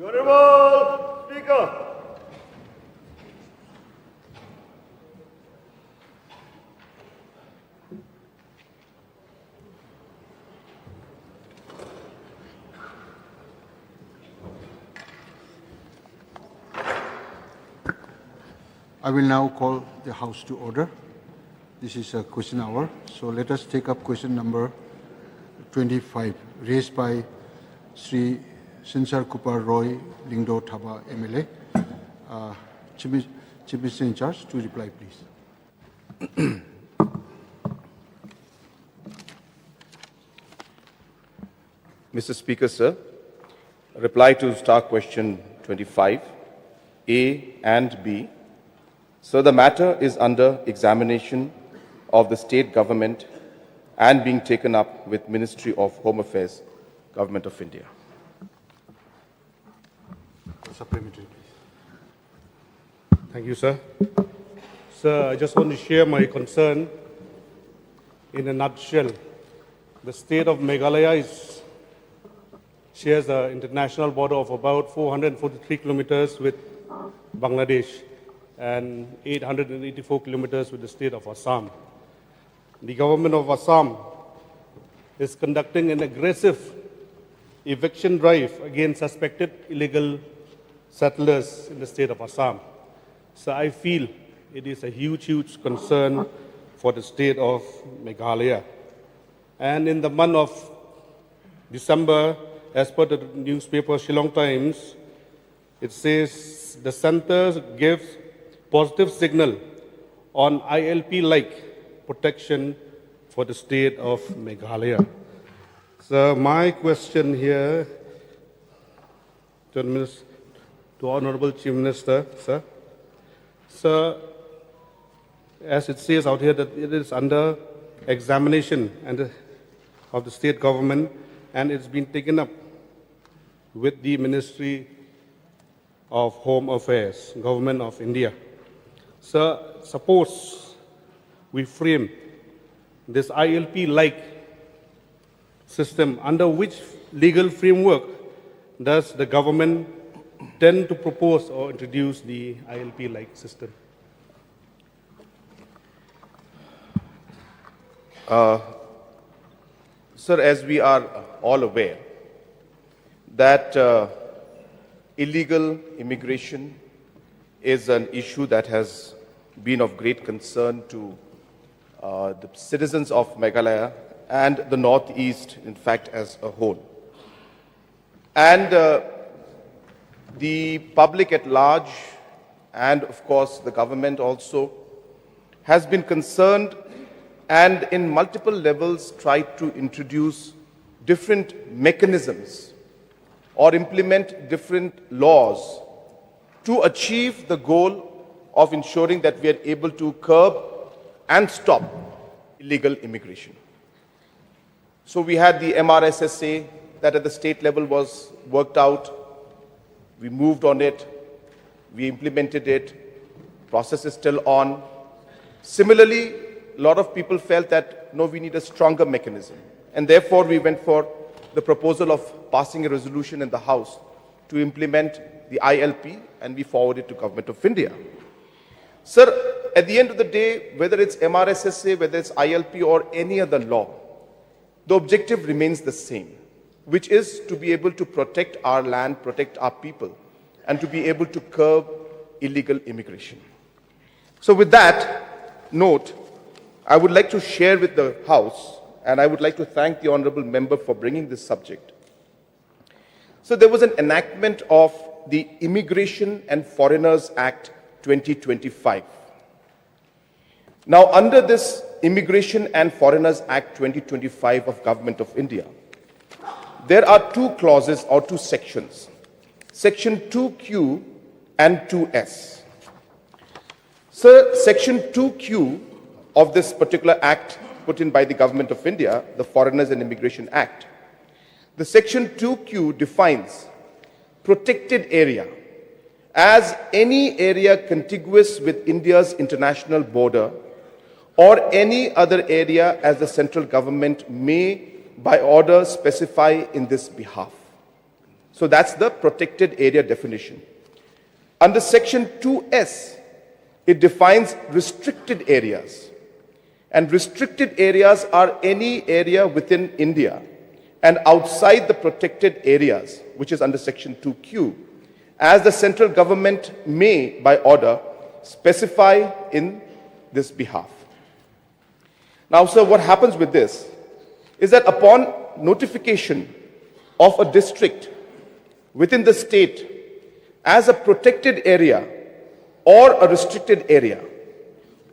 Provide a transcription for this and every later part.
The Honorable Speaker. I will now call the House to order. This is a question hour, so let us take up question number 25, raised by Sri Sinsar Kupar Roy Lingdo Thaba MLA. Chief Minister in charge to reply, please. Mr. Speaker, sir, reply to Star Question 25, A and B. So the matter is under examination of the state government and being taken up with Ministry of Home Affairs, Government of India. Supplementary, please. Thank you, sir. Sir, I just want to share my concern in a nutshell. The state of Meghalaya shares an international border of about 443 kilometers with Bangladesh and 884 kilometers with the state of Assam. The government of Assam is conducting an aggressive eviction drive against suspected illegal settlers in the state of Assam. So I feel it is a huge concern for the state of Meghalaya. And in the month of December, as per the newspaper Shillong Times, it says the center gives positive signal on ILP-like protection for the state of Meghalaya. So my question here to Honorable Chief Minister, sir. Sir, as it says out here that it is under examination of the state government and it's been taken up with the Ministry of Home Affairs, Government of India. Sir, suppose we frame this ILP-like system, under which legal framework does the government tend to propose or introduce the ILP-like system? Sir, as we are all aware that illegal immigration is an issue that has been of great concern to the citizens of Meghalaya and the Northeast, in fact, as a whole. And the public at large, and of course the government also, has been concerned and in multiple levels tried to introduce different mechanisms or implement different laws to achieve the goal of ensuring that we are able to curb and stop illegal immigration. So we had the MRSSA that at the state level was worked out. We moved on it. We implemented it. Process is still on. Similarly, a lot of people felt that, no, we need a stronger mechanism. And therefore, we went for the proposal of passing a resolution in the House to implement the ILP, and we forwarded it to Government of India. Sir, at the end of the day, whether it's MRSSA, whether it's ILP or any other law, the objective remains the same, which is to be able to protect our land, protect our people, and to be able to curb illegal immigration. So with that note, I would like to share with the House, and I would like to thank the Honourable Member for bringing this subject. So there was an enactment of the Immigration and Foreigners Act 2025. Now, under this Immigration and Foreigners Act 2025 of Government of India, there are two clauses or two sections, Section 2Q and 2S. So, Section 2Q of this particular act put in by the Government of India, the Foreigners and Immigration Act, the Section 2Q defines protected area as any area contiguous with India's international border or any other area as the central government may by order specify in this behalf. So that's the protected area definition. Under section 2S, it defines restricted areas. And restricted areas are any area within India and outside the protected areas, which is under section 2Q, as the central government may, by order, specify in this behalf. Now, sir, what happens with this is that upon notification of a district within the state as a protected area or a restricted area,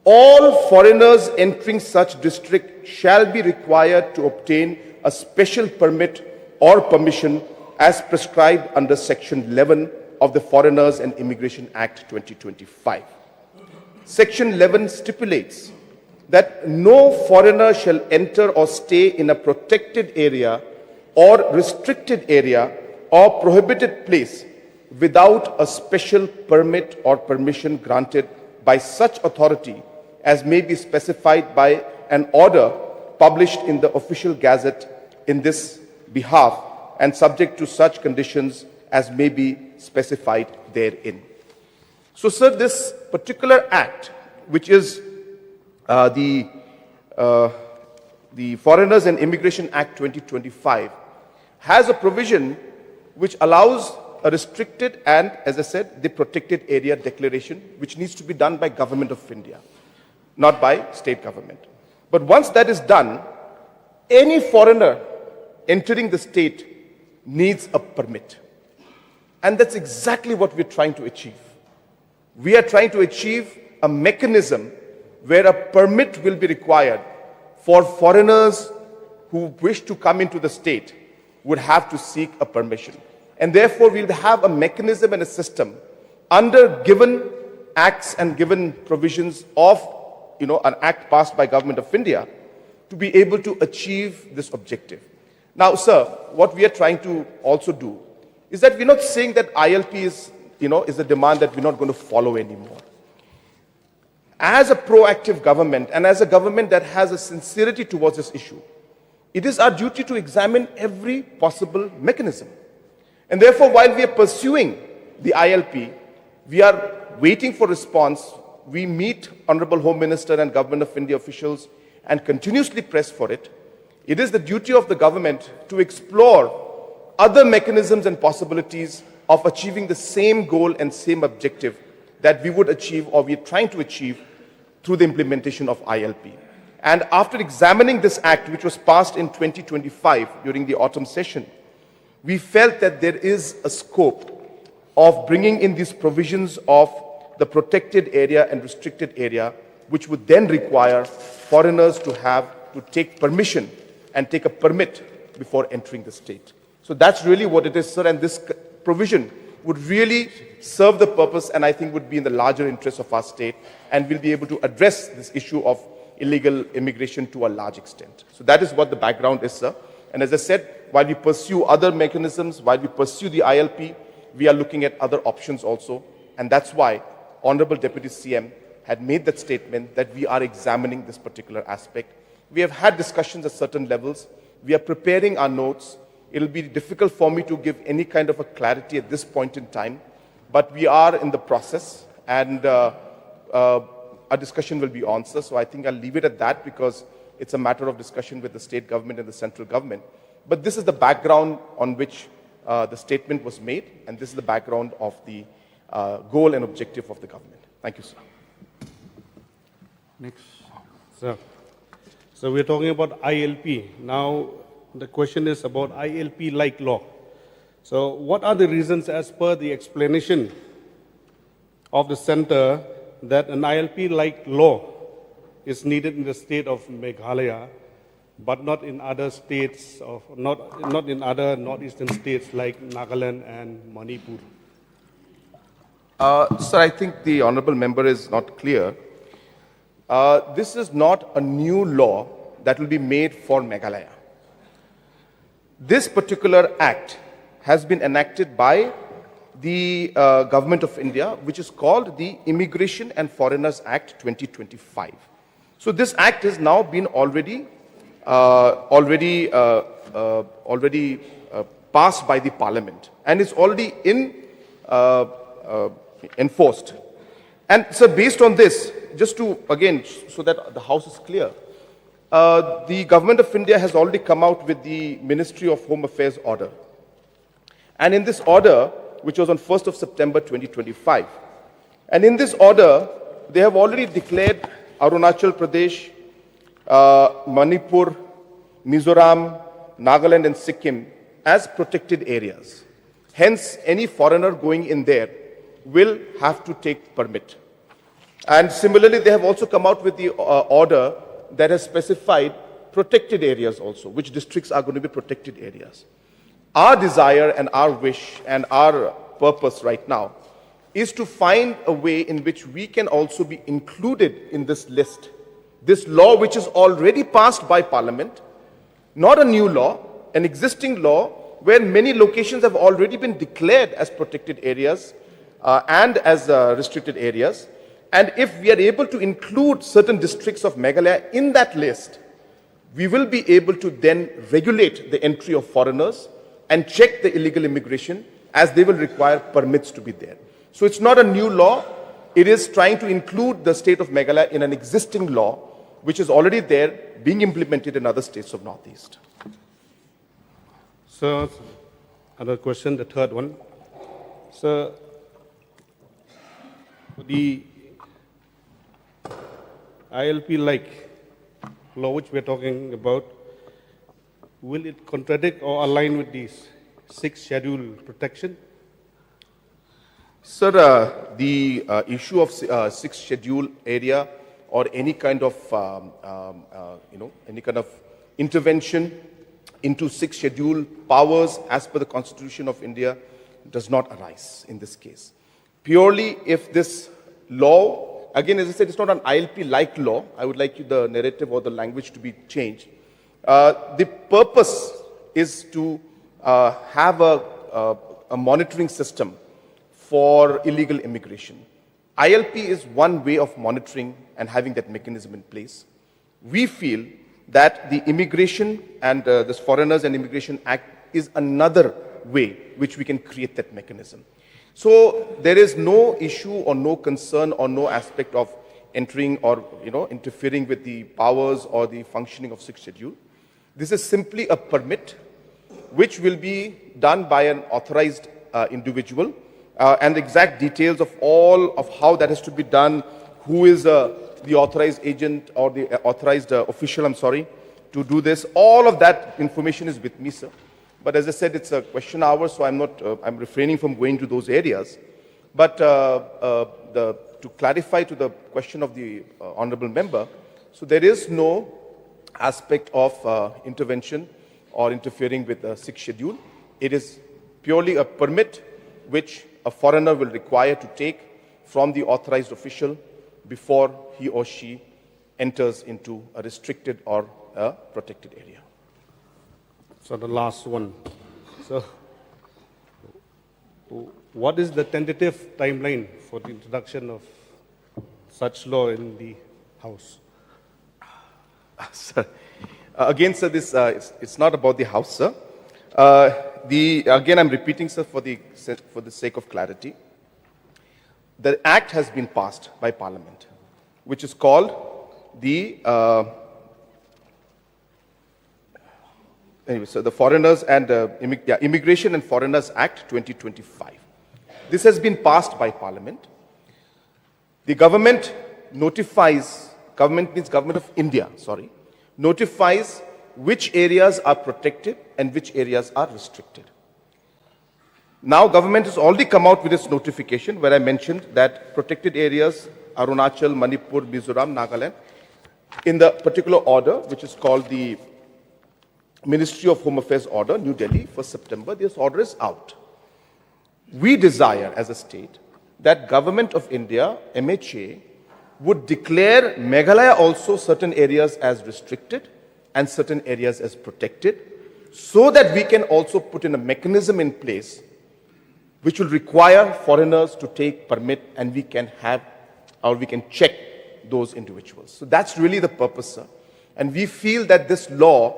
all foreigners entering such district shall be required to obtain a special permit or permission as prescribed under Section 11 of the Foreigners and Immigration Act 2025. Section 11 stipulates that no foreigner shall enter or stay in a protected area or restricted area or prohibited place without a special permit or permission granted by such authority as may be specified by an order published in the official gazette in this behalf and subject to such conditions as may be specified therein. So, sir, this particular act, which is the Foreigners and Immigration Act 2025, has a provision which allows a restricted and, as I said, the protected area declaration, which needs to be done by Government of India, not by state government. But once that is done, any foreigner entering the state needs a permit. And that's exactly what we're trying to achieve. We are trying to achieve a mechanism where a permit will be required for foreigners who wish to come into the state would have to seek a permission. And therefore, we'll have a mechanism and a system under given acts and given provisions of an act passed by Government of India to be able to achieve this objective. Now, sir, what we are trying to also do is that we're not saying that ILP is a demand that we're not going to follow anymore. As a proactive government and as a government that has a sincerity towards this issue, it is our duty to examine every possible mechanism. And therefore, while we are pursuing the ILP, we are waiting for response. We meet Honorable Home Minister and Government of India officials and continuously press for it. It is the duty of the government to explore other mechanisms and possibilities of achieving the same goal and same objective that we would achieve or we are trying to achieve through the implementation of ILP. And after examining this act, which was passed in 2025 during the autumn session, we felt that there is a scope of bringing in these provisions of the protected area and restricted area, which would then require foreigners to take permission and take a permit before entering the state. So that's really what it is, sir, and this provision would really serve the purpose and I think would be in the larger interest of our state and will be able to address this issue of illegal immigration to a large extent. So that is what the background is, sir. And as I said, while we pursue other mechanisms, while we pursue the ILP, we are looking at other options also. And that's why Honorable Deputy CM had made that statement that we are examining this particular aspect. We have had discussions at certain levels. We are preparing our notes. It'll be difficult for me to give any kind of a clarity at this point in time, but we are in the process and a discussion will be on, sir. So I think I'll leave it at that because it's a matter of discussion with the state government and the central government. But this is the background on which the statement was made, and this is the background of the goal and objective of the government. Thank you, sir. Next. Sir, so we're talking about ILP. Now, the question is about ILP-like law. So what are the reasons as per the explanation of the center that an ILP-like law is needed in the state of Meghalaya, but not in other states, not in other northeastern states like Nagaland and Manipur? Sir, I think the honorable member is not clear. This is not a new law that will be made for Meghalaya. This particular act has been enacted by the Government of India, which is called the Immigration and Foreigners Act 2025. So this act has now been already passed by the parliament and is already enforced. And so based on this, just to, again, so that the House is clear, the Government of India has already come out with the Ministry of Home Affairs order. And in this order, which was on 1st of September 2025, and in this order, they have already declared Arunachal Pradesh, Manipur, Mizoram, Nagaland and Sikkim as protected areas. Hence, any foreigner going in there will have to take permit. And similarly, they have also come out with the order that has specified protected areas also, which districts are going to be protected areas. Our desire and our wish and our purpose right now is to find a way in which we can also be included in this list. This law which is already passed by Parliament, not a new law, an existing law where many locations have already been declared as protected areas and as restricted areas. And if we are able to include certain districts of Meghalaya in that list, we will be able to then regulate the entry of foreigners and check the illegal immigration, as they will require permits to be there. So it's not a new law. It is trying to include the state of Meghalaya in an existing law, which is already there, being implemented in other states of Northeast. So, another question, the third one. So, the ILP-like law which we are talking about, will it contradict or align with the 6th schedule protection? Sir, the issue of 6th schedule area or any kind of, any kind of intervention into 6th schedule powers as per the Constitution of India does not arise in this case. Purely if this law, again, as I said, it's not an ILP-like law. I would like the narrative or the language to be changed. The purpose is to have a monitoring system for illegal immigration. ILP is one way of monitoring and having that mechanism in place. We feel that the Immigration and this Foreigners and Immigration Act is another way which we can create that mechanism. So there is no issue or no concern or no aspect of entering or interfering with the powers or the functioning of 6th schedule. This is simply a permit which will be done by an authorized individual, and the exact details of all of how that has to be done, who is the authorized agent or the authorized official, to do this. All of that information is with me, sir. But as I said, it's a question hour, so I'm refraining from going to those areas. But to clarify to the question of the honorable member, so there is no aspect of intervention or interfering with the 6th schedule. It is purely a permit which a foreigner will require to take from the authorized official before he or she enters into a restricted or a protected area. So the last one. So, what is the tentative timeline for the introduction of such law in the House? Sir, again, sir, this it's not about the House, sir. Again, I'm repeating, sir, for the sake of clarity. The Act has been passed by Parliament, which is called the so the Foreigners and Immigration and Foreigners Act 2025. This has been passed by Parliament. The government notifies, government means Government of India, sorry, notifies which areas are protected and which areas are restricted. Now, government has already come out with its notification where I mentioned that protected areas, Arunachal, Manipur, Mizoram, Nagaland, in the particular order, which is called the Ministry of Home Affairs Order, New Delhi, for September, this order is out. We desire, as a state, that Government of India, MHA, would declare Meghalaya also certain areas as restricted and certain areas as protected, so that we can also put in a mechanism in place which will require foreigners to take permit, and we can have, or we can check those individuals. So that's really the purpose, sir. And we feel that this law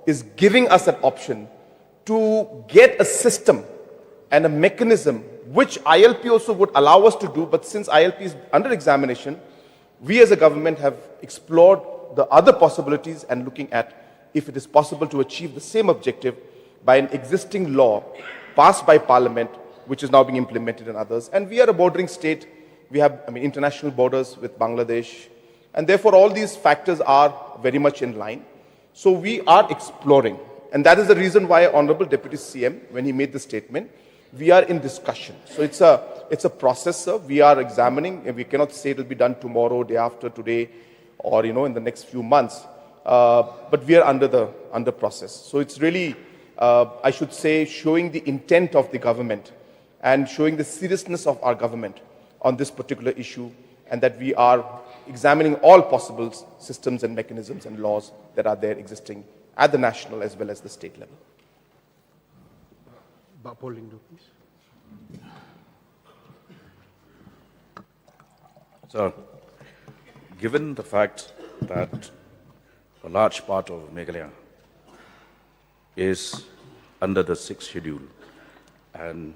is giving us an option to get a system and a mechanism which ILP also would allow us to do, but since ILP is under examination, we as a government have explored the other possibilities and looking at if it is possible to achieve the same objective by an existing law passed by Parliament, which is now being implemented in others. And we are a bordering state. We have, international borders with Bangladesh. And therefore, all these factors are very much in line. So we are exploring. And that is the reason why Honorable Deputy CM, when he made the statement, we are in discussion. So it's a process, sir. We are examining, and we cannot say it will be done tomorrow, day after today, or in the next few months. But we are under process. So it's really, I should say, showing the intent of the government and showing the seriousness of our government on this particular issue, and that we are examining all possible systems and mechanisms and laws that are there existing at the national as well as the state level. Paulindo, please. So, given the fact that a large part of Meghalaya is under the 6th schedule and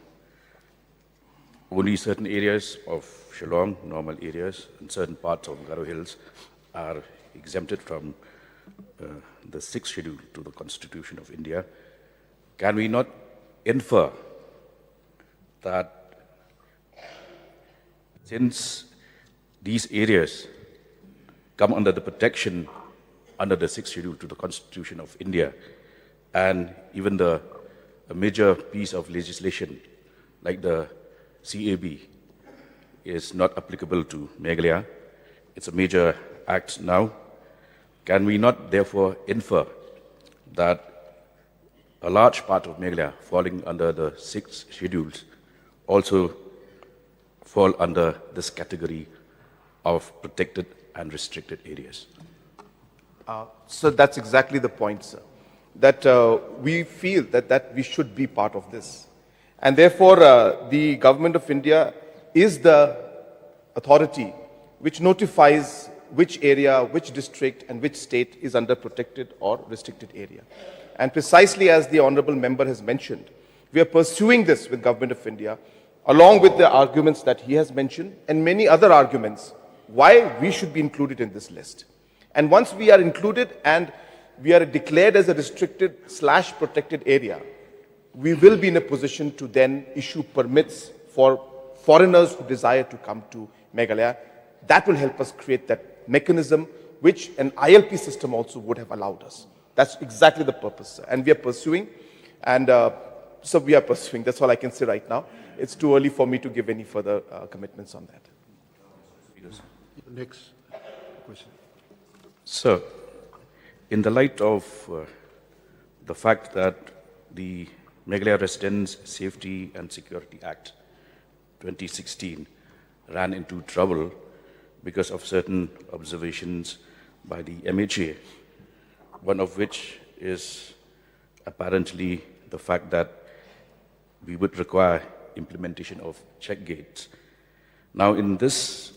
only certain areas of Shillong, normal areas, and certain parts of Garo Hills are exempted from the 6th schedule to the Constitution of India, can we not infer that since these areas come under the protection under the 6th schedule to the Constitution of India, and even a major piece of legislation like the CAB is not applicable to Meghalaya, it's a major act now, can we not therefore infer that a large part of Meghalaya falling under the 6 schedules also fall under this category of protected and restricted areas? So that's exactly the point, sir. That we feel that we should be part of this. And therefore, the Government of India is the authority which notifies which area, which district, and which state is under protected or restricted area. And precisely as the Honorable Member has mentioned, we are pursuing this with Government of India, along with the arguments that he has mentioned, and many other arguments, why we should be included in this list. And once we are included and we are declared as a restricted/protected area, we will be in a position to then issue permits for foreigners who desire to come to Meghalaya. That will help us create that mechanism which an ILP system also would have allowed us. That's exactly the purpose, sir. And we are pursuing, and so we are pursuing. That's all I can say right now. It's too early for me to give any further commitments on that. Next question. Sir, in the light of the fact that the Meghalaya Residents Safety and Security Act 2016 ran into trouble because of certain observations by the MHA, one of which is apparently the fact that we would require implementation of check gates. Now, in this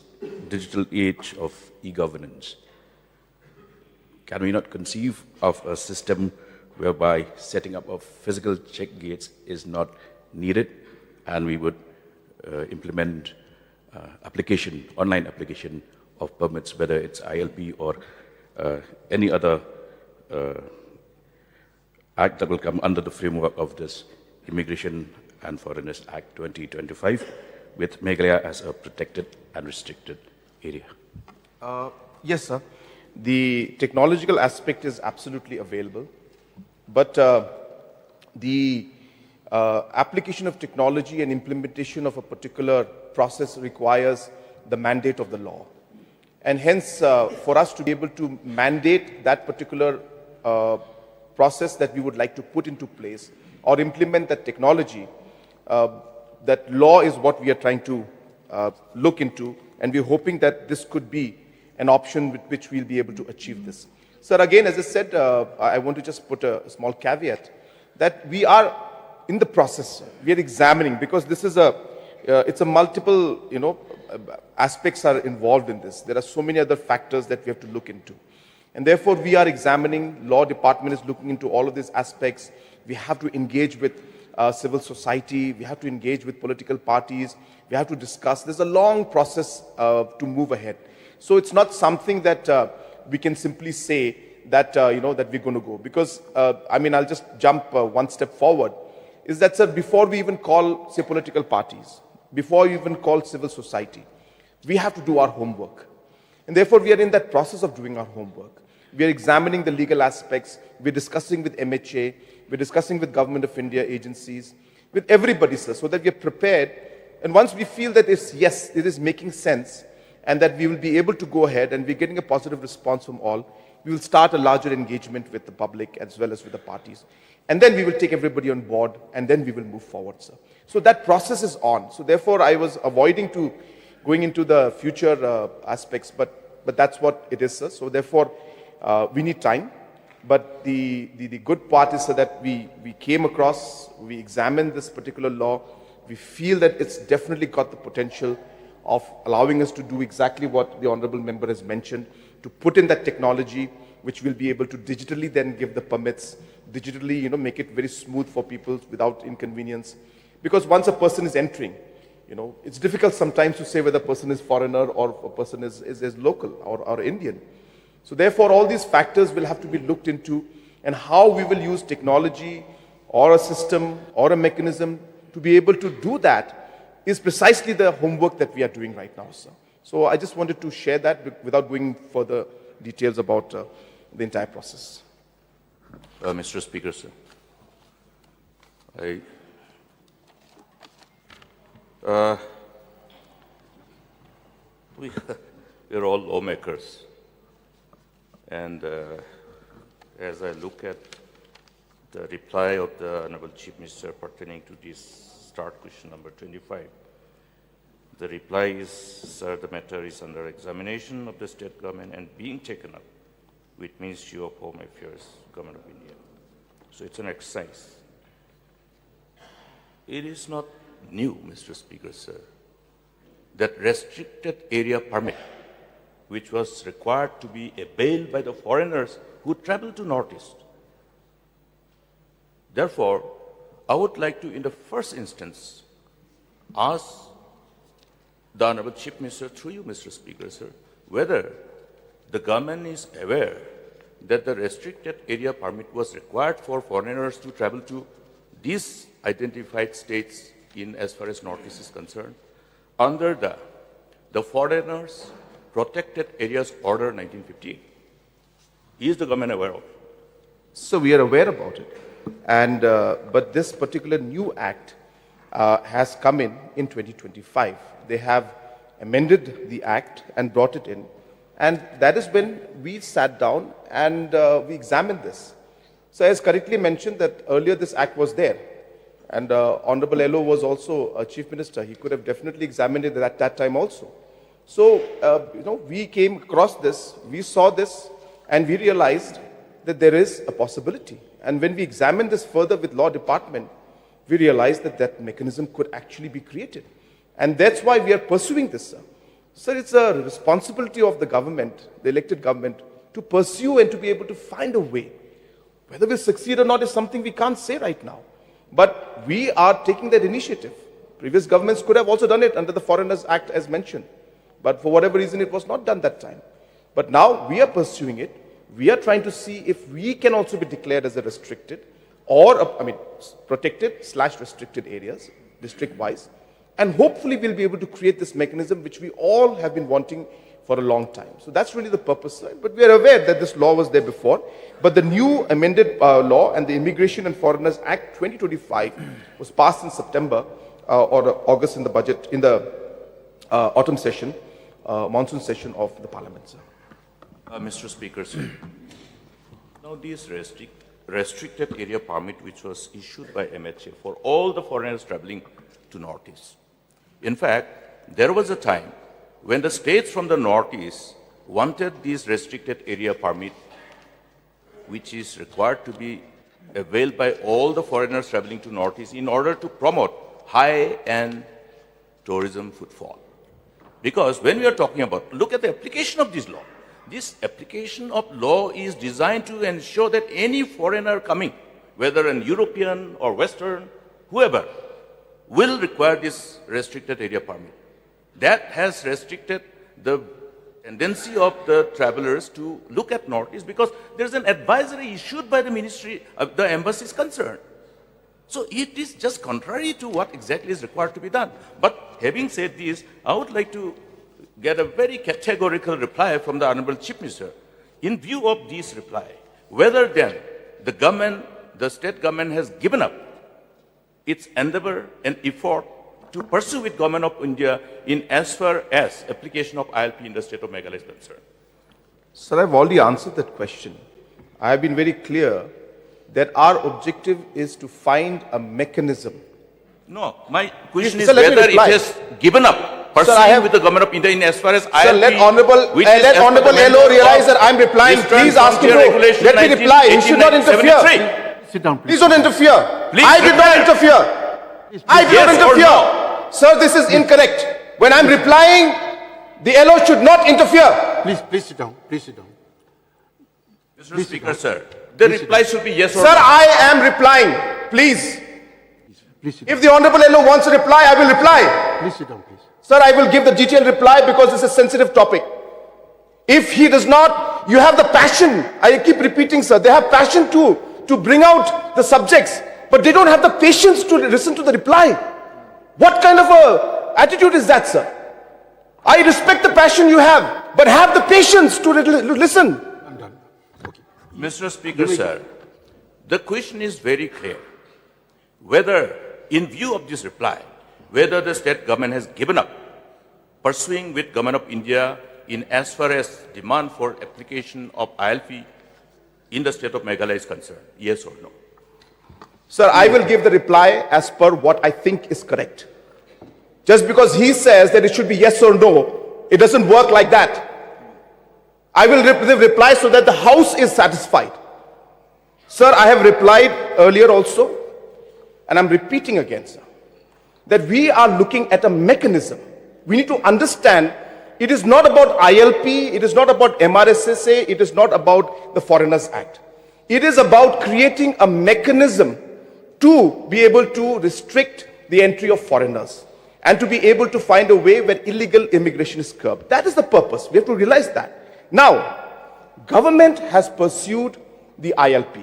digital age of e-governance, can we not conceive of a system whereby setting up of physical check gates is not needed, and we would implement online application of permits, whether it's ILP or any other act that will come under the framework of this Immigration and Foreigners Act 2025, with Meghalaya as a protected and restricted area? Yes, sir. The technological aspect is absolutely available, but the application of technology and implementation of a particular process requires the mandate of the law. And hence, for us to be able to mandate that particular process that we would like to put into place or implement that technology, that law is what we are trying to look into, and we're hoping that this could be an option with which we'll be able to achieve this. Sir, again, as I said, I want to just put a small caveat that we are in the process. We are examining, because this is it's a multiple, aspects are involved in this. There are so many other factors that we have to look into. And therefore, we are examining, law department is looking into all of these aspects. We have to engage with civil society, we have to engage with political parties, we have to discuss. There's a long process to move ahead. So it's not something that we can simply say that, that we're going to go. Because, I'll just jump one step forward, is that, sir, before we even call, say, political parties, before we even call civil society, we have to do our homework. And therefore, we are in that process of doing our homework. We are examining the legal aspects, we're discussing with MHA, we're discussing with Government of India agencies, with everybody, sir, so that we are prepared. And once we feel that yes, it is making sense, and that we will be able to go ahead and we're getting a positive response from all, we will start a larger engagement with the public as well as with the parties. And then we will take everybody on board, and then we will move forward, sir. So that process is on. So therefore, I was avoiding to going into the future aspects, but that's what it is, sir. So therefore, we need time. But the good part is, sir, that we came across, we examined this particular law. We feel that it's definitely got the potential of allowing us to do exactly what the Honorable Member has mentioned, to put in that technology which will be able to digitally then give the permits, digitally, make it very smooth for people without inconvenience. Because once a person is entering, it's difficult sometimes to say whether a person is foreigner or a person is local or Indian. So therefore, all these factors will have to be looked into, and how we will use technology or a system or a mechanism to be able to do that is precisely the homework that we are doing right now, sir. So I just wanted to share that without going further details about the entire process. Mr. Speaker, sir, we're all lawmakers. And as I look at the reply of the Honorable Chief Minister pertaining to this start question number 25, the reply is, sir, the matter is under examination of the state government and being taken up with Ministry of Home Affairs, Government of India. So it's an exercise. It is not new, Mr. Speaker, sir, that restricted area permit, which was required to be availed by the foreigners who travel to Northeast. Therefore, I would like to, in the first instance, ask the Honorable Chief Minister, through you, Mr. Speaker, sir, whether the government is aware that the restricted area permit was required for foreigners to travel to these identified states in as far as Northeast is concerned, under the Foreigners Protected Areas Order 1958. Is the government aware of? So we are aware about it. And, but this particular new act has come in 2025. They have amended the act and brought it in. And that is when we sat down and we examined this. So as correctly mentioned that earlier this act was there. And Honorable LO was also a Chief Minister. He could have definitely examined it at that time also. So, we came across this, we saw this, and we realized that there is a possibility. And when we examined this further with Law Department, we realized that that mechanism could actually be created. And that's why we are pursuing this, sir. Sir, it's a responsibility of the government, the elected government, to pursue and to be able to find a way. Whether we succeed or not is something we can't say right now. But we are taking that initiative. Previous governments could have also done it under the Foreigners Act as mentioned. But for whatever reason, it was not done that time. But now we are pursuing it. We are trying to see if we can also be declared as a restricted or, protected/restricted areas, district-wise. And hopefully we'll be able to create this mechanism which we all have been wanting for a long time. So that's really the purpose. But we are aware that this law was there before. But the new amended law and the Immigration and Foreigners Act 2025 was passed in September or August in the budget, in the autumn session, monsoon session of the Parliament, sir. Mr. Speaker, sir. Now, this restricted area permit, which was issued by MHA for all the foreigners traveling to Northeast. In fact, there was a time when the states from the Northeast wanted this restricted area permit, which is required to be availed by all the foreigners traveling to Northeast in order to promote high-end tourism footfall. Because when we are talking about, look at the application of this law. this application of law is designed to ensure that any foreigner coming, whether an European or Western, whoever, will require this restricted area permit. That has restricted the tendency of the travelers to look at Northeast because there's an advisory issued by the ministry, the embassies concerned. So it is just contrary to what exactly is required to be done. But having said this, I would like to get a very categorical reply from the Honorable Chief Minister. In view of this reply, whether then the government, the state government has given up its endeavor and effort to pursue with Government of India in as far as application of ILP in the state of Meghalaya is concerned. Sir, I've already answered that question. I have been very clear that our objective is to find a mechanism. No, my question Yes, is sir, let me whether it reply. has given up pursuing with the Government of India in as far as ILP. Sir, let Honorable which is as per LO the realize that I'm replying. Eastern Please ask him Frontier to Regulation let me reply. You should not interfere. 1973. Sit down, please. Please don't interfere. Please I did not reply. interfere. I did not Yes or interfere. no? Sir, this is incorrect. When I'm replying, the LO should not interfere. Please sit down. Please sit down. Mr. Speaker, sir, the reply should be yes or Sir, no. I am replying. Please. Please sit down. If the Honorable LO wants a reply, I will reply. Please sit down, please. Sir, I will give the detailed reply because it's a sensitive topic. If he does not, you have the passion. I keep repeating, sir, they have passion to bring out the subjects, but they don't have the patience to listen to the reply. What kind of a attitude is that, sir? I respect the passion you have, but have the patience to listen. I'm done. Okay. Mr. Speaker, sir, the question is very clear. Whether, in view of this reply, whether the state government has given up pursuing with Government of India in as far as demand for application of ILP in the state of Meghalaya is concerned, yes or no? Sir, I will give the reply as per what I think is correct. Just because he says that it should be yes or no, it doesn't work like that. I will reply so that the House is satisfied. Sir, I have replied earlier also, and I'm repeating again, sir, that we are looking at a mechanism. We need to understand it is not about ILP, it is not about MRSSA, it is not about the Foreigners Act. It is about creating a mechanism to be able to restrict the entry of foreigners and to be able to find a way where illegal immigration is curbed. That is the purpose. We have to realize that. Now, government has pursued the ILP.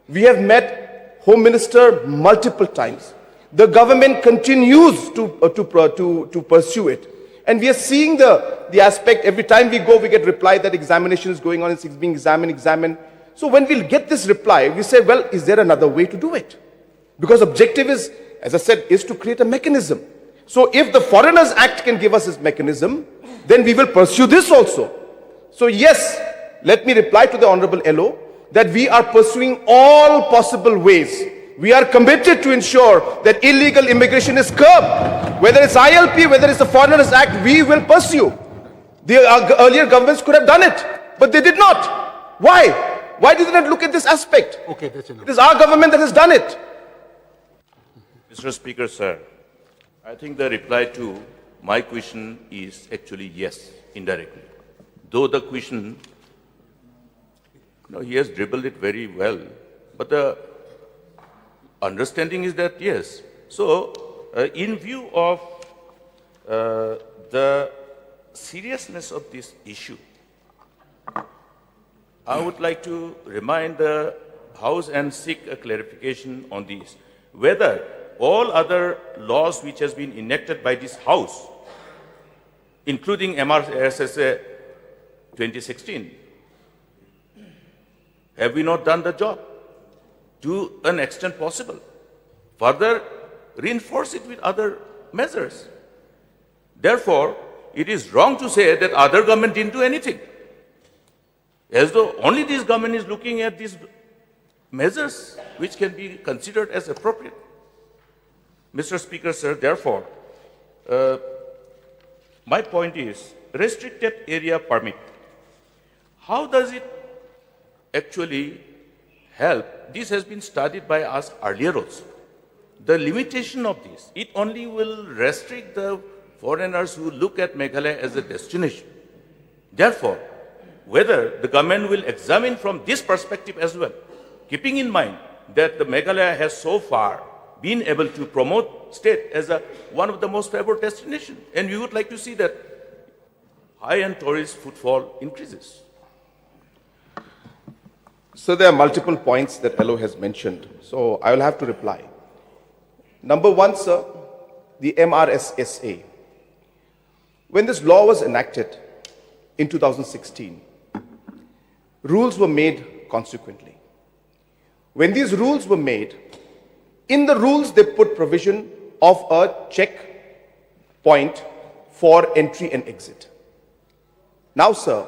We have met Home Minister multiple times. The government continues to pursue it. And we are seeing the aspect, every time we go, we get reply that examination is going on, it's being examined. So when we'll get this reply, we say, well, is there another way to do it? Because objective is, as I said, is to create a mechanism. So if the Foreigners Act can give us this mechanism, then we will pursue this also. So yes, let me reply to the Honorable LO that we are pursuing all possible ways. We are committed to ensure that illegal immigration is curbed. Whether it's ILP, whether it's the Foreigners Act, we will pursue. The earlier governments could have done it, but they did not. Why? Why did they not look at this aspect? Okay, that's enough. It is our government that has done it. Mr. Speaker, sir, I think the reply to my question is actually yes, indirectly. Though the question, he has dribbled it very well, but the understanding is that yes. So, in view of the seriousness of this issue, I would like to remind the House and seek a clarification on this. Whether all other laws which has been enacted by this House, including MRSSA 2016, have we not done the job to an extent possible? Further, reinforce it with other measures. Therefore, it is wrong to say that other government didn't do anything, as though only this government is looking at these measures which can be considered as appropriate. Mr. Speaker, sir, therefore, my point is, restricted area permit, how does it actually help? This has been studied by us earlier also. The limitation of this, it only will restrict the foreigners who look at Meghalaya as a destination. Therefore, whether the government will examine from this perspective as well, keeping in mind that the Meghalaya has so far been able to promote state as one of the most favored destinations. And we would like to see that high-end tourist footfall increases. So there are multiple points that LO has mentioned. So I will have to reply. Number one, sir, the MRSSA. When this law was enacted in 2016, rules were made consequently. When these rules were made, in the rules they put provision of a check point for entry and exit. Now, sir,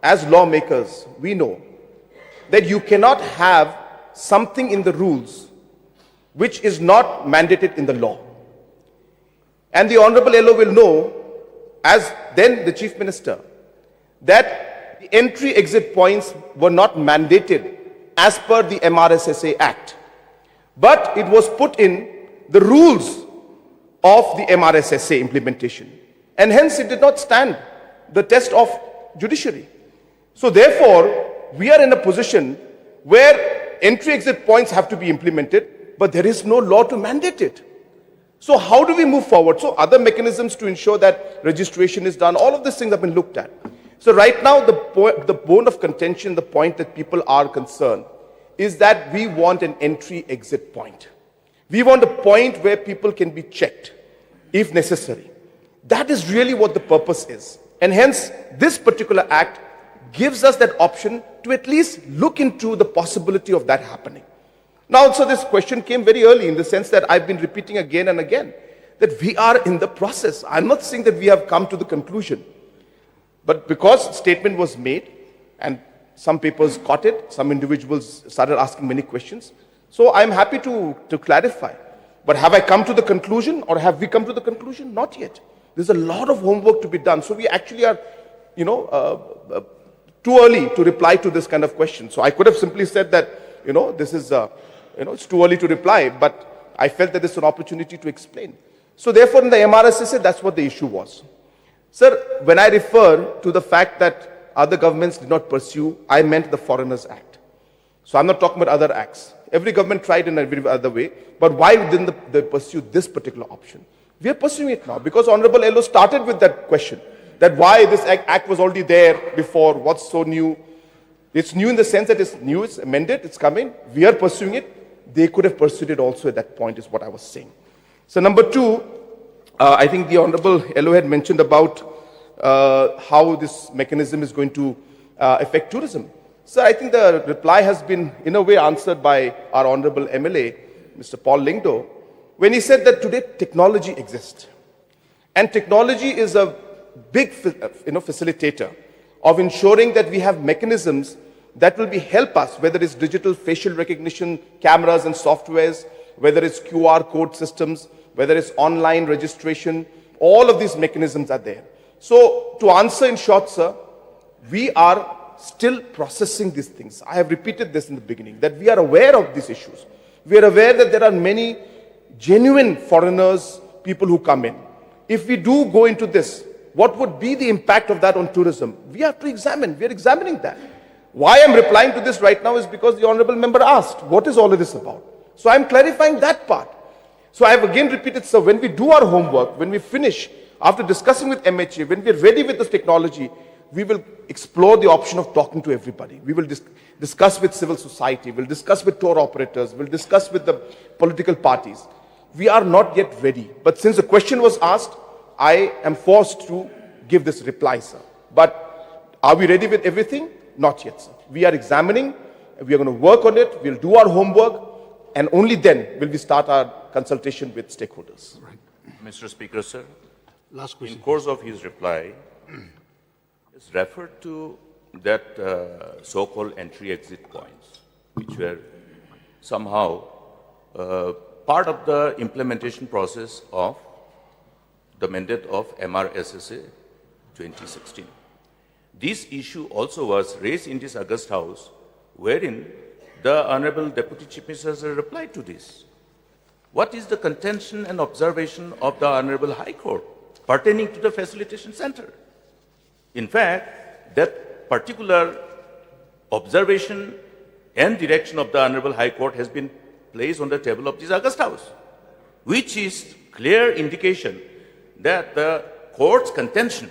as lawmakers, we know that you cannot have something in the rules which is not mandated in the law. And the Honorable LO will know, as then the Chief Minister, that the entry-exit points were not mandated as per the MRSSA Act. But it was put in the rules of the MRSSA implementation. And hence it did not stand the test of judiciary. So therefore, we are in a position where entry-exit points have to be implemented, but there is no law to mandate it. So how do we move forward? So other mechanisms to ensure that registration is done, all of these things have been looked at. So right now, the bone of contention, the point that people are concerned, is that we want an entry-exit point. We want a point where people can be checked, if necessary. That is really what the purpose is. And hence, this particular act gives us that option to at least look into the possibility of that happening. Now, so this question came very early in the sense that I've been repeating again and again that we are in the process. I'm not saying that we have come to the conclusion. But because statement was made and some papers caught it, some individuals started asking many questions. So I'm happy to clarify. But have I come to the conclusion or have we come to the conclusion? Not yet. There's a lot of homework to be done. So we actually are, too early to reply to this kind of question. So I could have simply said that, this is, it's too early to reply, but I felt that it's an opportunity to explain. So therefore, in the MRSSA, that's what the issue was. Sir, when I refer to the fact that other governments did not pursue, I meant the Foreigners Act. So I'm not talking about other acts. Every government tried in every other way, but why didn't they pursue this particular option? We are pursuing it now because Honorable LO started with that question, that why this act was already there before, what's so new? It's new in the sense that it's new, it's amended, it's coming. We are pursuing it. They could have pursued it also at that point is what I was saying. So number two, I think the Honorable LO had mentioned about how this mechanism is going to affect tourism. So I think the reply has been in a way answered by our Honorable MLA, Mr. Paul Lingdo, when he said that today technology exists. And technology is a big facilitator of ensuring that we have mechanisms that will help us, whether it's digital facial recognition cameras and softwares, whether it's QR code systems, whether it's online registration, all of these mechanisms are there. So to answer in short, sir, we are still processing these things. I have repeated this in the beginning, that we are aware of these issues. We are aware that there are many genuine foreigners, people who come in. If we do go into this, what would be the impact of that on tourism? We have to examine. We are examining that. Why I'm replying to this right now is because the Honorable Member asked, what is all of this about? So I'm clarifying that part. So I have again repeated, sir, when we do our homework, when we finish, after discussing with MHA, when we're ready with this technology, we will explore the option of talking to everybody. We will discuss with civil society, we'll discuss with tour operators, we'll discuss with the political parties. We are not yet ready. But since the question was asked, I am forced to give this reply, sir. But are we ready with everything? Not yet, sir. We are examining, we are going to work on it, we'll do our homework, and only then will we start our consultation with stakeholders. Right. Mr. Speaker, sir, Last question. in course of his reply, it's referred to that so-called entry-exit points, which were somehow part of the implementation process of the mandate of MRSSA 2016. This issue also was raised in this August House, wherein the Honorable Deputy Chief Minister replied to this. What is the contention and observation of the Honorable High Court pertaining to the Facilitation Center? In fact, that particular observation and direction of the Honorable High Court has been placed on the table of this August House, which is clear indication that the court's contention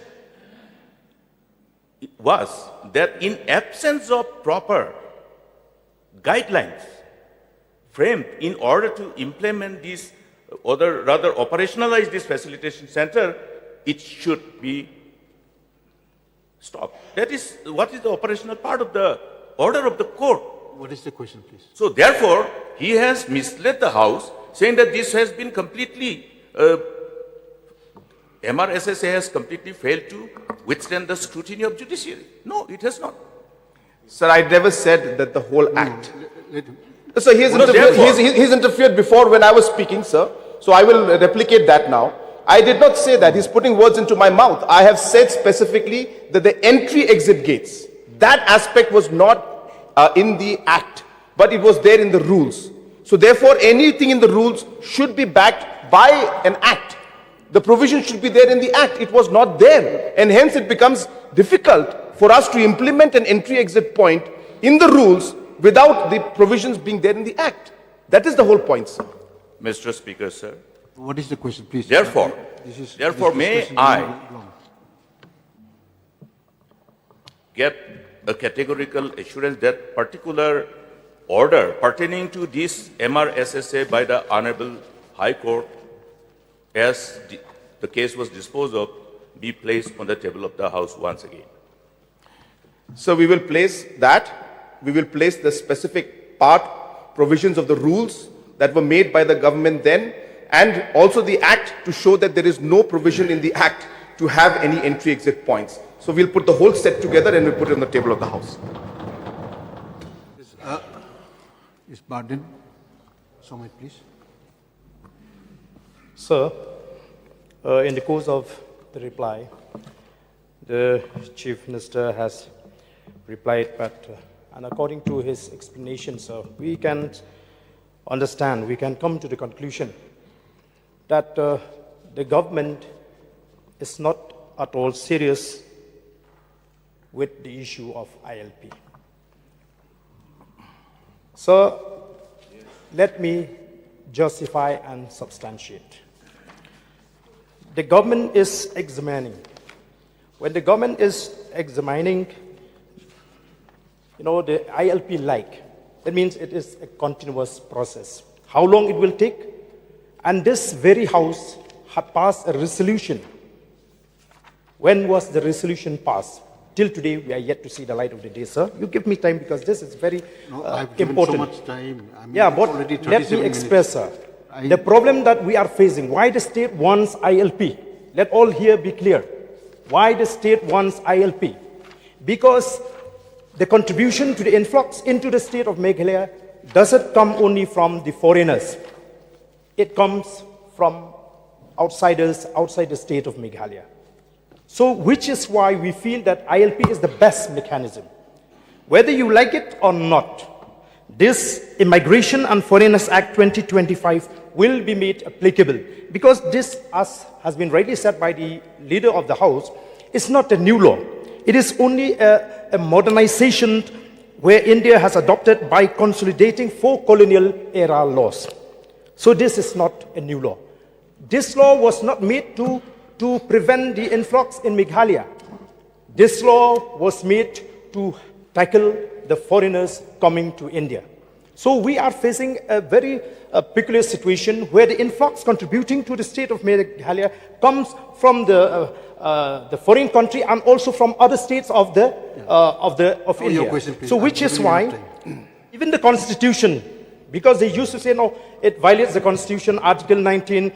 was that in absence of proper guidelines framed in order to implement this, or rather operationalize this facilitation center, it should be stopped. That is what is the operational part of the order of the court. What is the question, please? So therefore, he has misled the House, saying that this has been completely, MRSSA has completely failed to withstand the scrutiny of judiciary. No, it has not. Sir, I never said that the whole act. Let him. Sir, he's interfered before when I was speaking, sir. So I will replicate that now. I did not say that. He's putting words into my mouth. I have said specifically that the entry-exit gates, that aspect was not in the act, but it was there in the rules. So therefore, anything in the rules should be backed by an act. The provision should be there in the act. It was not there. And hence it becomes difficult for us to implement an entry-exit point in the rules without the provisions being there in the act. That is the whole point, sir. Mr. Speaker, sir. What is the question, please? Therefore, may discussion I is long. get a categorical assurance that particular order pertaining to this MRSSA by the Honorable High Court, as the case was disposed of, be placed on the table of the House once again. So we will place that. We will place the specific part, provisions of the rules that were made by the government then, and also the act to show that there is no provision in the act to have any entry-exit points. So we'll put the whole set together and we'll put it on the table of the House. Is Bardin? Somit, please. Sir, in the course of the reply, the Chief Minister has replied, but and according to his explanation, sir, we can understand, we can come to the conclusion that the government is not at all serious with the issue of ILP. So, let me justify and substantiate. The government is examining. When the government is examining, the ILP-like, that means it is a continuous process. How long it will take? And this very House had passed a resolution. When was the resolution passed? Till today, we are yet to see the light of the day, sir. You give me time because this is very I've important. given so much time. But already let me 37 express, minutes. sir. The problem that we are facing, why the state wants ILP? Let all here be clear. Why the state wants ILP? Because the contribution to the influx into the state of Meghalaya doesn't come only from the foreigners. It comes from outsiders outside the state of Meghalaya. So, which is why we feel that ILP is the best mechanism. Whether you like it or not, this Immigration and Foreigners Act 2025 will be made applicable, because this, as has been rightly said by the leader of the House, is not a new law. It is only a modernization where India has adopted by consolidating 4 colonial era laws. So this is not a new law. This law was not made to prevent the influx in Meghalaya. This law was made to tackle the foreigners coming to India. So we are facing a very peculiar situation where the influx contributing to the state of Meghalaya comes from the foreign country and also from other states of India. Your question, please. So which I'm is giving you why enough time. even the Constitution, because they used to say, no, it violates the Constitution, Article 19,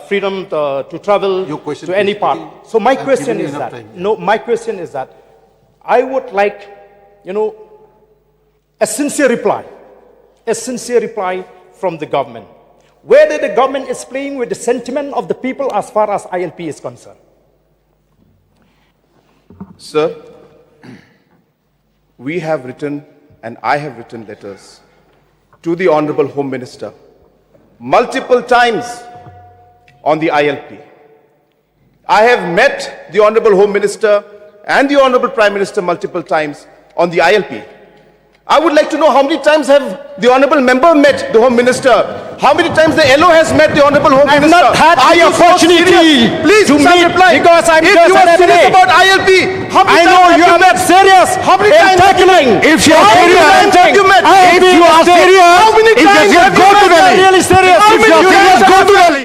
freedom to travel Your question, to any please. part. So my I've question given you is enough that, time. my question is that I would like, a sincere reply from the government. Whether the government is playing with the sentiment of the people as far as ILP is concerned. Sir, we have written, and I have written letters to the Honorable Home Minister multiple times on the ILP. I have met the Honorable Home Minister and the Honorable Prime Minister multiple times on the ILP. I would like to know how many times have the Honorable Member met the Home Minister? How many times the LO has met the Honorable Home I've Minister? not had Are the you so opportunity serious? Please, to some meet reply. because I'm if just you an are serious MLA. about ILP, how many I know times you have are not met? serious How many in times have you tackling. met? If you are How many serious, times have you met? if you are serious, How many if times you have go you to met? Delhi, really serious. How If many you are times serious, have go you to met? Delhi.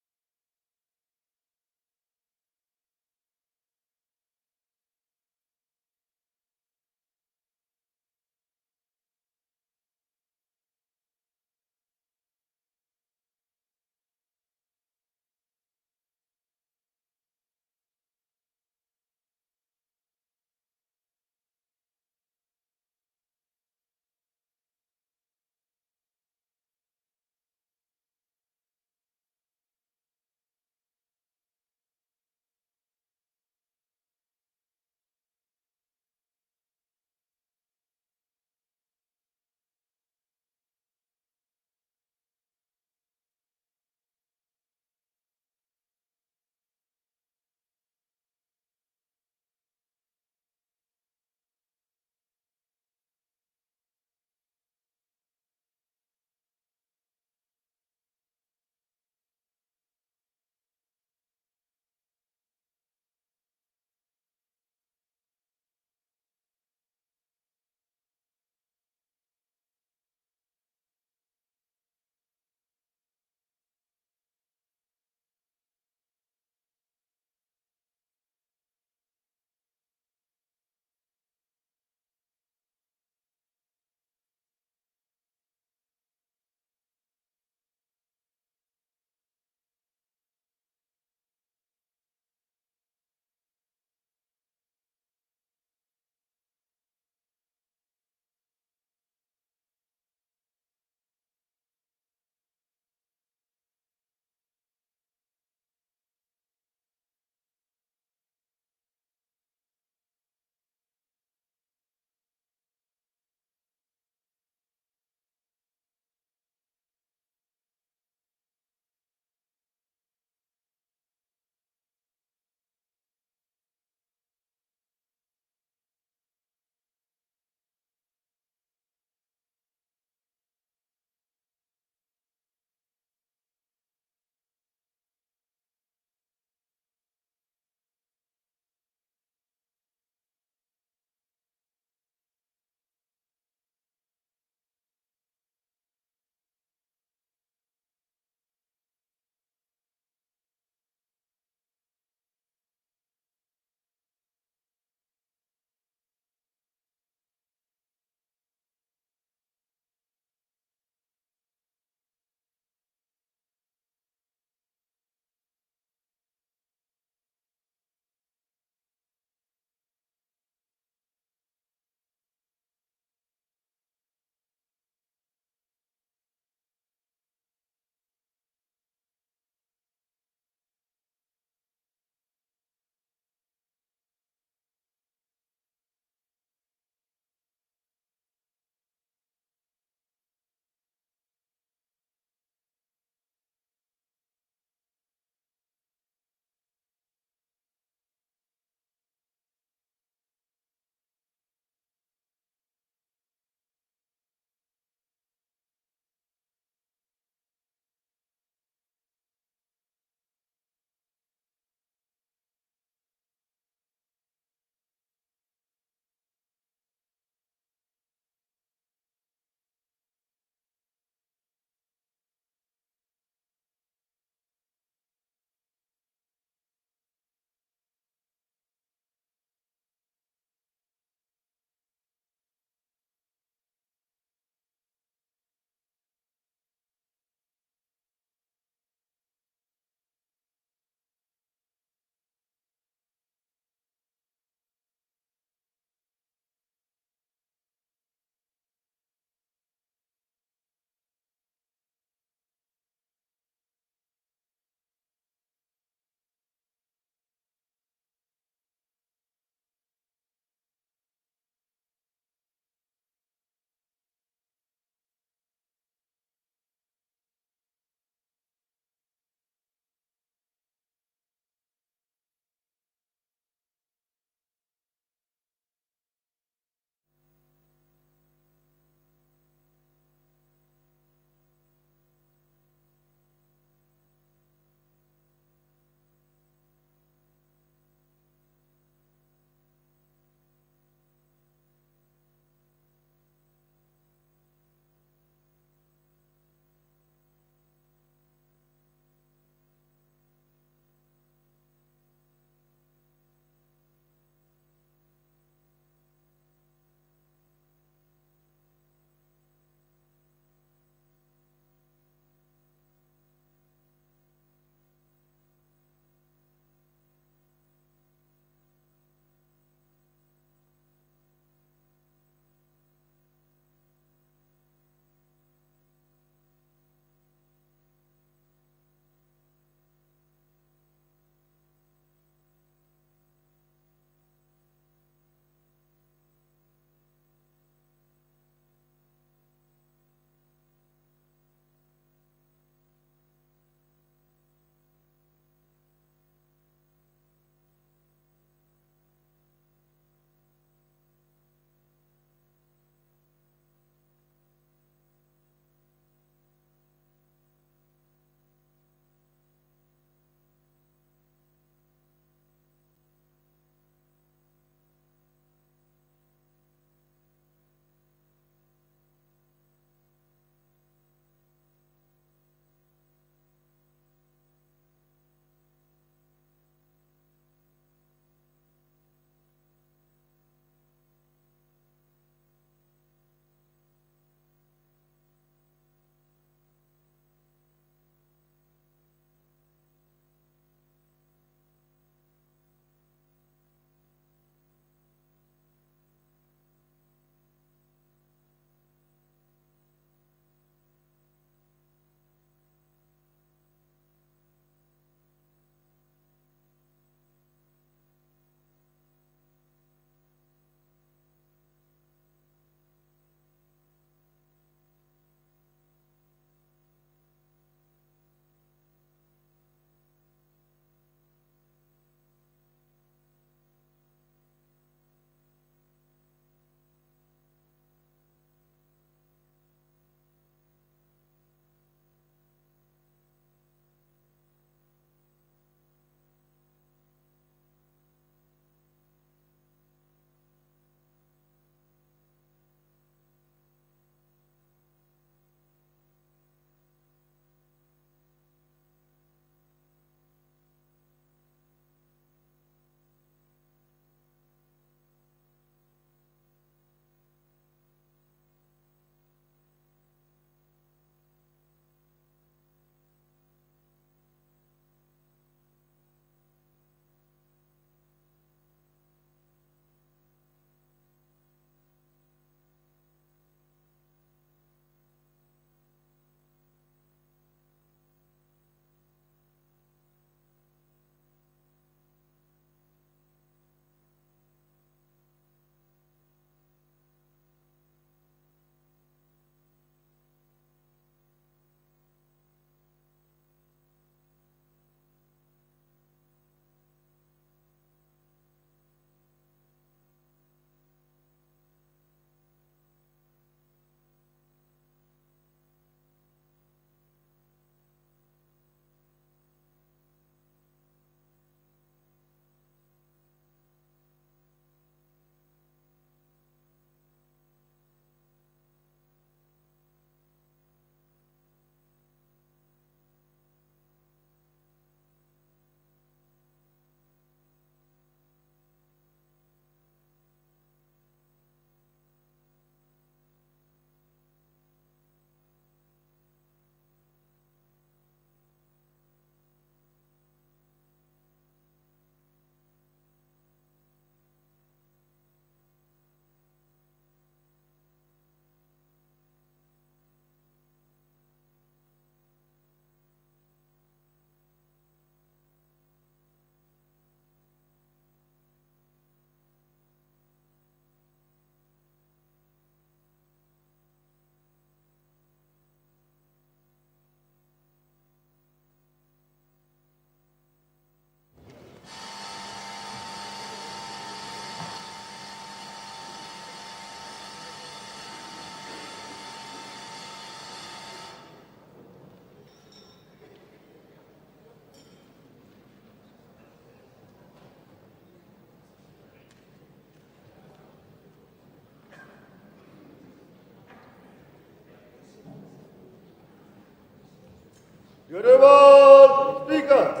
Honorable Speaker.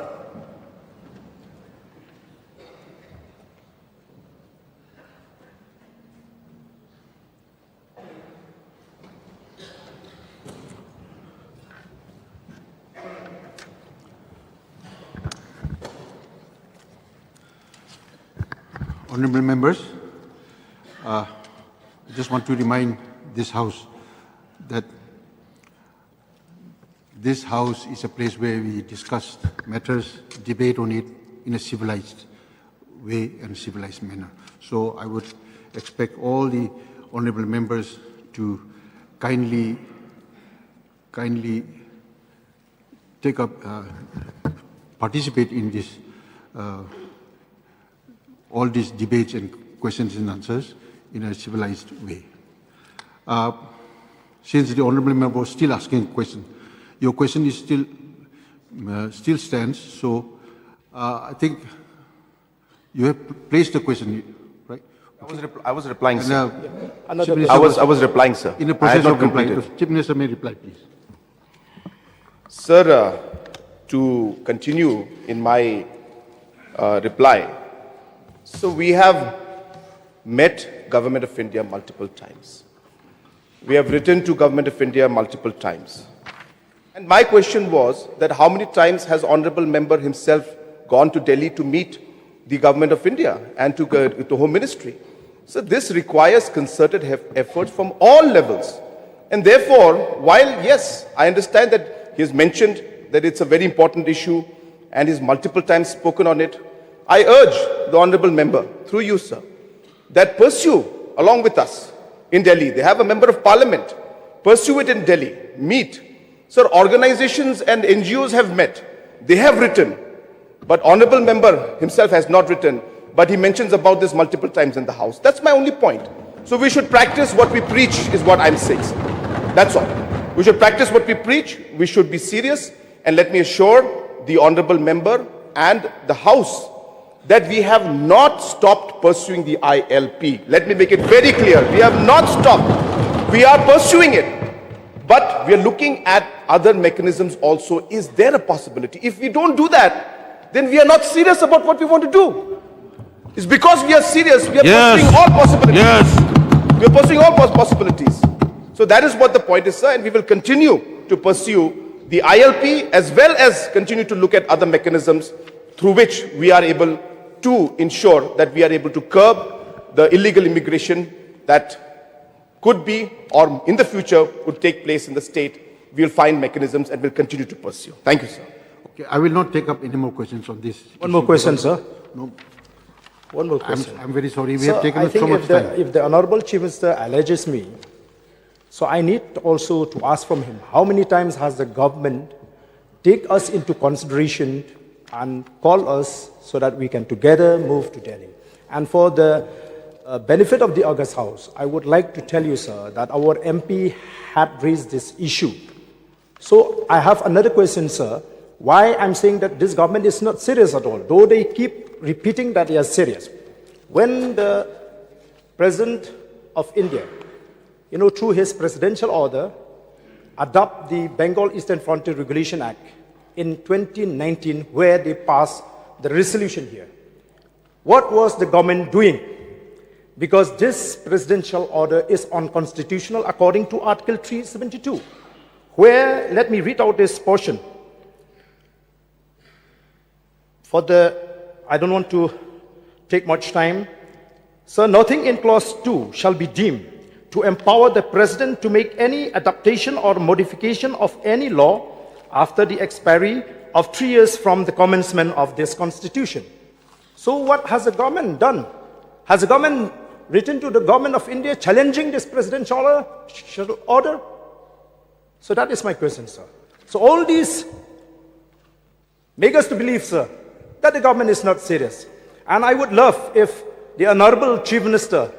Honorable members, I just want to remind this House that this House is a place where we discuss matters, debate on it in a civilized way and civilized manner. So I would expect all the honorable members to kindly take up, participate in this all these debates and questions and answers in a civilized way. Since the honourable member was still asking a question, your question is still stands. So I think you have placed the question, right? I was replying, And, sir. Chief Minister I was replying, sir. in the I had process not of replying. completed. Chief Minister may reply, please. Sir, to continue in my reply, so we have met Government of India multiple times. We have written to Government of India multiple times. And my question was that how many times has Honorable Member himself gone to Delhi to meet the Government of India and to Home Ministry? So this requires concerted efforts from all levels. And therefore, while yes, I understand that he has mentioned that it's a very important issue and he's multiple times spoken on it, I urge the Honorable Member, through you, sir, that pursue along with us in Delhi. They have a Member of Parliament. Pursue it in Delhi. Meet. Sir, organizations and NGOs have met. They have written. But Honorable Member himself has not written. But he mentions about this multiple times in the House. That's my only point. So we should practice what we preach is what I'm saying, sir. That's all. We should practice what we preach. We should be serious. And let me assure the Honorable Member and the House that we have not stopped pursuing the ILP. Let me make it very clear. We have not stopped. We are pursuing it. But we are looking at other mechanisms also. Is there a possibility? If we don't do that, then we are not serious about what we want to do. It's because we are serious. We are pursuing all possibilities. We are pursuing all possibilities. So that is what the point is, sir. And we will continue to pursue the ILP as well as continue to look at other mechanisms through which we are able to ensure that we are able to curb the illegal immigration that could be or in the future would take place in the state. We will find mechanisms and will continue to pursue. Thank you, sir. Okay, I will not take up any more questions on this. One more question, sir. No, One more question. I'm very sorry. We Sir, have taken I up so think much time. if the Honorable Chief Minister alleges me, so I need also to ask from him, how many times has the government take us into consideration and call us so that we can together move to Delhi? And for the benefit of the August House, I would like to tell you, sir, that our MP had raised this issue. So I have another question, sir. Why I'm saying that this government is not serious at all, though they keep repeating that they are serious. When the President of India, through his presidential order, adopt the Bengal Eastern Frontier Regulation Act in 2019, where they passed the resolution here, what was the government doing? Because this presidential order is unconstitutional according to Article 372, where, let me read out this portion. I don't want to take much time. Sir, nothing in clause 2 shall be deemed to empower the president to make any adaptation or modification of any law after the expiry of 3 years from the commencement of this constitution. So what has the government done? Has the government written to the government of India challenging this presidential order? So that is my question, sir. So all these make us to believe, sir, that the government is not serious. And I would love if the Honorable Chief Minister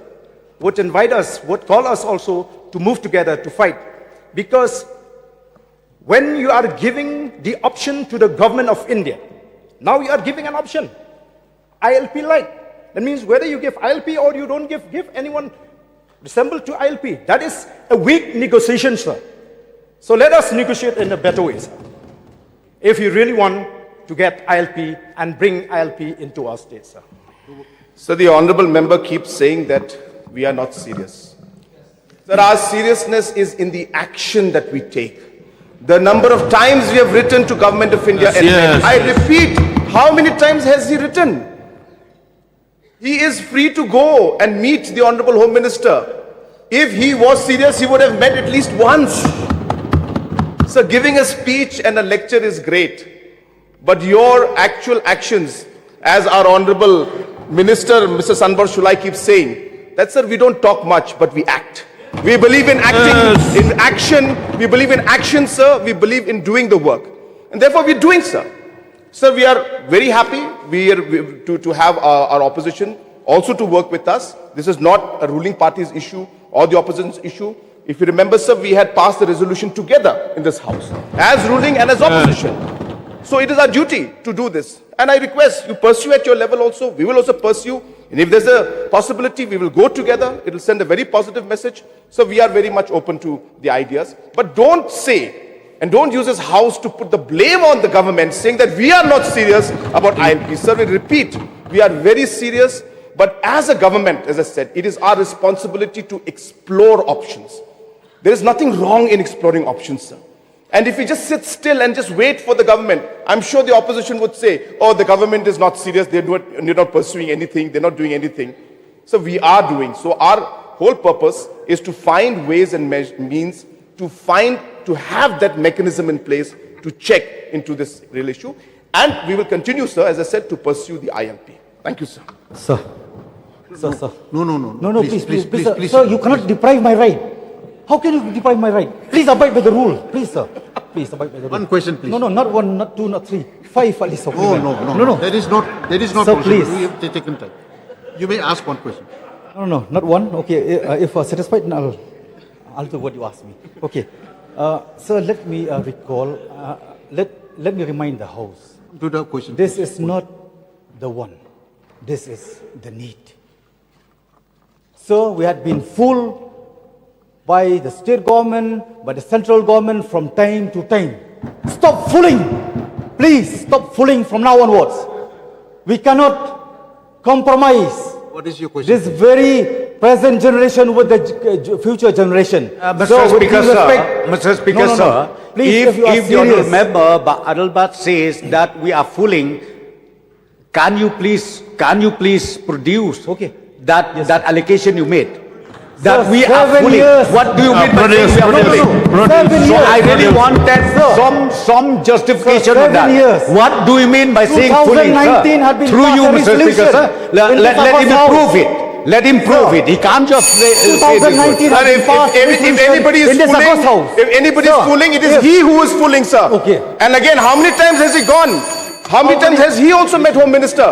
would invite us, would call us also to move together to fight. Because when you are giving the option to the government of India, now you are giving an option, ILP-like. That means whether you give ILP or you don't give anyone resemble to ILP. That is a weak negotiation, sir. So let us negotiate in a better way, sir. if you really want to get ILP and bring ILP into our state, sir. So the honorable member keeps saying that we are not serious. Sir, our seriousness is in the action that we take. The number of times we have written to Government of India, Yes. I repeat, how many times has he written? He is free to go and meet the Honorable Home Minister. If he was serious, he would have met at least once. So giving a speech and a lecture is great, but your actual actions, as our Honorable Minister, Mr. Sanbar Shulai keeps saying, that sir, we don't talk much, but we act. We believe in acting, in action. We believe in action, sir. We believe in doing the work. And therefore, we're doing, sir. Sir, we are very happy to have our opposition also to work with us. This is not a ruling party's issue or the opposition's issue. If you remember, sir, we had passed the resolution together in this house, as ruling and as opposition. So it is our duty to do this. And I request you pursue at your level also. We will also pursue. And if there's a possibility, we will go together. It will send a very positive message. So we are very much open to the ideas. But don't say and don't use this house to put the blame on the government, saying that we are not serious about ILP. Sir, we repeat, we are very serious. But as a government, as I said, it is our responsibility to explore options. There is nothing wrong in exploring options, sir. And if we just sit still and just wait for the government, I'm sure the opposition would say, oh, the government is not serious, they're not pursuing anything, they're not doing anything. So we are doing. So our whole purpose is to find ways and means to have that mechanism in place to check into this real issue. And we will continue, sir, as I said, to pursue the ILP. Thank you, sir. Sir. Sir. No, Please, sir, you cannot deprive my right. How can you deprive my right? Please abide by the rule. Please, sir. Please abide by the rule. One question, please. No, not one, not two, not three. 5 at least. No. That is not Sir, possible. please. We have taken time. You may ask one question. No, not one. Okay, if satisfied, then I'll do what you ask me. Okay. Sir, let me recall, let me remind the House. To the question. This is not the one. This is the need. So we had been fooled by the state government, by the central government from time to time. Stop fooling. Please stop fooling from now onwards. We cannot compromise What is your question? this very present generation with the future generation. Mr. with Speaker, due sir, respect- Mr. Speaker, No. sir, Please, if you are if the honourable serious. member Adalbat says that we are fooling, can you please produce that allocation you made? That Sir, we are 7 fooling. years. What do you mean by saying we are fooling? 7 So years. I really wanted some justification Sir, on that. 7 years. What do you mean by saying fooling, 2019 had sir? been Through you, passed a Mr. Speaker, sir. resolution Let in this him House. prove it. Let him prove it. He can't just say this. 2019 Sir, had been passed if resolution anybody is in this fooling, House. if anybody is Sir, fooling, it is if- he who is fooling, sir. Okay. And again, how many times has he gone? How many times has he also met Home Minister?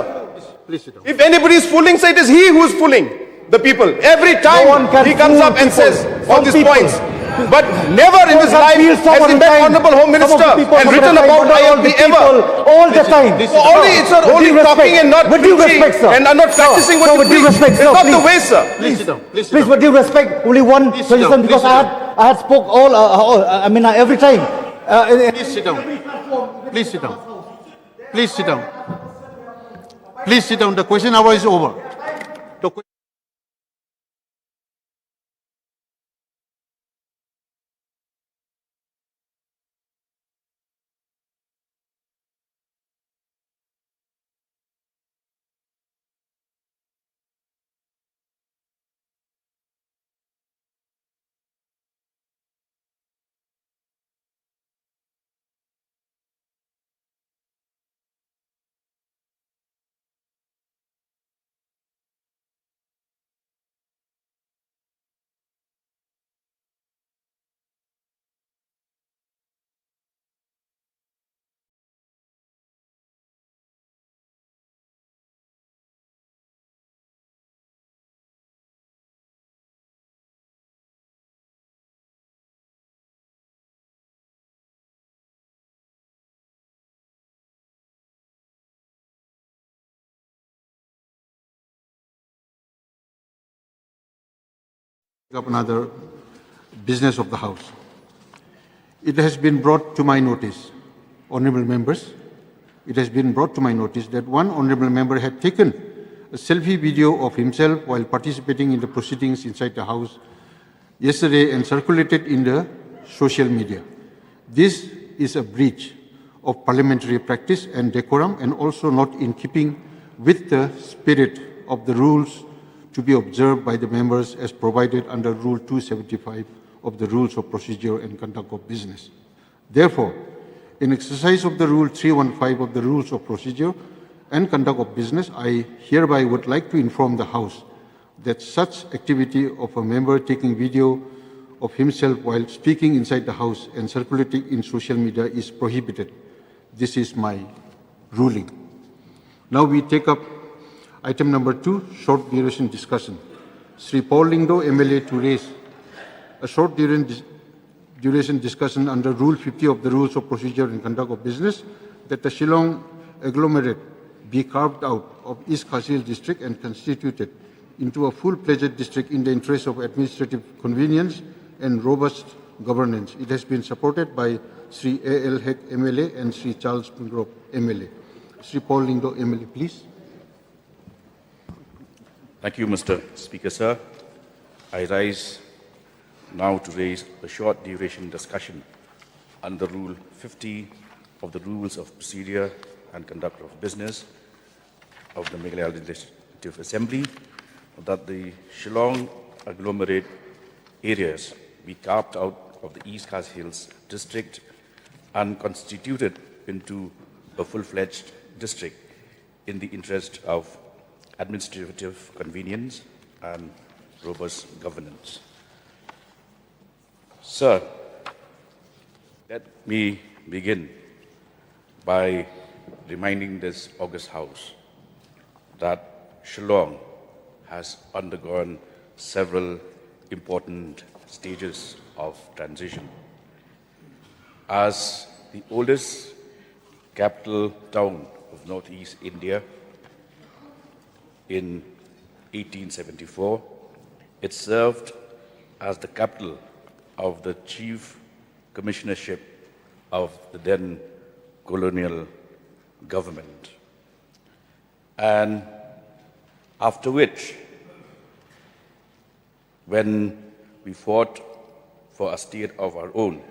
Please sit down. If anybody is fooling, sir, it is he who is fooling the people. Every time one can he comes fool up and people. says all Some these people. points. But never in his Some life feel some has of he the met time. Honorable Home Some of the Minister people, and some of the written time, about but not all the ILP ever. people, all the time. So only With due talking respect. and not With due preaching respect, sir. and are not practicing what Sir, you with due preach. respect, It's sir, not the please. way, sir. Please sit down. Please sit Please, down. with due respect, only one Please sit suggestion down, because please sit I had spoke every time. Please sit down. Please sit down. Please sit down. Please sit down. The question hour is over. The que- Up another business of the House. It has been brought to my notice honorable members, it has been brought to my notice that one honorable member had taken a selfie video of himself while participating in the proceedings inside the House yesterday and circulated in the social media. This is a breach of parliamentary practice and decorum, and also not in keeping with the spirit of the rules to be observed by the members as provided under Rule 275 of the Rules of Procedure and Conduct of Business. Therefore, in exercise of the Rule 315 of the Rules of Procedure and Conduct of Business, I hereby would like to inform the House that such activity of a member taking video of himself while speaking inside the House and circulating in social media is prohibited. This is my ruling. Now we take up item number 2, short duration discussion. Sri Paul Lingdo, MLA, to raise a short duration discussion under Rule 50 of the Rules of Procedure and Conduct of Business that the Shillong agglomerate be carved out of East Kharsil district and constituted into a full-fledged district in the interest of administrative convenience and robust governance. It has been supported by Sri A.L. Hek, MLA, and Sri Charles Pungrop, MLA. Sri Paul Lingdo, MLA, please. Thank you, Mr. Speaker, sir. I rise now to raise a short duration discussion under Rule 50 of the Rules of Procedure and Conduct of Business of the Meghalaya Legislative Assembly, that the Shillong agglomerate areas be carved out of the East Kharsil district and constituted into a full-fledged district in the interest of administrative convenience and robust governance. Sir, let me begin by reminding this august House that Shillong has undergone several important stages of transition. As the oldest capital town of Northeast India in 1874, it served as the capital of the chief commissionership of the then colonial government. And after which, when we fought for a state of our own,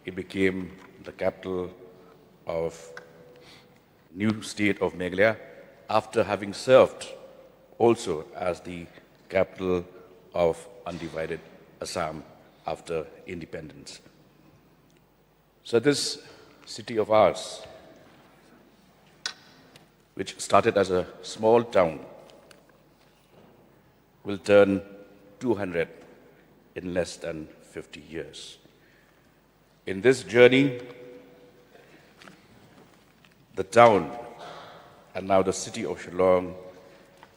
it became the capital of new state of Meghalaya, after having served also as the capital of undivided Assam after independence. So this city of ours, which started as a small town, will turn 200 in less than 50 years. In this journey, the town and now the city of Shillong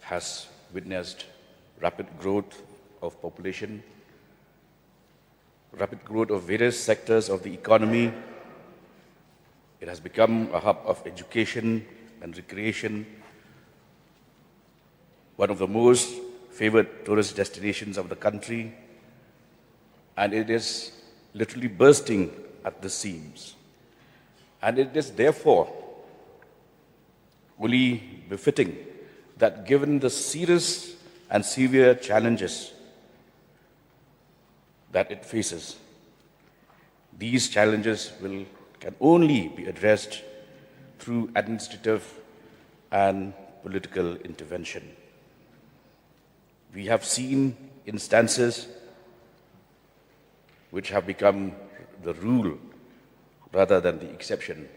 has witnessed rapid growth of population, rapid growth of various sectors of the economy. It has become a hub of education and recreation, one of the most favored tourist destinations of the country, and it is literally bursting at the seams. And it is therefore only befitting that, given the serious and severe challenges that it faces, these challenges can only be addressed through administrative and political intervention. We have seen instances which have become the rule rather than the exception,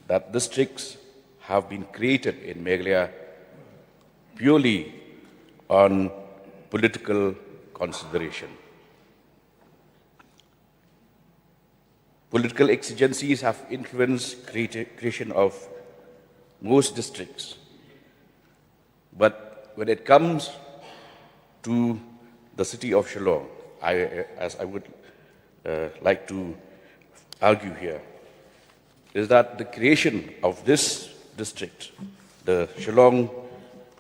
that districts have been created in Meghalaya purely on political consideration. Political exigencies have influenced creation of most districts. But when it comes to the city of Shillong, as I would like to argue here, is that the creation of this district, the Shillong,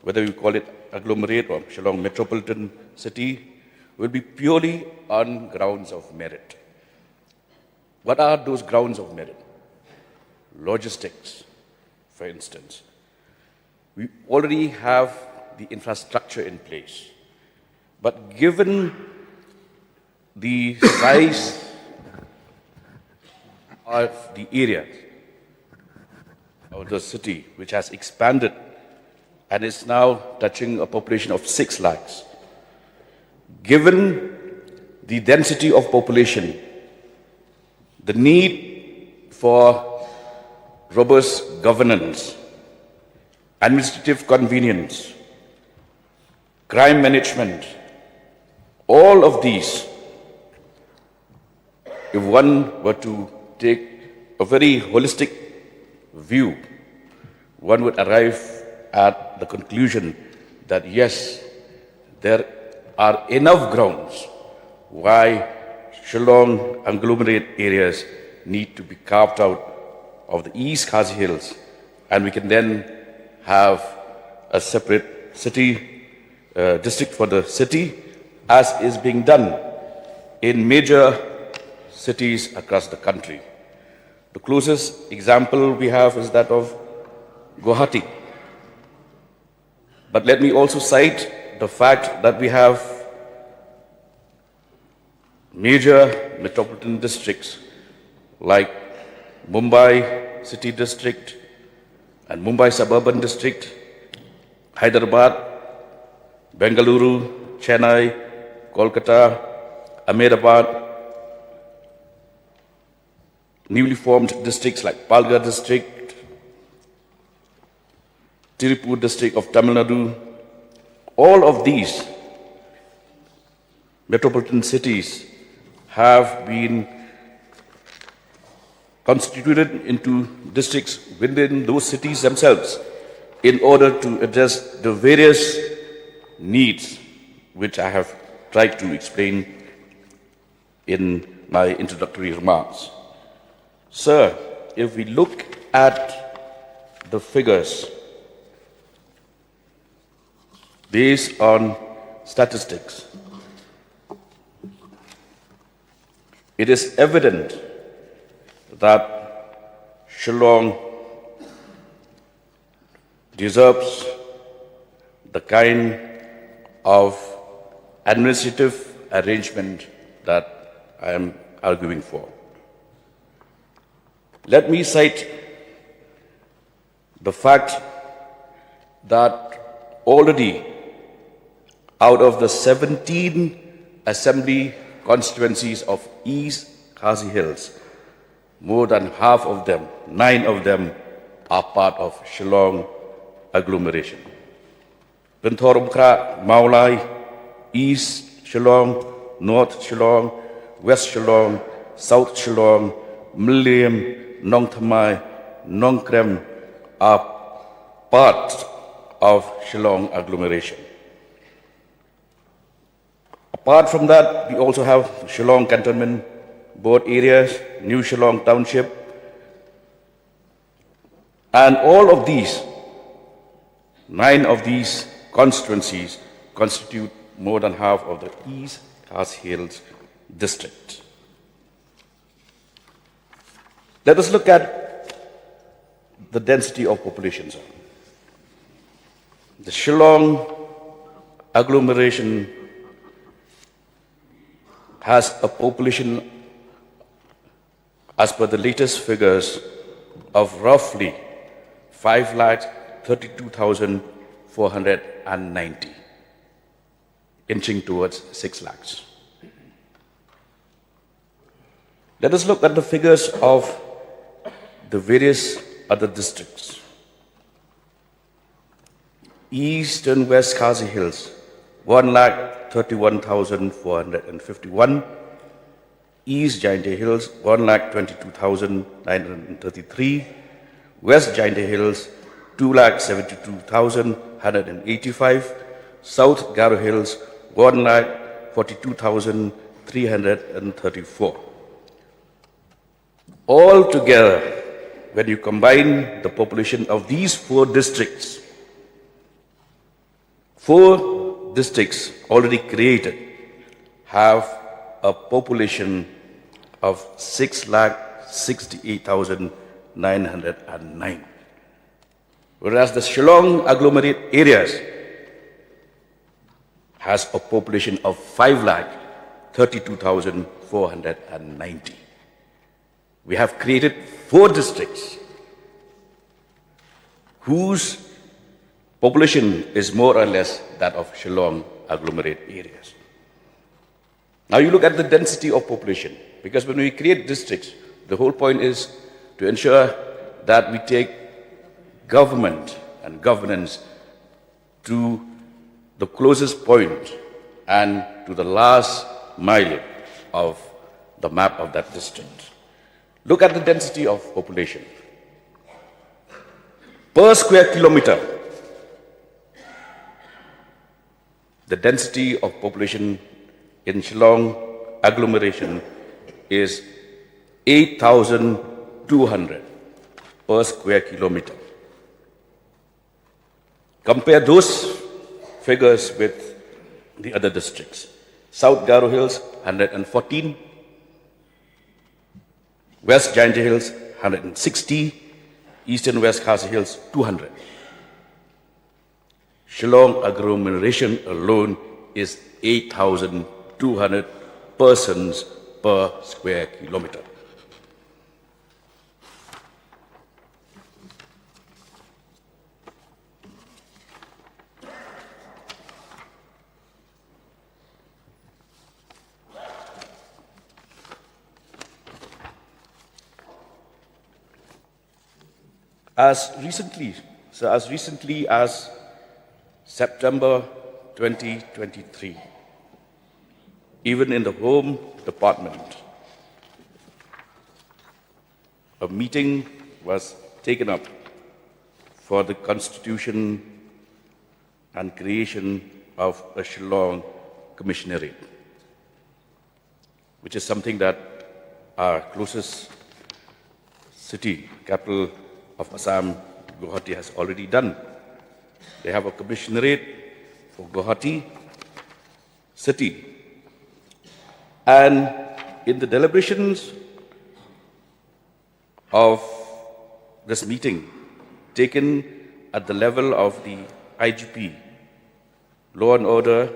whether you call it agglomerate or Shillong metropolitan city, will be purely on grounds of merit. What are those grounds of merit? logistics, for instance. We already have the infrastructure in place. But given the size of the area of the city, which has expanded and is now touching a population of 6 lakhs, given the density of population, the need for robust governance, administrative convenience, crime management, all of these, if one were to take a very holistic view, one would arrive at the conclusion that yes, there are enough grounds why Shillong agglomerate areas need to be carved out of the East Khasi Hills, and we can then have a separate city district for the city, as is being done in major cities across the country. The closest example we have is that of Guwahati. But let me also cite the fact that we have major metropolitan districts like Mumbai City District and Mumbai Suburban District, Hyderabad, Bengaluru, Chennai, Kolkata, Ahmedabad, newly formed districts like Palghar District, Tirupur District of Tamil Nadu. All of these metropolitan cities have been constituted into districts within those cities themselves in order to address the various needs which I have tried to explain in my introductory remarks. Sir, if we look at the figures based on statistics, it is evident that Shillong deserves the kind of administrative arrangement that I am arguing for. Let me cite the fact that already out of the 17 assembly constituencies of East Khasi Hills, more than half of them, 9 of them, are part of Shillong agglomeration. Binthorbkra, Maulai, East Shillong, North Shillong, West Shillong, South Shillong, Milliam, Nong Thamai, Nong Krem are part of Shillong agglomeration. Apart from that, we also have Shillong Cantonment Board areas, New Shillong Township, and all of these, 9 of these constituencies constitute more than half of the East Khasi Hills district. Let us look at the density of population. The Shillong agglomeration has a population, as per the latest figures, of roughly 5,32,490, inching towards 6 lakhs. Let us look at the figures of the various other districts. East and West Khasi Hills, 1,31,451. East Jaintia Hills, 1,22,933. West Jaintia Hills, 2,72,185. South Garo Hills, 1,42,334. Altogether, when you combine the population of these 4 districts, 4 districts already created have a population of 6,68,900. 5,909. Whereas the Shillong agglomerate areas has a population of 5,32,490. We have created 4 districts whose population is more or less that of Shillong agglomerate areas. Now you look at the density of population, because when we create districts, the whole point is to ensure that we take government and governance to the closest point and to the last mile of the map of that district. Look at the density of population. Per square kilometer, the density of population in Shillong agglomeration is 8,200 per square kilometer. Compare those figures with the other districts. South Garo Hills, 114. West Jaintia Hills, 160. Eastern West Khasi Hills, 200. Shillong agglomeration alone is 8,200 persons per square kilometer. As recently as September 2023, even in the Home Department, a meeting was taken up for the constitution and creation of a Shillong Commissionerate, which is something that our closest city, capital of Assam, Guwahati, has already done. They have a commissionerate for Guwahati city. And in the deliberations of this meeting, taken at the level of the IGP, Law and Order,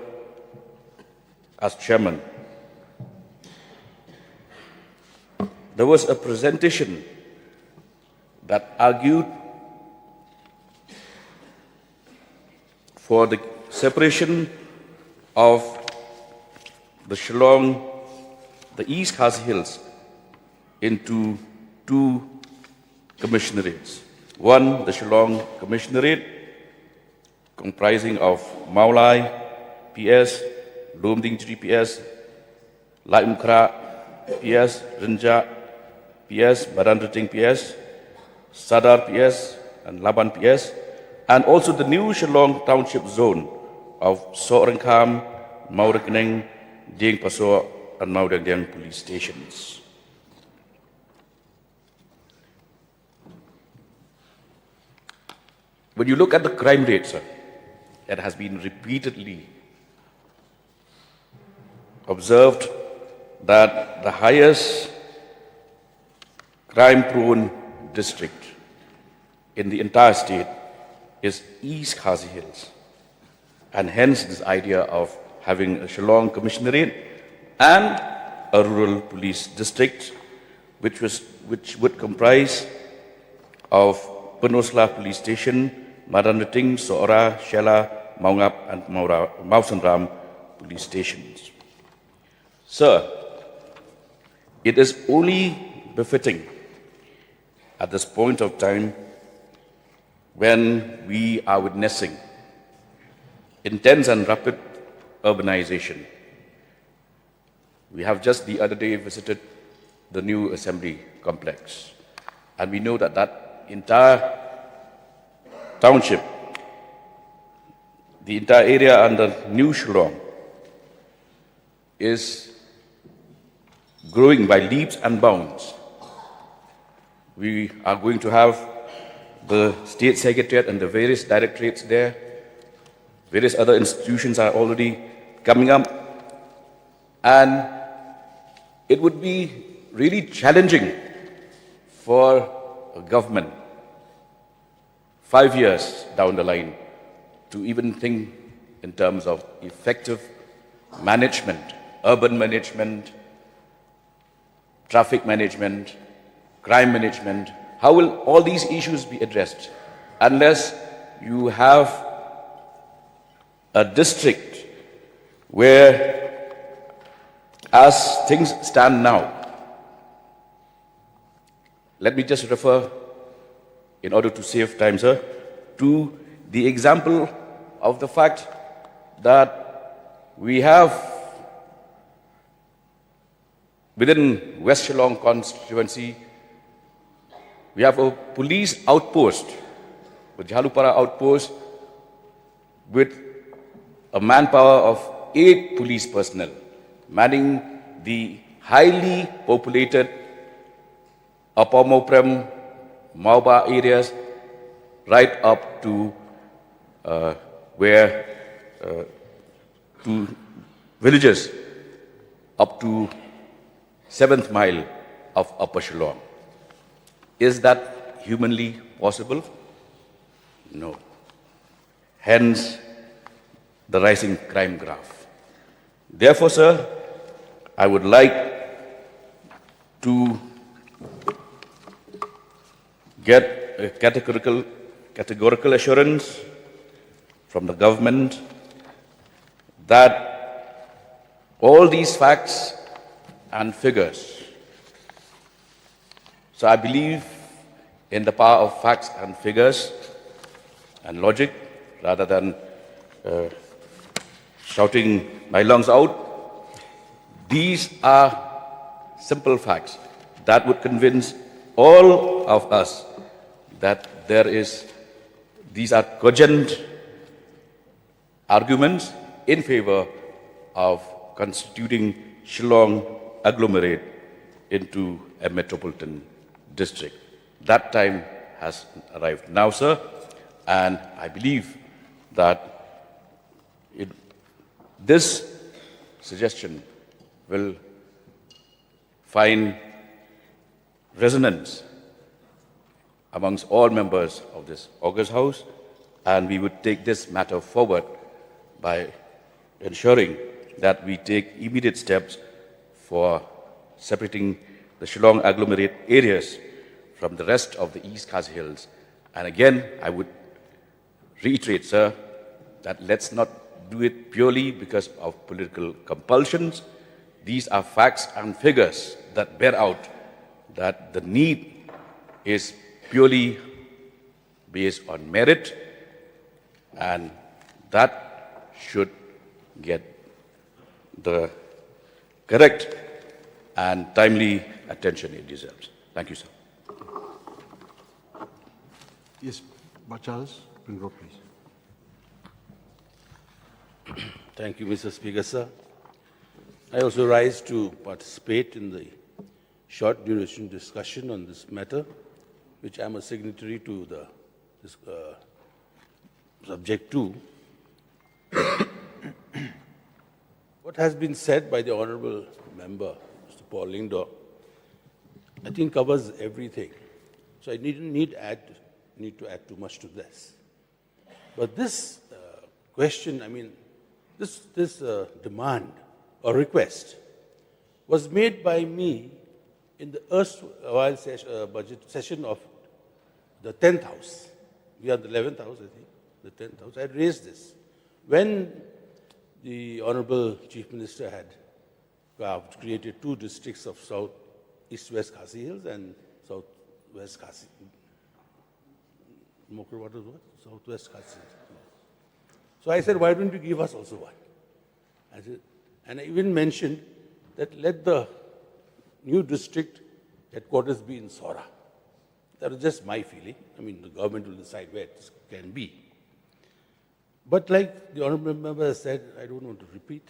as chairman, there was a presentation that argued for the separation of the Shillong, the East Khasi Hills, into 2 commissionerates. One, the Shillong Commissionerate, comprising of Maulai PS, Lumdingchiri PS, Laimkra PS, Rinja PS, Barandating PS, Sadar PS and Laban PS, and also the new Shillong Township Zone of Sorengkham, Maurekeneng, Dieng Paso, and Maudangdiang police stations. When you look at the crime rate, sir, it has been repeatedly observed that the highest crime-prone district in the entire state is East Khasi Hills. And hence this idea of having a Shillong Commissionerate and a rural police district, which would comprise of Penosla Police Station, Marandating, Soora, Shela, Maungap, and Mausanram police stations. Sir, it is only befitting at this point of time when we are witnessing intense and rapid urbanization. We have just the other day visited the new assembly complex, and we know that that entire township, the entire area under New Shillong, is growing by leaps and bounds. We are going to have the state secretariat and the various directorates there. Various other institutions are already coming up. And it would be really challenging for a government 5 years down the line to even think in terms of effective management, urban management, traffic management, crime management? How will all these issues be addressed unless you have a district where, as things stand now, let me just refer, in order to save time, sir, to the example of the fact that we have within West Shillong constituency, we have a police outpost, the Jalupara outpost, with a manpower of 8 police personnel manning the highly populated Upper Moprem, Mauba areas, right up to to villages up to 7th mile of Upper Shillong. Is that humanly possible? No. Hence, the rising crime graph. Therefore, sir, I would like to get a categorical assurance from the government that all these facts and figures, so I believe in the power of facts and figures and logic rather than shouting my lungs out. These are simple facts that would convince all of us that these are cogent arguments in favor of constituting Shillong agglomerate into a metropolitan district. That time has arrived now, sir, and I believe that this suggestion will find resonance amongst all members of this august house, and we would take this matter forward by ensuring that we take immediate steps for separating the Shillong agglomerate areas from the rest of the East Khasi Hills. And again, I would reiterate, sir, that let's not do it purely because of political compulsions. These are facts and figures that bear out that the need is purely based on merit, and that should get the correct and timely attention it deserves. Thank you, sir. Yes, Charles, Pringle, please. Thank you, Mr. Speaker, sir. I also rise to participate in the short duration discussion on this matter, which I am a signatory to this subject to. What has been said by the Honourable Member, Mr. Paul Lingdor, I think covers everything. So I need to add too much to this. But this question, I mean, this demand or request was made by me in the erstwhile budget session of the 10th House. We are the 11th House, I think, the 10th House. I raised this when the Honourable Chief Minister had created 2 districts of East-West Khasi Hills and South-West Khasi. What was what? South-West Khasi Hills. So I said, why don't you give us also one? I said, and I even mentioned that let the new district headquarters be in Sora. That was just my feeling. I mean, the government will decide where it can be. But like the Honourable Member has said, I don't want to repeat,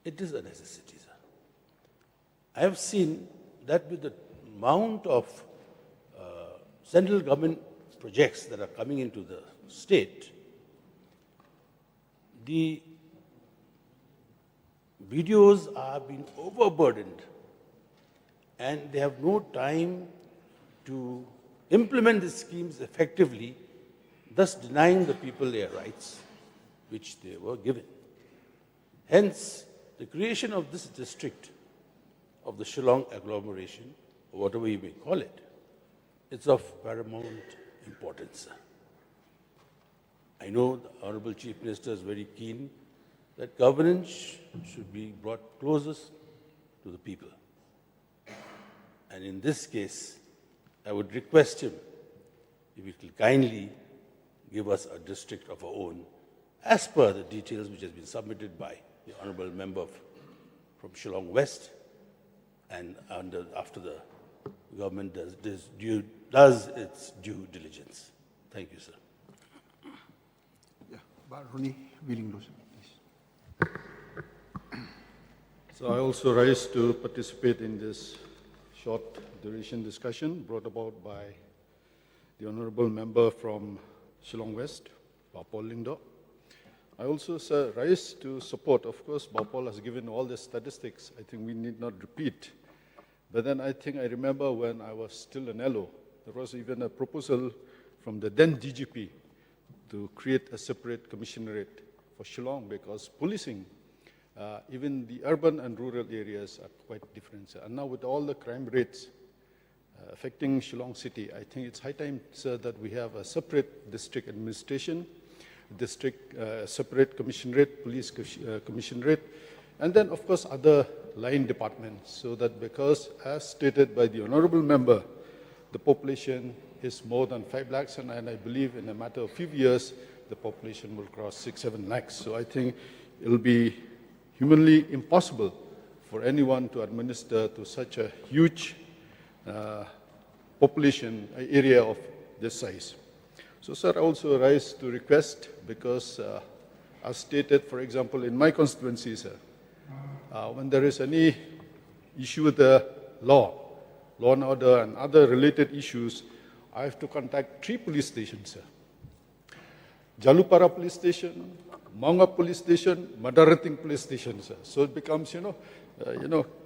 it is a necessity, sir. I have seen that with the amount of central government projects that are coming into the state, the videos are being overburdened and they have no time to implement the schemes effectively, thus denying the people their rights which they were given. Hence, the creation of this district of the Shillong agglomeration, or whatever you may call it, is of paramount importance. I know the Honorable Chief Minister is very keen that governance should be brought closest to the people. And in this case, I would request him if he will kindly give us a district of our own, as per the details which has been submitted by the Honorable Member from Shillong West, and after the government does its due diligence. Thank you, sir. Yeah, Baroni Willingdon, please. So I also rise to participate in this short duration discussion brought about by the Honourable Member from Shillong West, Paul Lingdo. I also rise to support, of course, Paul has given all the statistics. I think we need not repeat. But then I think I remember when I was still an LO, there was even a proposal from the then DGP to create a separate commissionerate for Shillong, because policing, even the urban and rural areas are quite different. And now with all the crime rates affecting Shillong city, I think it's high time, sir, that we have a separate district administration, separate commissionerate, police commissionerate, and then of course other line departments, so that, because as stated by the Honourable Member, the population is more than 5 lakhs, and I believe in a matter of few years, the population will cross 6-7 lakhs. So I think it will be humanly impossible for anyone to administer to such a huge population area of this size. So, sir, I also rise to request, because as stated, for example, in my constituency, sir, when there is any issue with the law and order and other related issues, I have to contact 3 police stations, sir. Jalupara Police Station, Maunga Police Station, Madarating Police Station, sir. So it becomes,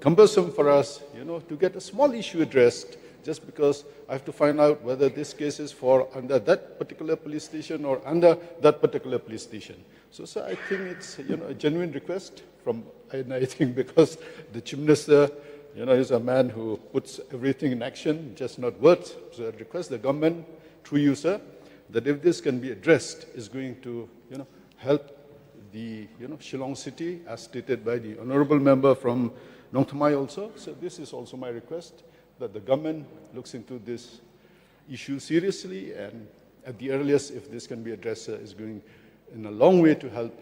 cumbersome for us, to get a small issue addressed, just because I have to find out whether this case is for under that particular police station or under that particular police station. So, sir, I think it's, a genuine request from, and I think because the Chief Minister, is a man who puts everything in action, just not words. So I request the government, through you, sir, that if this can be addressed, is going to, help the, Shillong city, as stated by the Honourable Member from Nong Thamai also. So this is also my request, that the government looks into this issue seriously, and at the earliest, if this can be addressed, is going in a long way to help,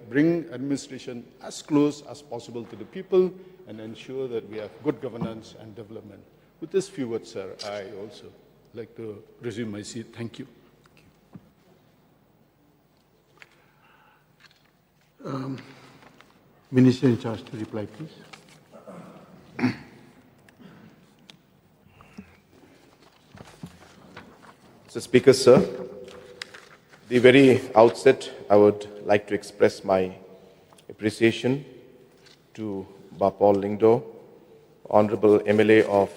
bring administration as close as possible to the people and ensure that we have good governance and development. With this few words, sir, I also like to resume my seat. Thank you. Minister in charge to reply, please. Mr. Speaker, sir, the very outset, I would like to express my appreciation to Paul Lingdo, Honourable MLA of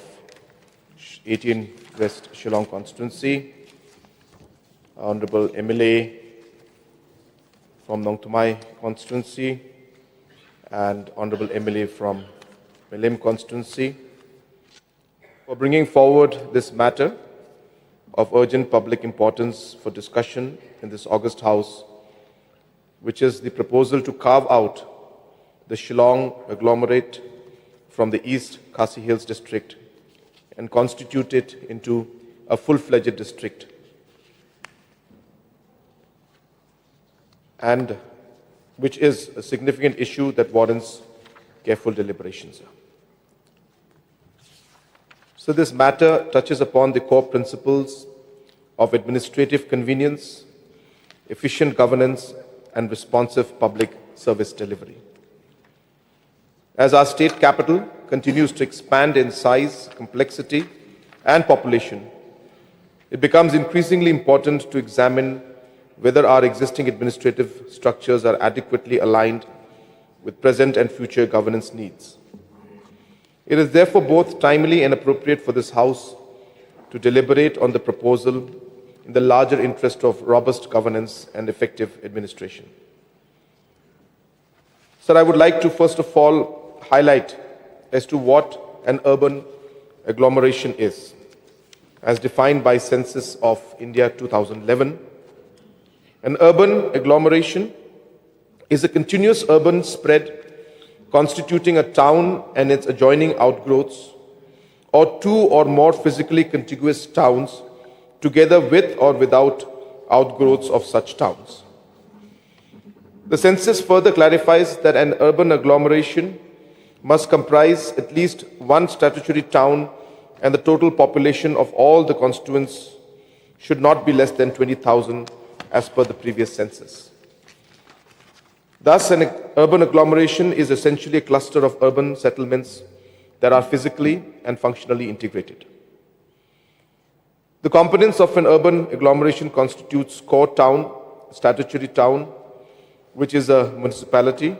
18 West Shillong constituency, Honourable MLA from Nong Thamai constituency, and Honourable MLA from Melim constituency, for bringing forward this matter of urgent public importance for discussion in this August House, which is the proposal to carve out the Shillong agglomerate from the East Khasi Hills district and constitute it into a full-fledged district, and which is a significant issue that warrants careful deliberations. So this matter touches upon the core principles of administrative convenience, efficient governance, and responsive public service delivery. As our state capital continues to expand in size, complexity, and population, it becomes increasingly important to examine whether our existing administrative structures are adequately aligned with present and future governance needs. It is therefore both timely and appropriate for this House to deliberate on the proposal in the larger interest of robust governance and effective administration. Sir, I would like to first of all highlight as to what an urban agglomeration is, as defined by Census of India 2011. An urban agglomeration is a continuous urban spread constituting a town and its adjoining outgrowths, or two or more physically contiguous towns together with or without outgrowths of such towns. The census further clarifies that an urban agglomeration must comprise at least one statutory town, and the total population of all the constituents should not be less than 20,000 as per the previous census. Thus, an urban agglomeration is essentially a cluster of urban settlements that are physically and functionally integrated. The components of an urban agglomeration constitutes core town, statutory town, which is a municipality,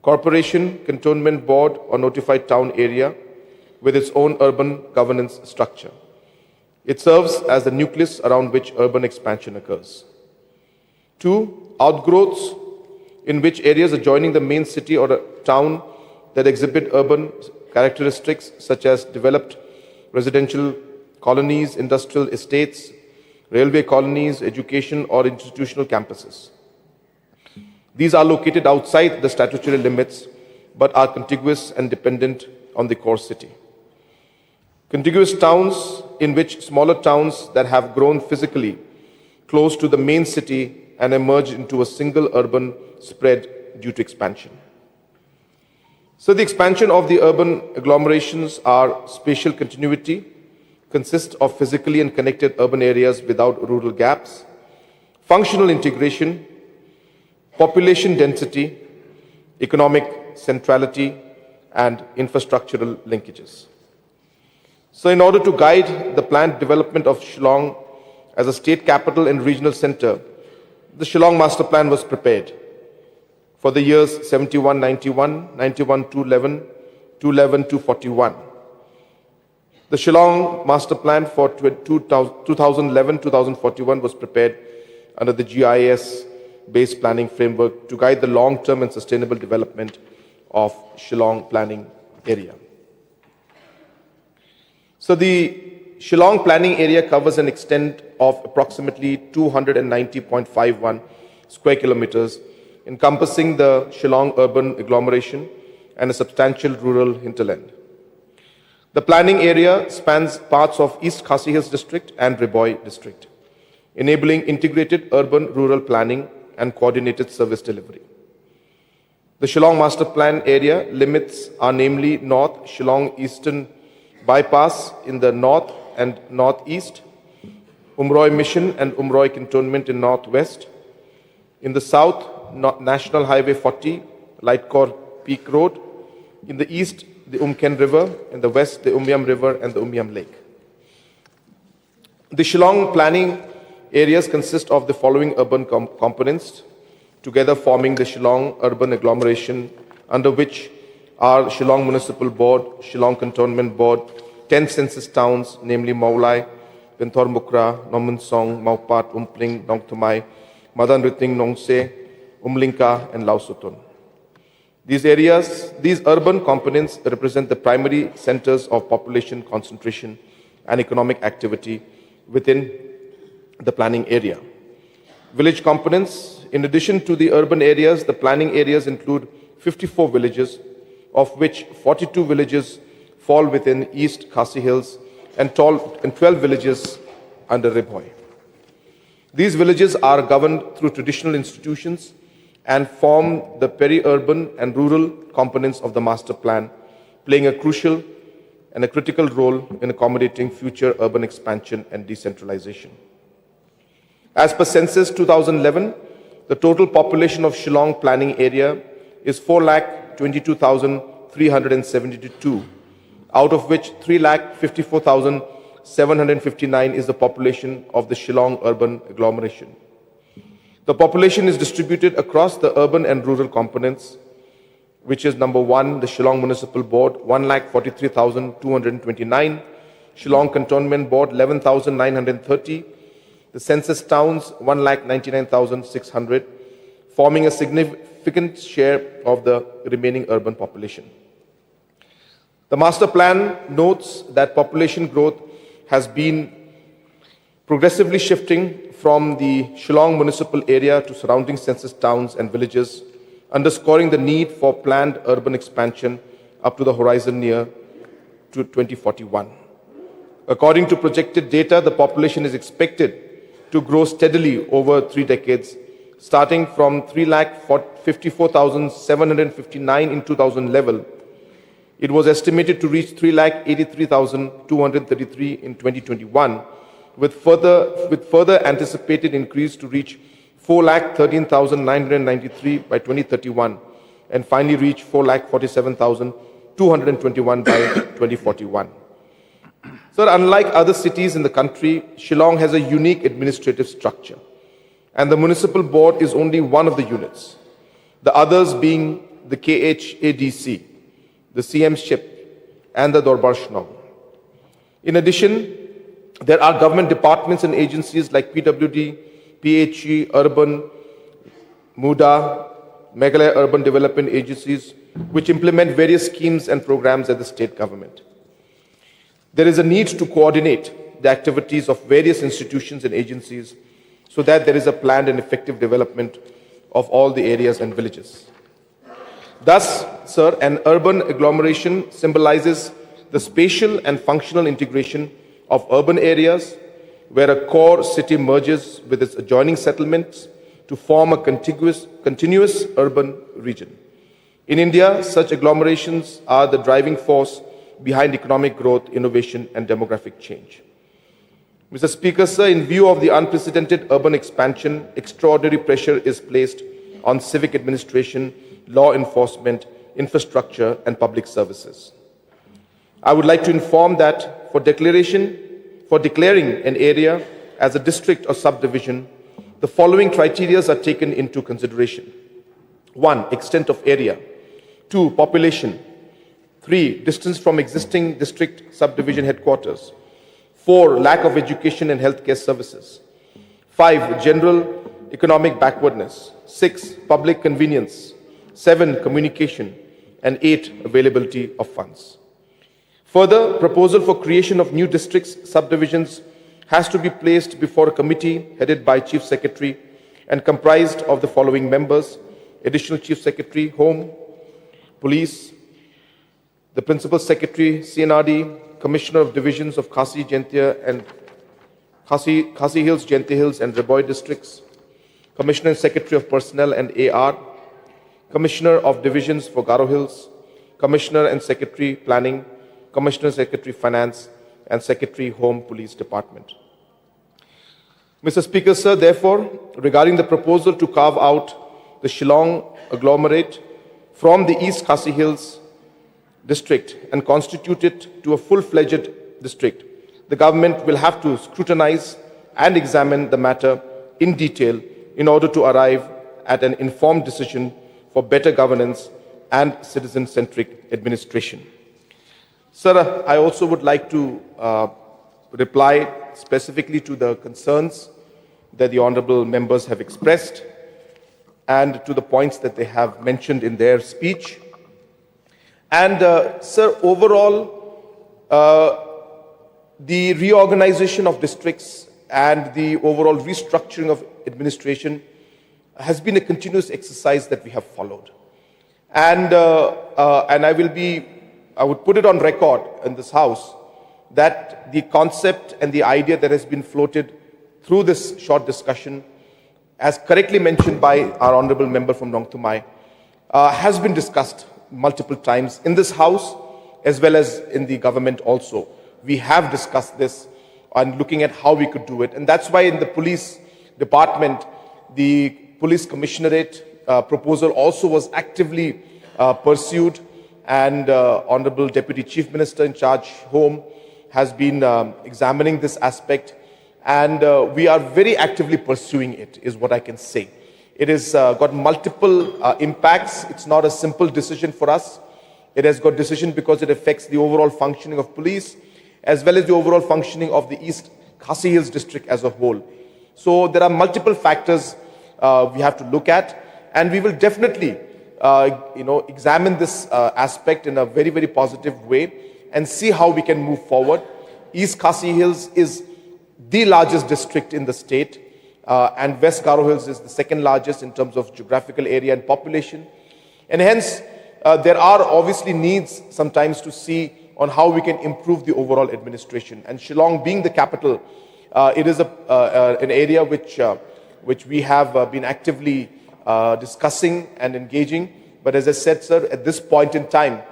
corporation, cantonment board or notified town area with its own urban governance structure. It serves as the nucleus around which urban expansion occurs. 2. Outgrowths, in which areas adjoining the main city or a town that exhibit urban characteristics such as developed residential colonies, industrial estates, railway colonies, education or institutional campuses. These are located outside the statutory limits but are contiguous and dependent on the core city. Contiguous towns, in which smaller towns that have grown physically close to the main city and emerged into a single urban spread due to expansion. So the expansion of the urban agglomerations are spatial continuity, consist of physically and connected urban areas without rural gaps, functional integration, population density, economic centrality, and infrastructural linkages. So in order to guide the planned development of Shillong as a state capital and regional center, the Shillong Master Plan was prepared for the years 71-91, 91-211, 211-241. The Shillong Master Plan for 2011-2041 was prepared under the GIS-based planning framework to guide the long-term and sustainable development of Shillong planning area. So the Shillong planning area covers an extent of approximately 290.51 square kilometers, encompassing the Shillong urban agglomeration and a substantial rural hinterland. The planning area spans parts of East Khasi Hills district and Riboy district, enabling integrated urban-rural planning and coordinated service delivery. The Shillong Master Plan area limits are namely North Shillong Eastern Bypass in the north and northeast, Umroi Mission and Umroi Cantonment in northwest. In the south, National Highway 40, Lightcore Peak Road. In the east, the Umken River. In the west, the Umyam River and the Umyam Lake. The Shillong planning areas consist of the following urban components, together forming the Shillong urban agglomeration, under which are Shillong Municipal Board, Shillong Cantonment Board, 10 census towns, namely Maulai, Penthor Mukra, Nomunsong, Maupat, Umpling, Nongtumai, Madan Riting, Nongse, Umlinka, and Lausutun. These urban components represent the primary centers of population concentration and economic activity within the planning area. Village components, in addition to the urban areas, the planning areas include 54 villages, of which 42 villages fall within East Khasi Hills and 12 villages under Riboy. These villages are governed through traditional institutions and form the peri-urban and rural components of the master plan, playing a crucial and a critical role in accommodating future urban expansion and decentralization. As per Census 2011, the total population of Shillong planning area is 4,22,372, out of which 3,54,759 is the population of the Shillong urban agglomeration. The population is distributed across the urban and rural components, which is number 1, the Shillong Municipal Board, 1,43,229, Shillong Cantonment Board 11,930, the census towns 1,99,600, forming a significant share of the remaining urban population. The master plan notes that population growth has been progressively shifting from the Shillong municipal area to surrounding census towns and villages, underscoring the need for planned urban expansion up to the horizon near to 2041. According to projected data, the population is expected to grow steadily over 3 decades, starting from 3,54,759 in 2000 level. It was estimated to reach 3,83,233 in 2021, with further anticipated increase to reach 4,13,993 by 2031, and finally reach 4,47,221 by 2041. Sir, unlike other cities in the country, Shillong has a unique administrative structure, and the municipal board is only one of the units, the others being the KHADC, the CM ship, and the Dorbar Shillong. In addition, there are government departments and agencies like PWD, PHE, Urban, MUDA, Meghalaya Urban Development Agencies, which implement various schemes and programs at the state government. There is a need to coordinate the activities of various institutions and agencies so that there is a planned and effective development of all the areas and villages. Thus, sir, an urban agglomeration symbolizes the spatial and functional integration of urban areas where a core city merges with its adjoining settlements to form a continuous urban region. In India, such agglomerations are the driving force behind economic growth, innovation, and demographic change. Mr. Speaker, sir, in view of the unprecedented urban expansion, extraordinary pressure is placed on civic administration, law enforcement, infrastructure, and public services. I would like to inform that for declaring an area as a district or subdivision, the following criteria are taken into consideration. 1. Extent of area. 2. Population. 3. Distance from existing district subdivision headquarters. 4. Lack of education and healthcare services. 5. General economic backwardness. 6. Public convenience. 7. Communication. And 8. Availability of funds. Further, proposal for creation of new districts, subdivisions has to be placed before a committee headed by Chief Secretary and comprised of the following members: Additional Chief Secretary, Home, Police, the Principal Secretary, CNRD, Commissioner of Divisions of Khasi Hills, Jente Hills and Reboy districts, Commissioner and Secretary of Personnel and AR, Commissioner of Divisions for Garo Hills, Commissioner and Secretary Planning, Commissioner and Secretary Finance, and Secretary Home Police Department. Mr. Speaker, sir, therefore, regarding the proposal to carve out the Shillong agglomerate from the East Khasi Hills district and constitute it to a full-fledged district, the government will have to scrutinize and examine the matter in detail in order to arrive at an informed decision for better governance and citizen-centric administration. Sir, I also would like to reply specifically to the concerns that the honorable members have expressed and to the points that they have mentioned in their speech. And, sir, overall, the reorganization of districts and the overall restructuring of administration has been a continuous exercise that we have followed. And I would put it on record in this House that the concept and the idea that has been floated through this short discussion, as correctly mentioned by our honorable member from Nong Thumai, has been discussed multiple times in this House as well as in the government also. We have discussed this and looking at how we could do it. And that's why in the police department, the police commissionerate proposal also was actively pursued, and Honorable Deputy Chief Minister in charge, Home, has been examining this aspect, and we are very actively pursuing it, is what I can say. It has got multiple impacts. It's not a simple decision for us. It has got decision because it affects the overall functioning of police. as well as the overall functioning of the East Khasi Hills district as a whole. So there are multiple factors we have to look at, and we will definitely examine this aspect in a very, very positive way and see how we can move forward. East Khasi Hills is the largest district in the state, and West Garo Hills is the second largest in terms of geographical area and population. And hence, there are obviously needs sometimes to see on how we can improve the overall administration. And Shillong being the capital, it is an area which we have been actively discussing and engaging. But as I said, sir, at this point in time,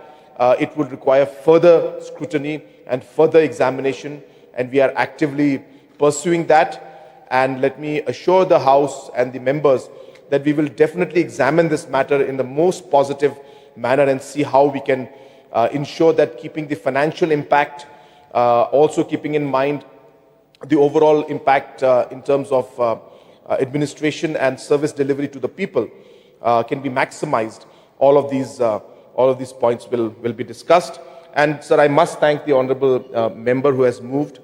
it would require further scrutiny and further examination, and we are actively pursuing that. And let me assure the House and the members that we will definitely examine this matter in the most positive manner and see how we can ensure that keeping the financial impact, also keeping in mind the overall impact in terms of administration and service delivery to the people can be maximized. All of these points will be discussed. And sir, I must thank the honorable member who has moved,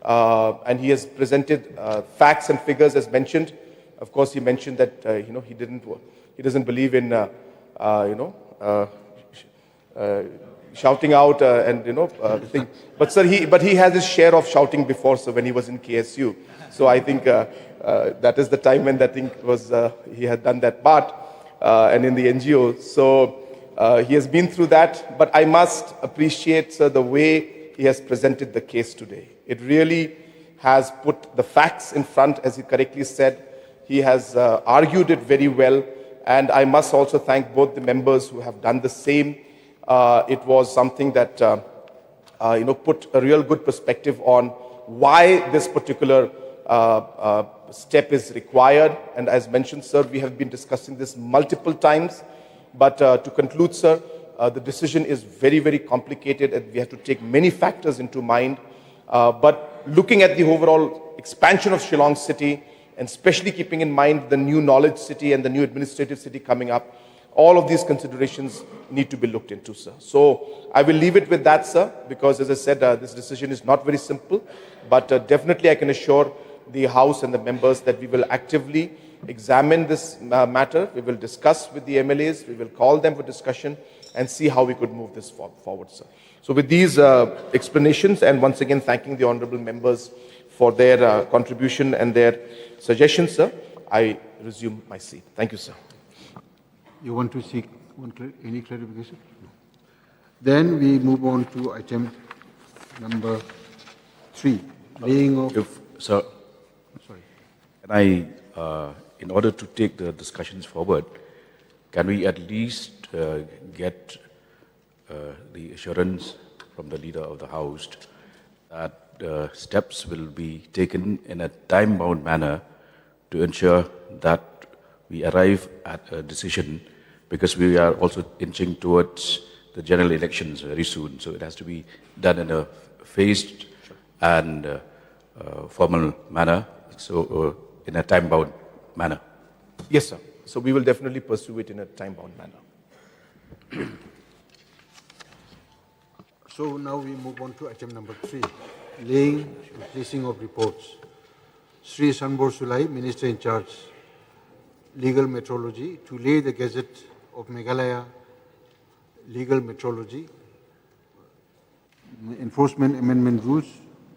and he has presented facts and figures as mentioned. Of course, he mentioned that he doesn't believe in shouting out thing. But sir, he has his share of shouting before, so when he was in KSU. So I think that is the time when that thing was he had done that part, and in the NGO. So he has been through that. But I must appreciate, sir, the way he has presented the case today. It really has put the facts in front, as he correctly said. He has argued it very well, and I must also thank both the members who have done the same. It was something that put a real good perspective on why this particular step is required. And as mentioned, sir, we have been discussing this multiple times. But to conclude, sir, the decision is very, very complicated, and we have to take many factors into mind. But looking at the overall expansion of Shillong city, and especially keeping in mind the new knowledge city and the new administrative city coming up, all of these considerations need to be looked into, sir. So I will leave it with that, sir, because as I said, this decision is not very simple. But definitely I can assure the House and the members that we will actively examine this matter. We will discuss with the MLAs. We will call them for discussion and see how we could move this forward, sir. So with these explanations, and once again thanking the honorable members for their contribution and their suggestions, sir, I resume my seat. Thank you, sir. You want to seek any clarification? No. Then we move on to item number 3, laying of... Sir, sorry. Can I, in order to take the discussions forward, can we at least get the assurance from the leader of the House that steps will be taken in a time-bound manner to ensure that we arrive at a decision, because we are also inching towards the general elections very soon. So it has to be done in a phased and formal manner, so in a time-bound manner. Yes, sir. So we will definitely pursue it in a time-bound manner. So now we move on to item number 3, laying and placing of reports. Sri Sanbor Sulai, Minister in charge, Legal Metrology, to lay the Gazette of Meghalaya Legal Metrology Enforcement Amendment Rules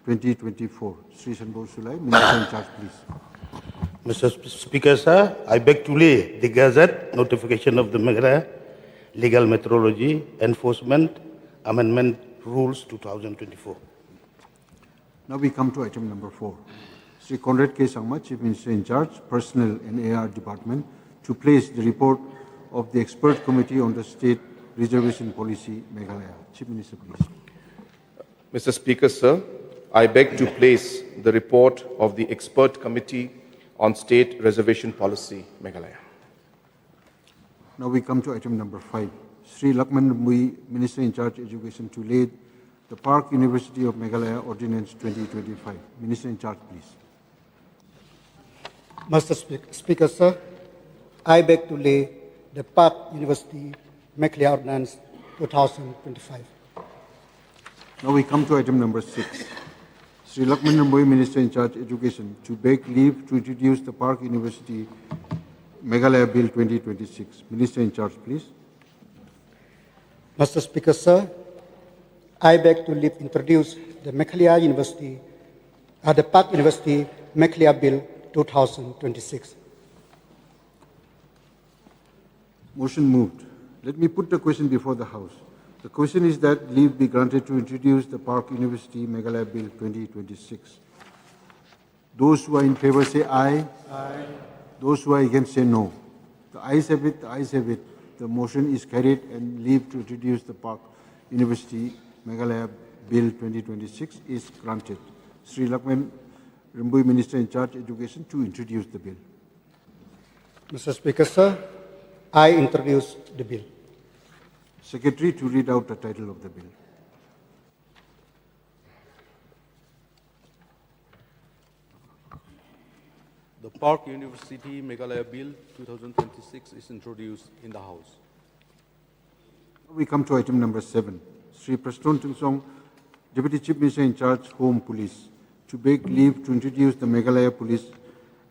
2024. Sri Sanbor Sulai, Minister in charge, please. Mr. Speaker, sir, I beg to lay the Gazette notification of the Meghalaya Legal Metrology Enforcement Amendment Rules 2024. Now we come to item number 4. Sri Conrad K. Sangma, Chief Minister in charge, Personnel and AR Department, to place the report of the Expert Committee on the State Reservation Policy, Meghalaya. Chief Minister, please. Mr. Speaker, sir, I beg to place the report of the Expert Committee on State Reservation Policy, Meghalaya. Now we come to item number 5. Sri Lakman Mui, Minister in charge, Education, to lay the Park University of Meghalaya Ordinance 2025. Minister in charge, please. Mr. Speaker, sir, I beg to lay the Park University Meghalaya Ordinance 2025. Now we come to item number 6. Sri Lakman Ramboy, Minister in charge Education, to beg leave to introduce the Park University Meghalaya Bill 2026. Minister in charge, please. Mr. Speaker, sir, I beg to leave introduce the Meghalaya University, the Park University Meghalaya Bill 2026. Motion moved. Let me put the question before the House. The question is that leave be granted to introduce the Park University Meghalaya Bill 2026. Those who are in favor say aye. Aye. Those who are against say no. The ayes have it, the ayes have it. The motion is carried and leave to introduce the Park University Meghalaya Bill 2026 is granted. Sri Lakman Ramboy, Minister in charge Education, to introduce the bill. Mr. Speaker, sir, I introduce the bill. Secretary to read out the title of the bill. The Park University Meghalaya Bill 2026 is introduced in the House. We come to item number 7. Sri Preston Tingsong, Deputy Chief Minister in charge Home Police, to beg leave to introduce the Meghalaya Police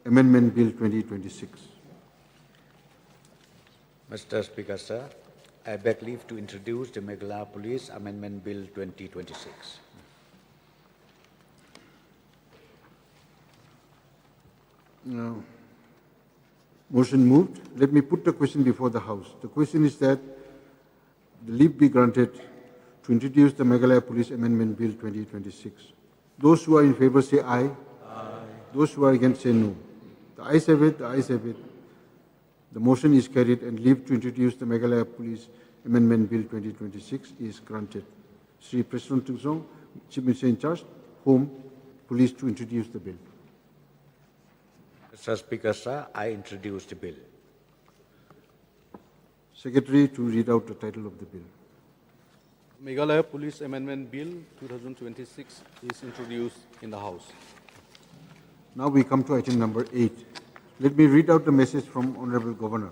Amendment Bill 2026. Mr. Speaker, sir, I beg leave to introduce the Meghalaya Police Amendment Bill 2026. Motion moved. Let me put the question before the House. The question is that the leave be granted to introduce the Meghalaya Police Amendment Bill 2026. Those who are in favor say aye. Aye. Those who are against say no. The ayes have it, the ayes have it. The motion is carried and leave to introduce the Meghalaya Police Amendment Bill 2026 is granted. Sri President Tingsong, Chief Minister in charge, Home, Police, to introduce the bill. Mr. Speaker, sir, I introduce the bill. Secretary to read out the title of the bill. Meghalaya Police Amendment Bill 2026 is introduced in the House. Now we come to item number 8. Let me read out the message from Honorable Governor.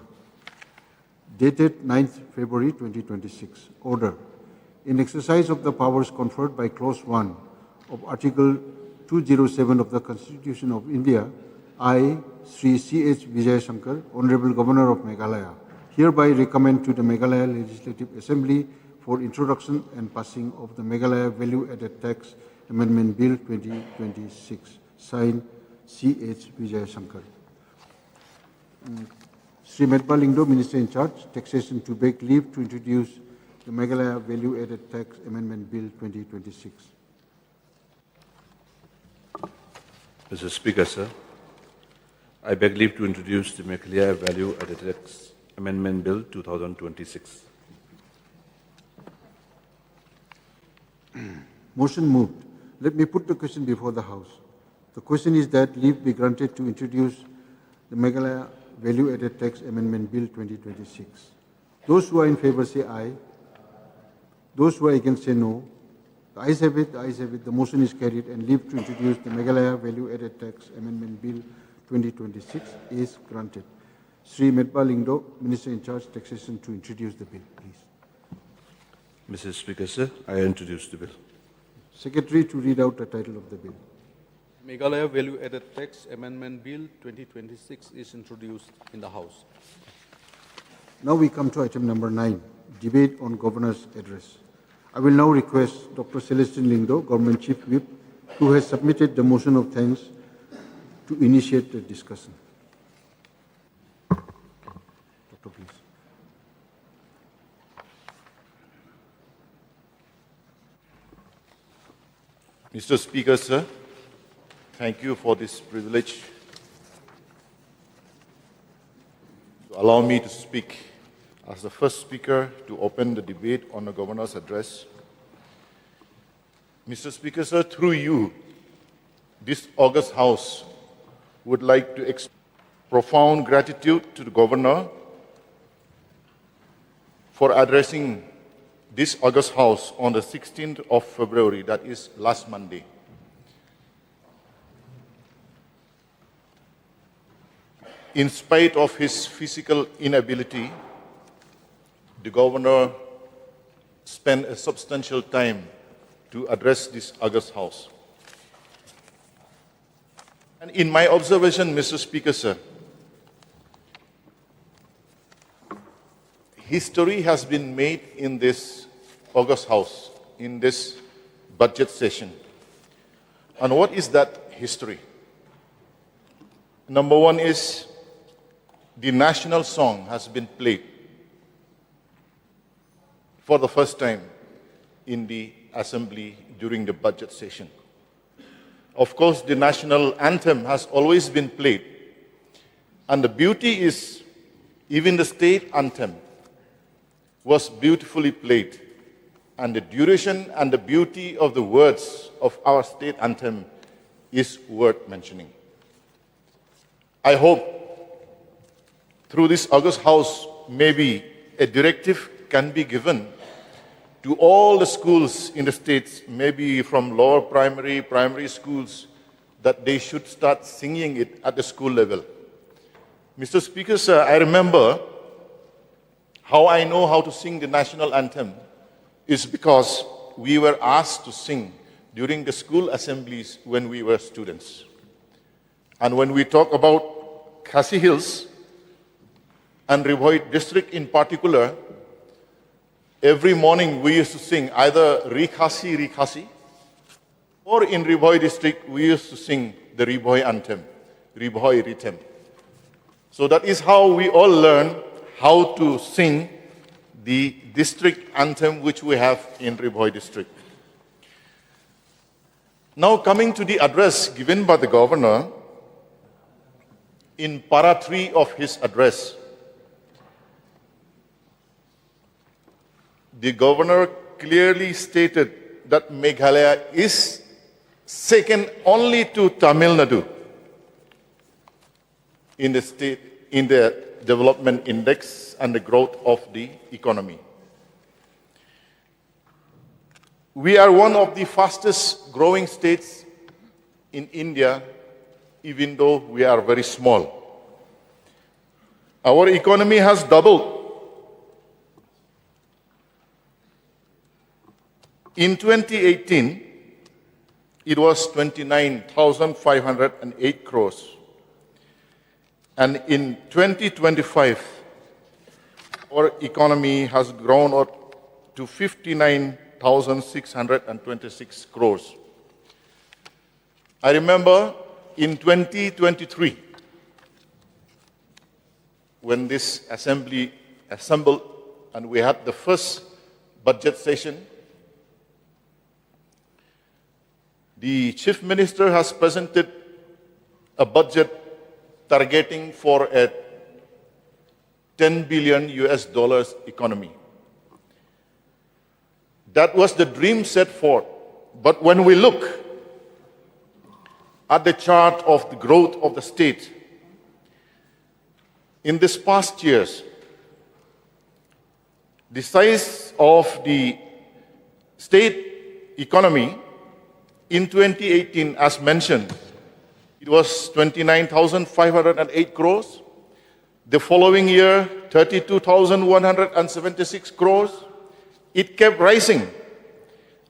Dated 9th February 2026. Order. In exercise of the powers conferred by Clause 1 of Article 207 of the Constitution of India, I, Sri C.H. Vijay Shankar, Honorable Governor of Meghalaya, hereby recommend to the Meghalaya Legislative Assembly for introduction and passing of the Meghalaya Value Added Tax Amendment Bill 2026. Signed, C.H. Vijay Shankar. Sri Medba Lingdo, Minister in charge, Taxation, to beg leave to introduce the Meghalaya Value Added Tax Amendment Bill 2026. Mr. Speaker, sir, I beg leave to introduce the Meghalaya Value Added Tax Amendment Bill 2026. Motion moved. Let me put the question before the House. The question is that leave be granted to introduce the Meghalaya Value Added Tax Amendment Bill 2026. Those who are in favor say aye. Those who are against say no. The ayes have it, the ayes have it. The motion is carried and leave to introduce the Meghalaya Value Added Tax Amendment Bill 2026 is granted. Sri Medba Lingdo, Minister in charge, Taxation, to introduce the bill, please. Mr. Speaker, sir, I introduce the bill. Secretary to read out the title of the bill. Meghalaya Value Added Tax Amendment Bill 2026 is introduced in the House. Now we come to item number 9, debate on Governor's address. I will now request Dr. Celestine Lingdo, Government Chief Whip, who has submitted the motion of thanks, to initiate the discussion. Doctor, please. Mr. Speaker, sir, thank you for this privilege to allow me to speak as the first speaker to open the debate on the Governor's address. Mr. Speaker, sir, through you, this august House would like to express profound gratitude to the Governor for addressing this august House on the 16th of February, that is last Monday. In spite of his physical inability, the Governor spent a substantial time to address this August House. And in my observation, Mr. Speaker, sir, history has been made in this August House, in this budget session. And what is that history? Number one is the national song has been played for the first time in the Assembly during the budget session. Of course, the national anthem has always been played. And the beauty is, even the state anthem was beautifully played. And the duration and the beauty of the words of our state anthem is worth mentioning. I hope through this August House, maybe a directive can be given to all the schools in the states, maybe from lower primary schools, that they should start singing it at the school level. Mr. Speaker, sir, I remember how I know how to sing the national anthem is because we were asked to sing during the school assemblies when we were students. And when we talk about Khasi Hills and Ribhoi district in particular, every morning we used to sing either Rikhasi Rikhasi, or in Ribhoi district we used to sing the Ribhoi anthem, Ribhoi Ritem. So that is how we all learn how to sing the district anthem which we have in Ribhoi district. Now coming to the address given by the governor, in para 3 of his address, the governor clearly stated that Meghalaya is second only to Tamil Nadu in the state, in the development index and the growth of the economy. We are one of the fastest growing states in India, even though we are very small. Our economy has doubled. In 2018, it was 29,508 crores. And in 2025, our economy has grown up to 59,626 crores. I remember in 2023, when this assembly assembled and we had the first budget session, the Chief Minister has presented a budget targeting for a $10 billion economy. That was the dream set forth. But when we look at the chart of the growth of the state, in this past years, the size of the state economy in 2018, as mentioned, it was 29,508 crores. The following year, 32,176 crores. It kept rising.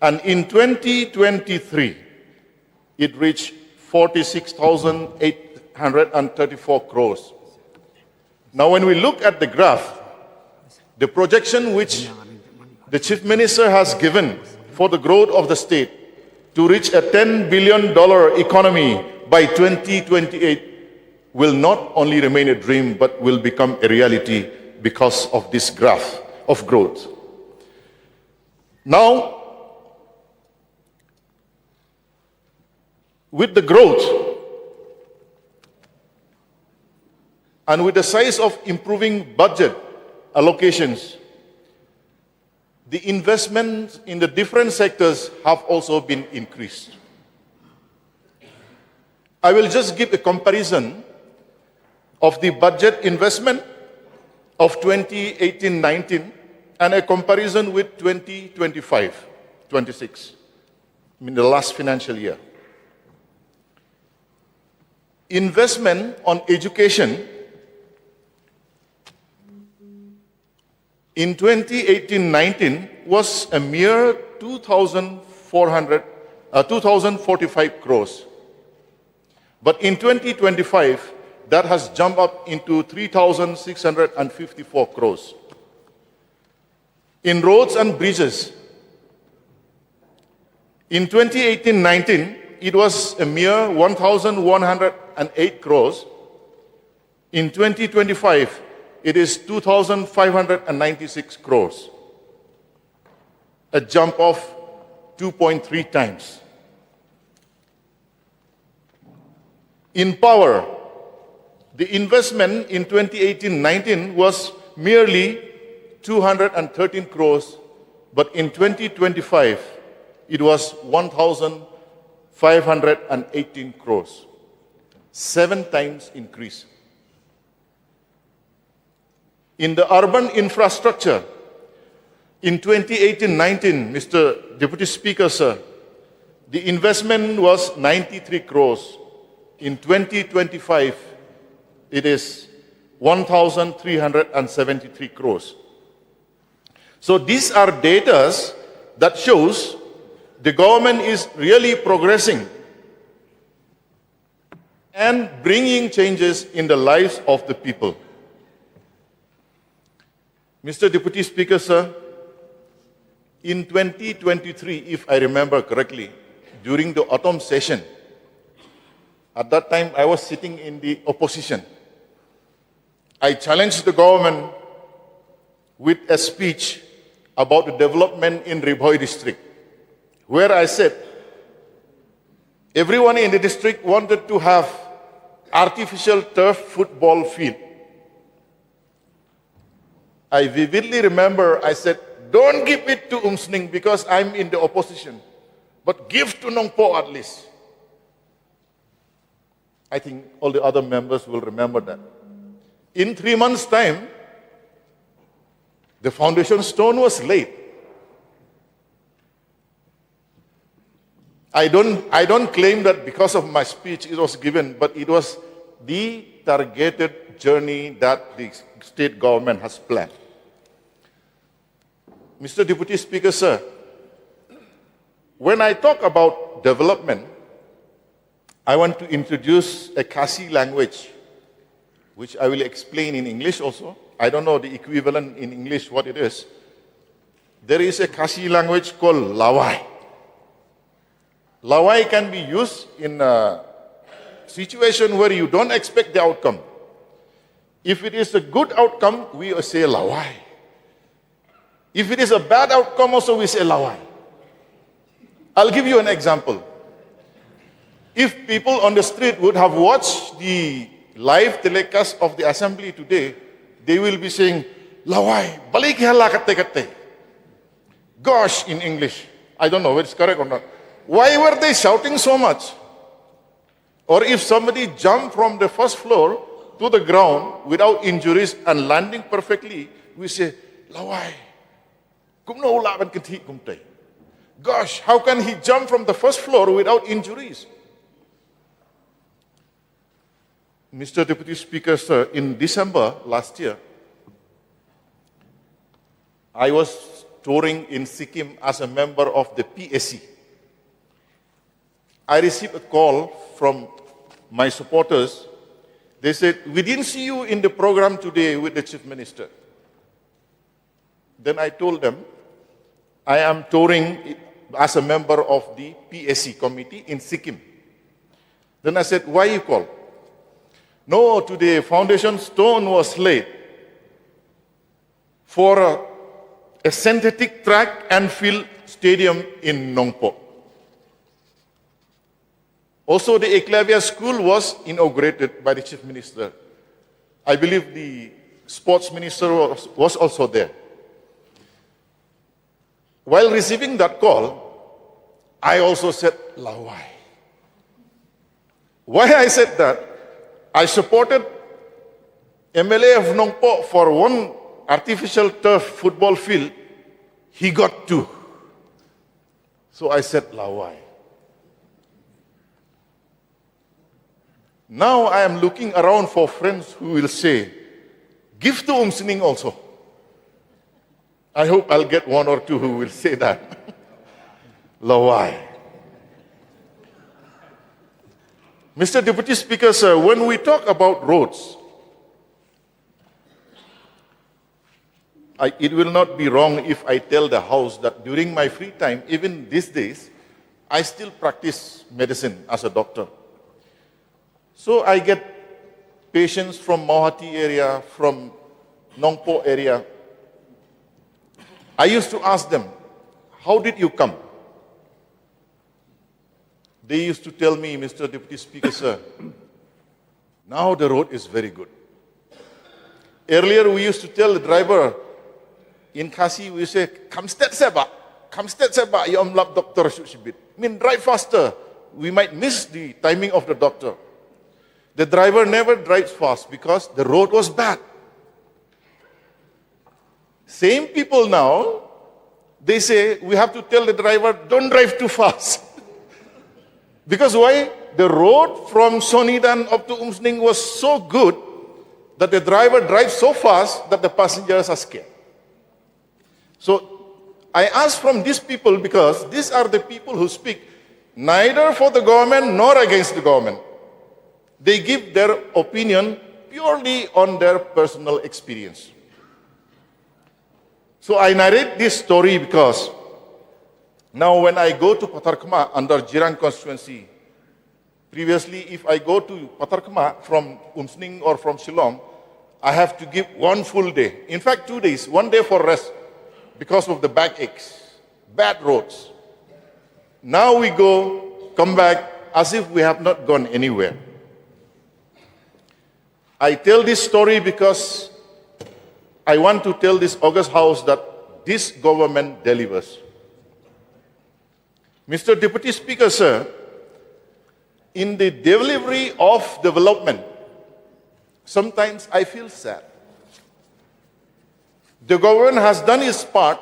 And in 2023, it reached 46,834 crores. Now, when we look at the graph, the projection which the Chief Minister has given for the growth of the state to reach a $10 billion economy by 2028 will not only remain a dream, but will become a reality because of this graph of growth. Now, with the growth and with the size of improving budget allocations, the investments in the different sectors have also been increased. I will just give a comparison of the budget investment of 2018-19 and a comparison with 2025-26, in the last financial year. Investment on education in 2018-19 was a mere 2,000 2,045 crores. But in 2025, that has jumped up into 3,654 crores. In roads and bridges, in 2018-19, it was a mere 1,108 crores. In 2025, it is 2,596 crores, a jump of 2.3 times. In power, the investment in 2018-19 was merely 213 crores, but in 2025, it was 1,518 crores, 7 times increase. In the urban infrastructure, in 2018-19, Mr. Deputy Speaker, sir, the investment was 93 crores. In 2025, it is 1,373 crores. So these are data that shows the government is really progressing and bringing changes in the lives of the people. Mr. Deputy Speaker, sir, in 2023, if I remember correctly, during the autumn session, at that time I was sitting in the opposition. I challenged the government with a speech about the development in Ribhoi district, where I said, everyone in the district wanted to have artificial turf football field. I vividly remember I said, don't give it to Umsning because I'm in the opposition, but give to Nongpo at least. I think all the other members will remember that. In 3 months' time, the foundation stone was laid. I don't claim that because of my speech it was given, but it was the targeted journey that the state government has planned. Mr. Deputy Speaker, sir, when I talk about development, I want to introduce a Khasi language, which I will explain in English also. I don't know the equivalent in English, what it is. There is a Khasi language called Lawai. Lawai can be used in a situation where you don't expect the outcome. If it is a good outcome, we say Lawai. If it is a bad outcome, also we say Lawai. I'll give you an example. If people on the street would have watched the live telecast of the assembly today, they will be saying, Lawai, balik hala kate. Gosh, in English. I don't know whether it's correct or not. Why were they shouting so much? Or if somebody jumped from the first floor to the ground without injuries and landing perfectly, we say, Lawai, kumno ulaban kati kumtay. Gosh, how can he jump from the first floor without injuries? Mr. Deputy Speaker, sir, in December last year, I was touring in Sikkim as a member of the PSC. I received a call from my supporters. They said, we didn't see you in the program today with the Chief Minister. Then I told them, I am touring as a member of the PSC committee in Sikkim. Then I said, why you call? No, today foundation stone was laid for a synthetic track and field stadium in Nongpo. Also, the Eklavia School was inaugurated by the Chief Minister. I believe the Sports Minister was also there. While receiving that call, I also said, Lawai. Why I said that? I supported MLA of Nongpo for one artificial turf football field. He got 2. So I said, Lawai. Now I am looking around for friends who will say, give to Umsining also. I hope I'll get 1 or 2 who will say that. Lawai. Mr. Deputy Speaker, sir, when we talk about roads, it will not be wrong if I tell the House that during my free time, even these days, I still practice medicine as a doctor. So I get patients from Mauhati area, from Nongpo area. I used to ask them, how did you come? They used to tell me, Mr. Deputy Speaker, sir, now the road is very good. Earlier we used to tell the driver in Khasi, we say, Kamstet seba, yom lap doctor shibit. Mean drive faster. We might miss the timing of the doctor. The driver never drives fast because the road was bad. Same people now, they say, we have to tell the driver, don't drive too fast. Because why? The road from Sonidan up to Umsning was so good that the driver drives so fast that the passengers are scared. So I ask from these people because these are the people who speak neither for the government nor against the government. They give their opinion purely on their personal experience. So I narrate this story because now when I go to Patarkama under Jirang constituency, previously if I go to Patarkama from Umsning or from Shillong, I have to give 1 full day. In fact, 2 days, 1 day for rest because of the backaches, bad roads. Now we go, come back as if we have not gone anywhere. I tell this story because I want to tell this August House that this government delivers. Mr. Deputy Speaker, sir, in the delivery of development, sometimes I feel sad. The government has done its part,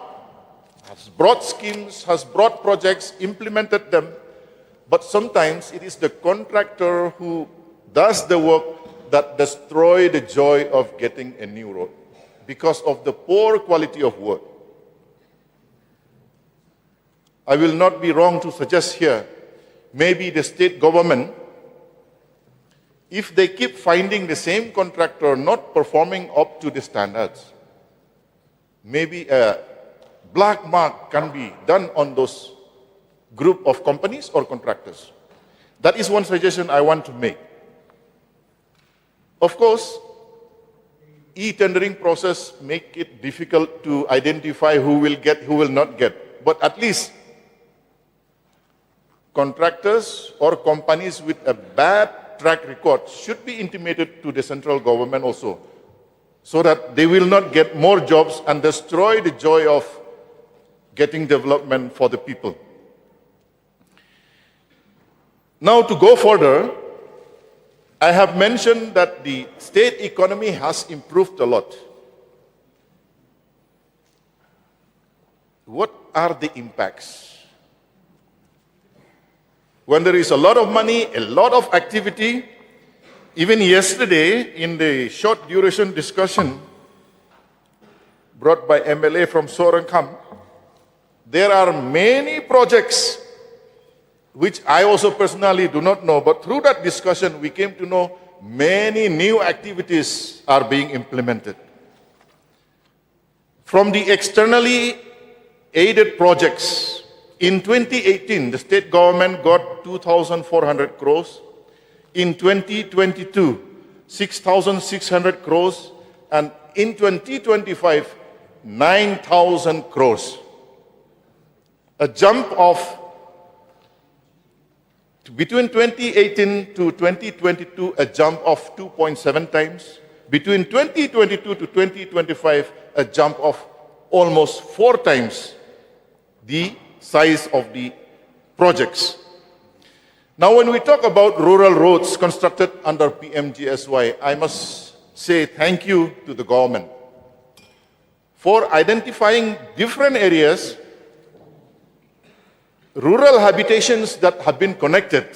has brought schemes, has brought projects, implemented them, but sometimes it is the contractor who does the work that destroys the joy of getting a new road because of the poor quality of work. I will not be wrong to suggest here, maybe the state government, if they keep finding the same contractor not performing up to the standards, maybe a black mark can be done on those group of companies or contractors. That is one suggestion I want to make. Of course, e-tendering process make it difficult to identify who will get, who will not get. But at least contractors or companies with a bad track record should be intimated to the central government also, so that they will not get more jobs and destroy the joy of getting development for the people. Now to go further, I have mentioned that the state economy has improved a lot. What are the impacts? When there is a lot of money, a lot of activity, even yesterday in the short duration discussion brought by MLA from Sorangkam, there are many projects which I also personally do not know, but through that discussion we came to know many new activities are being implemented. From the externally aided projects, in 2018, the state government got 2,400 crores. In 2022, 6,600 crores. And in 2025, 9,000 crores. A jump of, between 2018 to 2022, a jump of 2.7 times. Between 2022 to 2025, a jump of almost 4 times the size of the projects. Now, when we talk about rural roads constructed under PMGSY, I must say thank you to the government for identifying different areas, rural habitations that have been connected.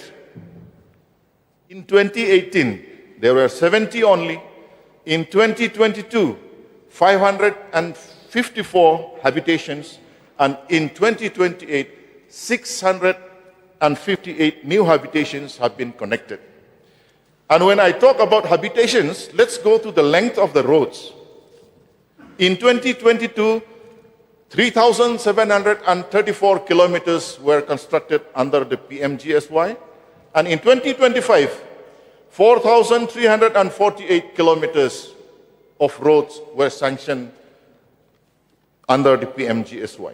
In 2018, there were 70 only. In 2022, 554 habitations. And in 2028, 658 new habitations have been connected. And when I talk about habitations, let's go to the length of the roads. In 2022, 3,734 kilometers were constructed under the PMGSY. And in 2025, 4,348 kilometers of roads were sanctioned under the PMGSY.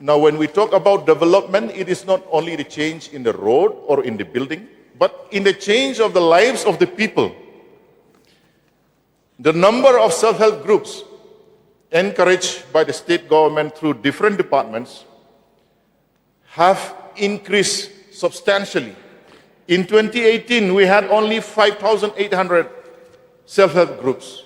Now, when we talk about development, it is not only the change in the road or in the building, but in the change of the lives of the people. The number of self-help groups encouraged by the state government through different departments have increased substantially. In 2018, we had only 5,800 self-help groups.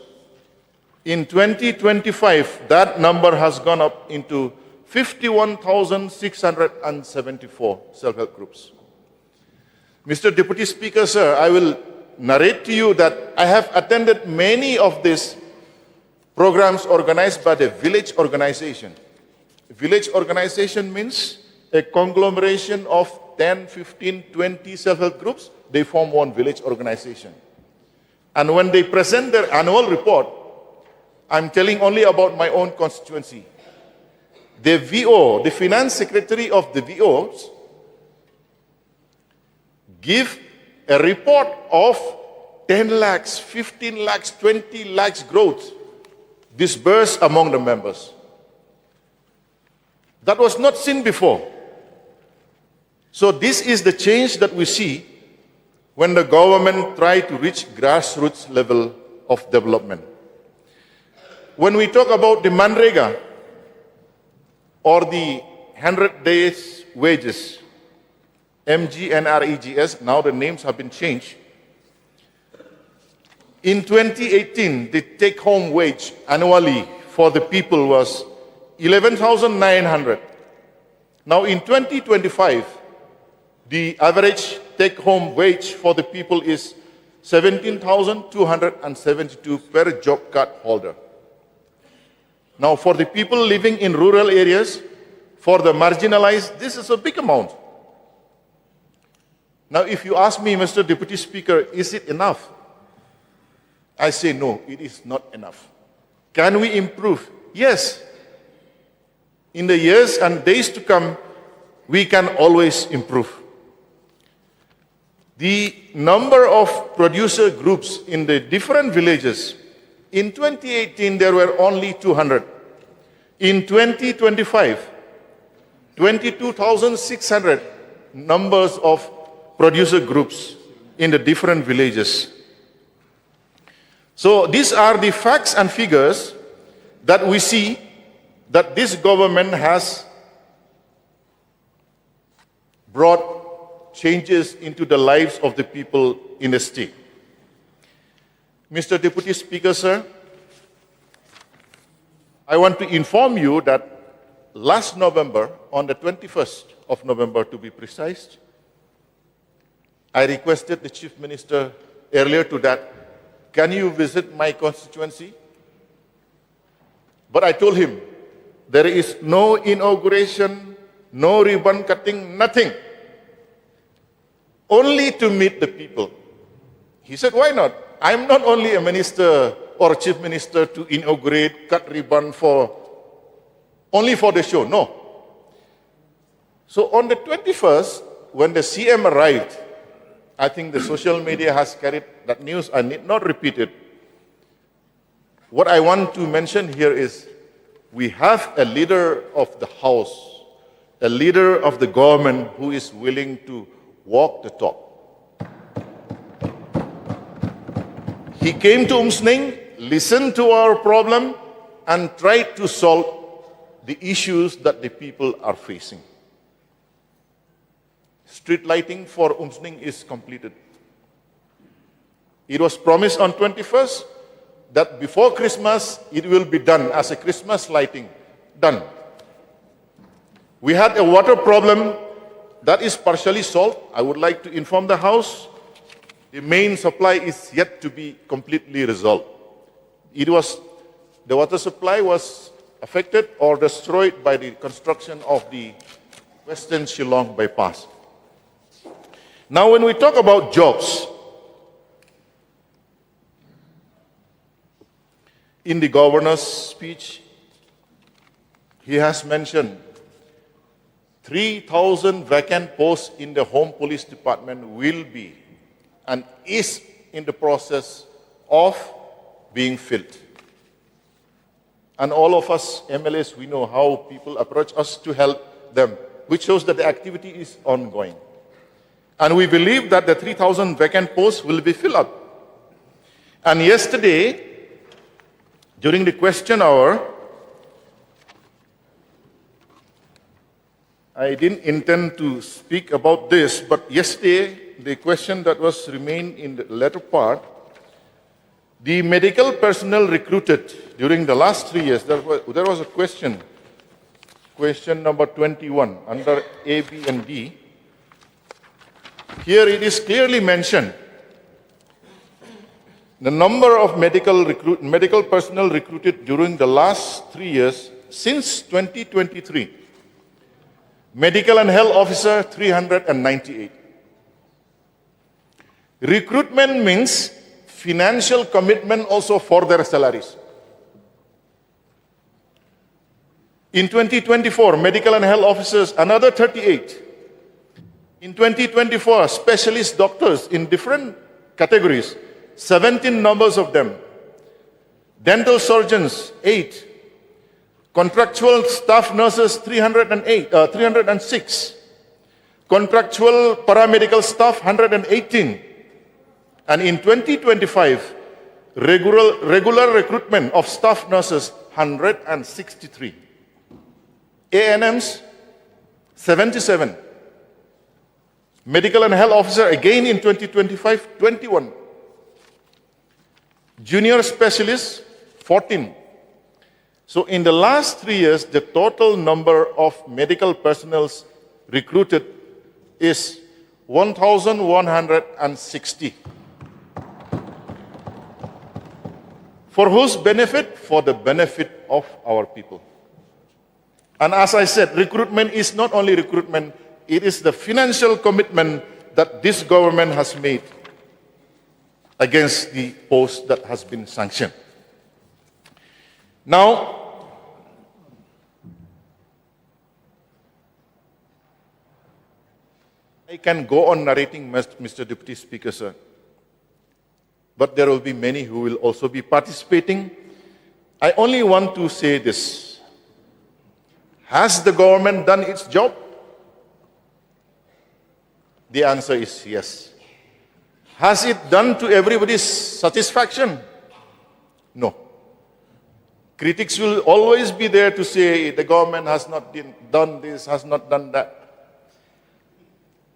In 2025, that number has gone up into 51,674 self-help groups. Mr. Deputy Speaker, sir, I will narrate to you that I have attended many of these programs organized by the village organization. Village organization means a conglomeration of 10, 15, 20 self-help groups. They form one village organization. And when they present their annual report, I'm telling only about my own constituency. The VO, the finance secretary of the VOs, give a report of 10 lakhs, 15 lakhs, 20 lakhs growth disbursed among the members. That was not seen before. So this is the change that we see when the government try to reach grassroots level of development. When we talk about the Manrega or the 100 days wages, MGNREGS, now the names have been changed. In 2018, the take-home wage annually for the people was 11,900. Now in 2025, the average take-home wage for the people is 17,272 per job card holder. Now for the people living in rural areas, for the marginalized, this is a big amount. Now if you ask me, Mr. Deputy Speaker, is it enough? I say no, it is not enough. Can we improve? Yes. In the years and days to come, we can always improve. The number of producer groups in the different villages, in 2018 there were only 200. In 2025, 22,600 numbers of producer groups in the different villages. So these are the facts and figures that we see that this government has brought changes into the lives of the people in the state. Mr. Deputy Speaker, sir, I want to inform you that last November, on the 21st of November to be precise, I requested the Chief Minister earlier to that, can you visit my constituency? But I told him, there is no inauguration, no ribbon cutting, nothing. Only to meet the people. He said, why not? I'm not only a minister or a chief minister to inaugurate, cut ribbon only for the show. No. So on the 21st, when the CM arrived, I think the social media has carried that news. I need not repeat it. What I want to mention here is we have a leader of the house, a leader of the government who is willing to walk the talk. He came to Umsning, listened to our problem, and tried to solve the issues that the people are facing. Street lighting for Umsning is completed. It was promised on 21st that before Christmas it will be done as a Christmas lighting. Done. We had a water problem that is partially solved. I would like to inform the House, the main supply is yet to be completely resolved. The water supply was affected or destroyed by the construction of the Western Shillong bypass. Now, when we talk about jobs, in the governor's speech, he has mentioned 3,000 vacant posts in the Home Police Department will be and is in the process of being filled. And all of us MLAs, we know how people approach us to help them, which shows that the activity is ongoing. And we believe that the 3,000 vacant posts will be filled up. And yesterday, during the question hour, I didn't intend to speak about this, but yesterday, the question that was remained in the latter part, the medical personnel recruited during the last 3 years, there was a question number 21, under A, B, and D. Here it is clearly mentioned, the number of medical personnel recruited during the last 3 years since 2023. Medical and health officer, 398. Recruitment means financial commitment also for their salaries. In 2024, medical and health officers, another 38. In 2024, specialist doctors in different categories, 17 numbers of them. Dental surgeons, 8. Contractual staff nurses, 306. Contractual paramedical staff, 118. And in 2025, regular recruitment of staff nurses, 163. ANMs, 77. Medical and health officer, again in 2025, 21. Junior specialists, 14. So in the last 3 years, the total number of medical personnel recruited is 1,160. For whose benefit? For the benefit of our people. And as I said, recruitment is not only recruitment, it is the financial commitment that this government has made against the post that has been sanctioned. Now, I can go on narrating, Mr. Deputy Speaker, sir. But there will be many who will also be participating. I only want to say this. Has the government done its job? The answer is yes. Has it done to everybody's satisfaction? No. Critics will always be there to say the government has not done this, has not done that.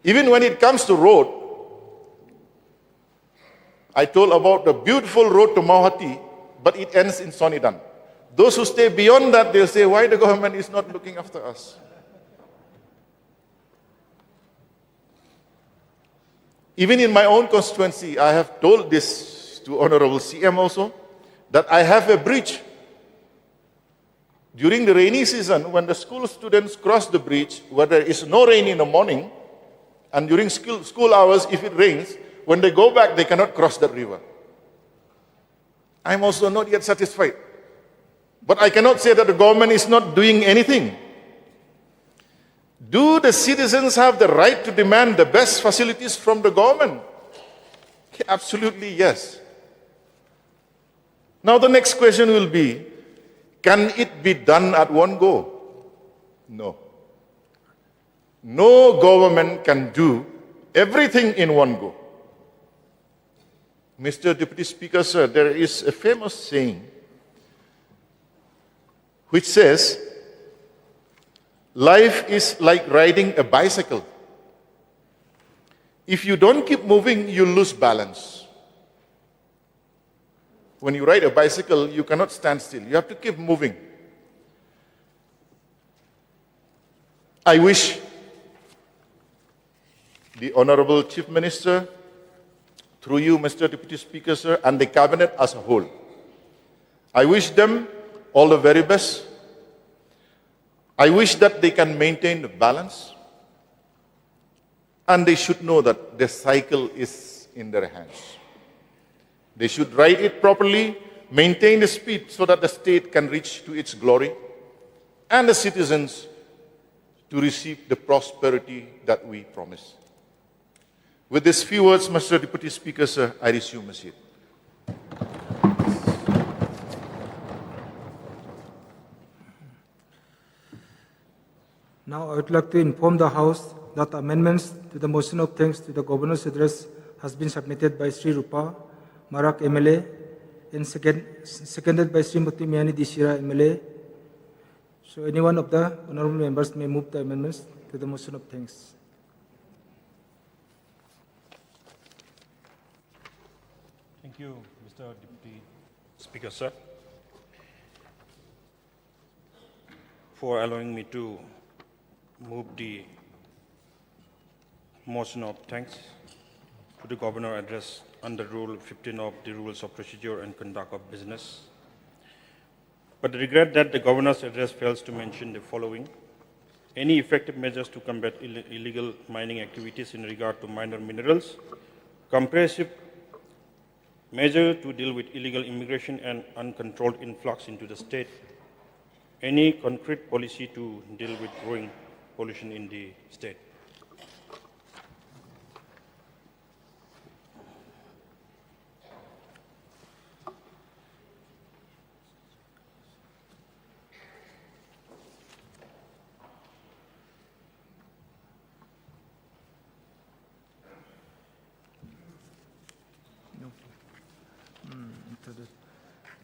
Even when it comes to road, I told about the beautiful road to Mauhati, but it ends in Sonidan. Those who stay beyond that, they'll say, why the government is not looking after us? Even in my own constituency, I have told this to Honorable CM also, that I have a bridge. During the rainy season, when the school students cross the bridge, where there is no rain in the morning, and during school hours, if it rains, when they go back, they cannot cross that river. I'm also not yet satisfied. But I cannot say that the government is not doing anything. Do the citizens have the right to demand the best facilities from the government? Absolutely yes. Now the next question will be, can it be done at one go? No. No government can do everything in one go. Mr. Deputy Speaker, sir, there is a famous saying which says, life is like riding a bicycle. If you don't keep moving, you lose balance. When you ride a bicycle, you cannot stand still. You have to keep moving. I wish the Honorable Chief Minister, through you, Mr. Deputy Speaker, sir, and the Cabinet as a whole, I wish them all the very best I wish that they can maintain the balance, and they should know that the cycle is in their hands. They should ride it properly, maintain the speed so that the state can reach to its glory, and the citizens to receive the prosperity that we promise. With these few words, Mr. Deputy Speaker, sir, I resume my seat. Now I would like to inform the House that amendments to the motion of thanks to the Governor's address has been submitted by Sri Rupa Marak MLA and seconded by Srimati Miani Dishira MLA. So any one of the honorable members may move the amendments to the motion of thanks. Thank you, Mr. Deputy Speaker, sir, for allowing me to move the motion of thanks to the Governor address under Rule 15 of the Rules of Procedure and Conduct of Business. But I regret that the Governor's address fails to mention the following: any effective measures to combat illegal mining activities in regard to minor minerals, comprehensive measure to deal with illegal immigration and uncontrolled influx into the state, any concrete policy to deal with growing pollution in the state.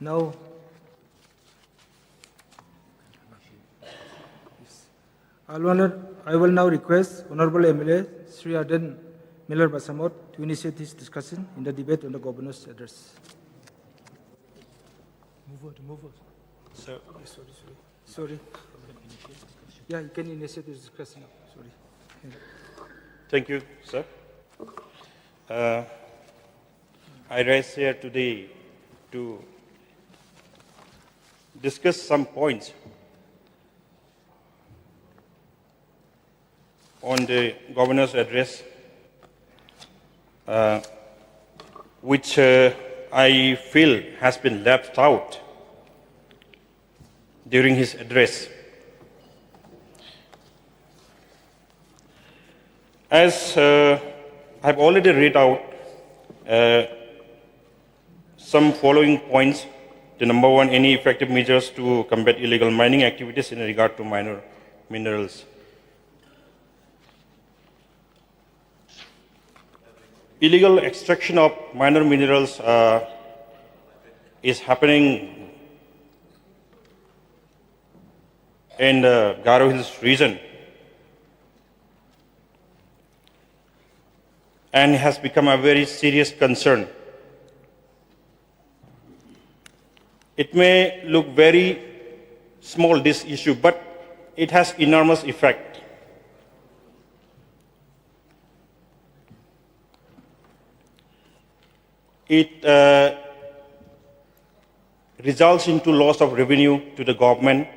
Now, I will now request Honorable MLA Sri Aden Miller Basamot to initiate his discussion in the debate on the Governor's address. Move on. Sir, Sorry. Yeah, you can initiate his discussion now. Sorry. thank you, sir. I rise here today to discuss some points on the Governor's address, which I feel has been left out during his address. As I've already read out some following points. The number one, any effective measures to combat illegal mining activities in regard to minor minerals. Illegal extraction of minor minerals is happening in the Garo Hills region and has become a very serious concern. It may look very small, this issue, but it has enormous effect. It results into loss of revenue to the government.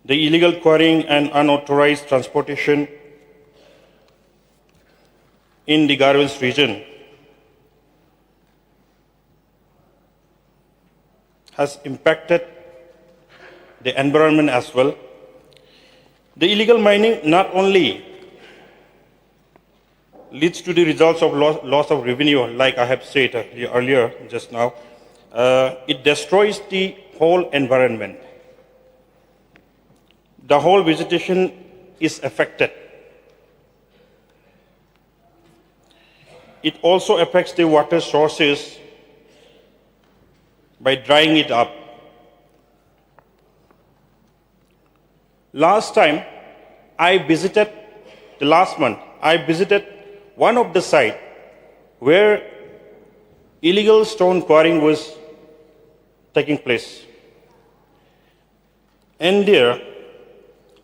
The illegal quarrying and unauthorized transportation in the Garo Hills region has impacted the environment as well. The illegal mining not only leads to the results of loss of revenue, like I have said earlier just now, it destroys the whole environment. The whole vegetation is affected. It also affects the water sources by drying it up. Last month, I visited one of the sites where illegal stone quarrying was taking place. And there,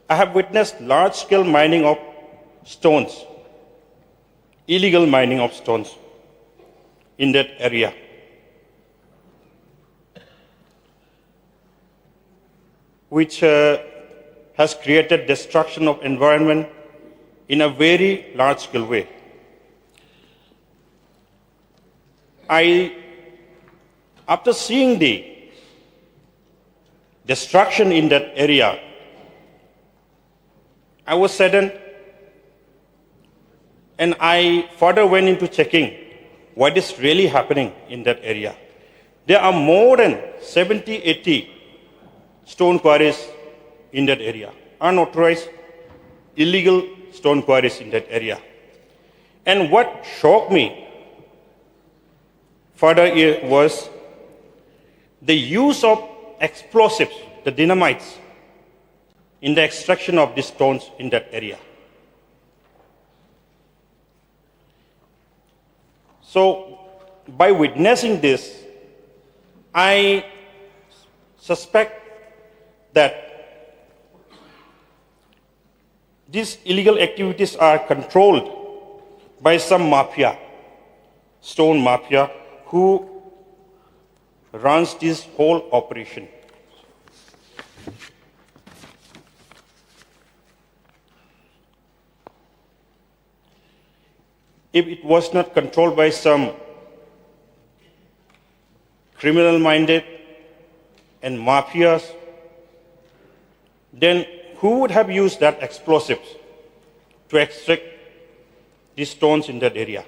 I have witnessed large-scale mining of stones, illegal mining of stones in that area. which has created destruction of environment in a very large scale way. After seeing the destruction in that area, I was saddened, and I further went into checking what is really happening in that area. There are more than 70, 80 stone quarries in that area, unauthorized, illegal stone quarries in that area. And what shocked me further was the use of explosives, the dynamites, in the extraction of these stones in that area. So, by witnessing this, I suspect that these illegal activities are controlled by some mafia, stone mafia, who runs this whole operation. If it was not controlled by some criminal-minded and mafias, then who would have used that explosives to extract these stones in that area?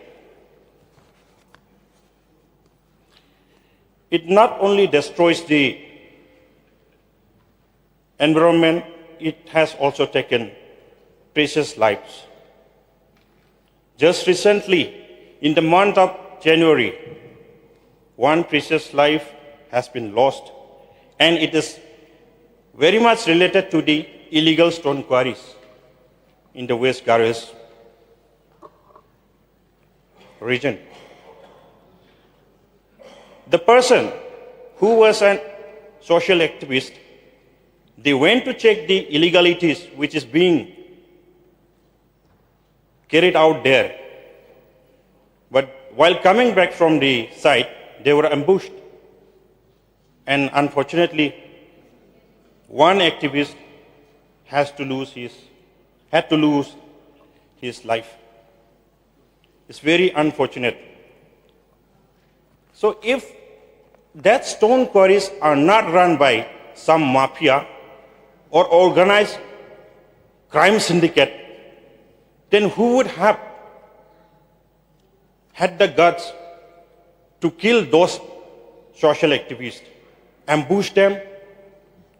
It not only destroys the environment, it has also taken precious lives. Just recently, in the month of January, one precious life has been lost, and it is very much related to the illegal stone quarries in the West Garo Hills region. The person who was a social activist, they went to check the illegalities which is being carried out there. But while coming back from the site, they were ambushed. And unfortunately, one activist had to lose his life. It's very unfortunate. So if that stone quarries are not run by some mafia or organized crime syndicate, then who would have had the guts to kill those social activists, ambush them,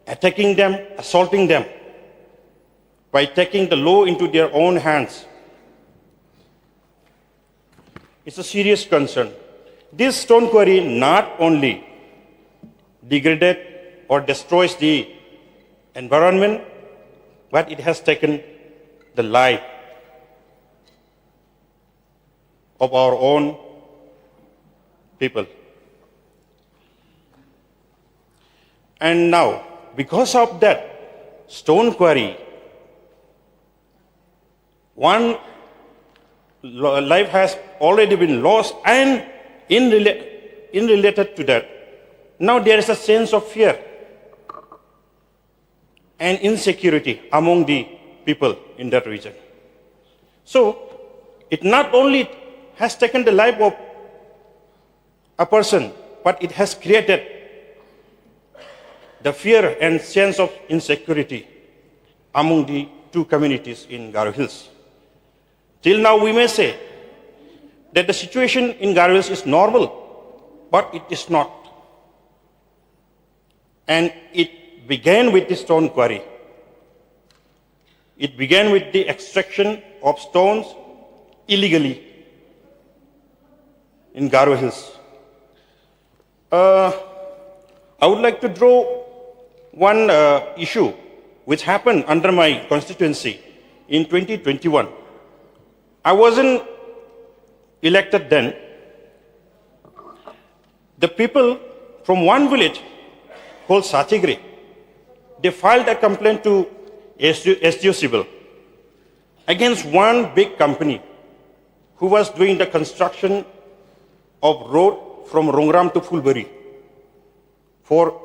attacking them, assaulting them, by taking the law into their own hands? It's a serious concern. This stone quarry not only degrades or destroys the environment, but it has taken the life of our own people. And now, because of that stone quarry, one life has already been lost, and in related to that, now there is a sense of fear and insecurity among the people in that region. So, it not only has taken the life of a person, but it has created the fear and sense of insecurity among the two communities in Garo Hills. Till now, we may say that the situation in Garo Hills is normal, but it is not. And it began with the stone quarry. It began with the extraction of stones illegally in Garo Hills. I would like to draw one issue which happened under my constituency in 2021. I wasn't elected then. The people from one village called Sachigri, they filed a complaint to SDO Civil against one big company who was doing the construction of road from Rongram to Fulbari for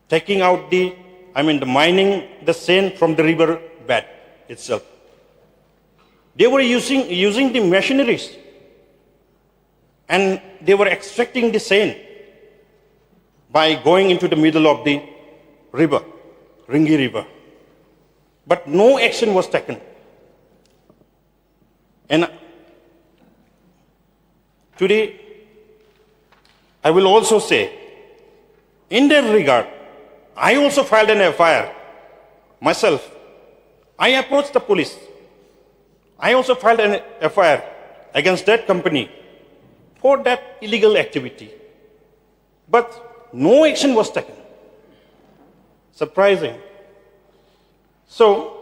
taking out the mining the sand from the river bed itself. They were using the machineries, and they were extracting the sand by going into the middle of the river, Ringi River. But no action was taken. And today, I will also say, in that regard, I also filed an FIR myself. I approached the police. I also filed an FIR against that company for that illegal activity. But no action was taken. Surprising. So,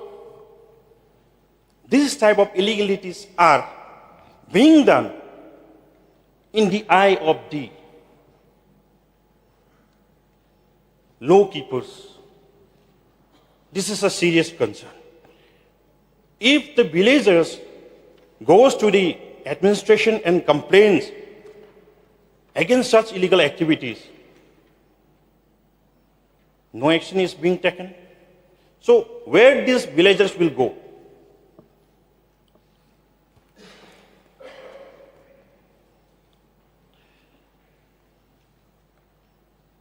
these type of illegalities are being done in the eye of the law keepers. This is a serious concern. If the villagers goes to the administration and complains against such illegal activities, no action is being taken. So where these villagers will go?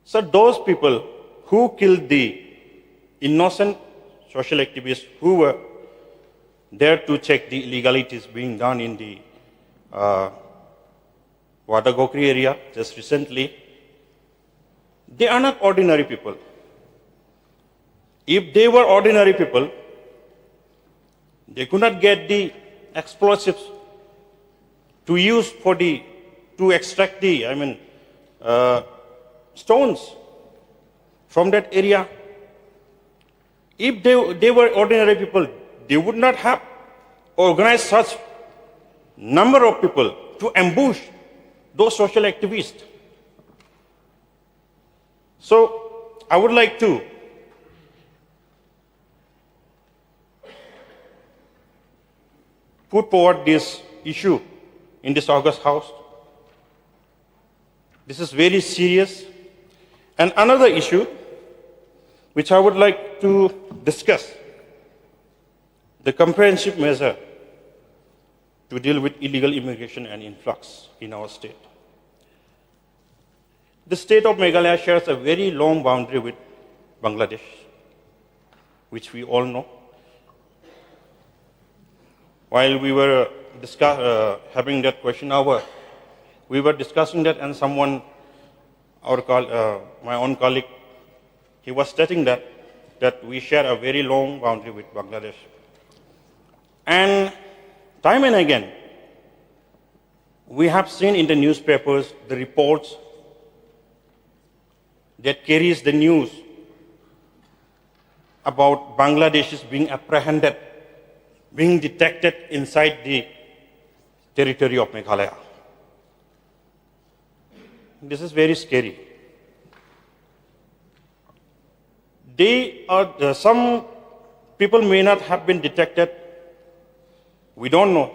So those people who killed the innocent social activists who were there to check the illegalities being done in the Wadagokri area just recently, they are not ordinary people. If they were ordinary people, they could not get the explosives to use to extract the, stones from that area. If they were ordinary people, they would not have organized such number of people to ambush those social activists. So I would like to put forward this issue in this August House. This is very serious. And another issue which I would like to discuss, the comprehensive measure to deal with illegal immigration and influx in our state. The state of Meghalaya shares a very long boundary with Bangladesh, which we all know. While we were having that question hour, we were discussing that, and someone, my own colleague, he was stating that we share a very long boundary with Bangladesh. And time and again, we have seen in the newspapers the reports that carries the news about Bangladeshis being apprehended, being detected inside the territory of Meghalaya. This is very scary. Some people may not have been detected. We don't know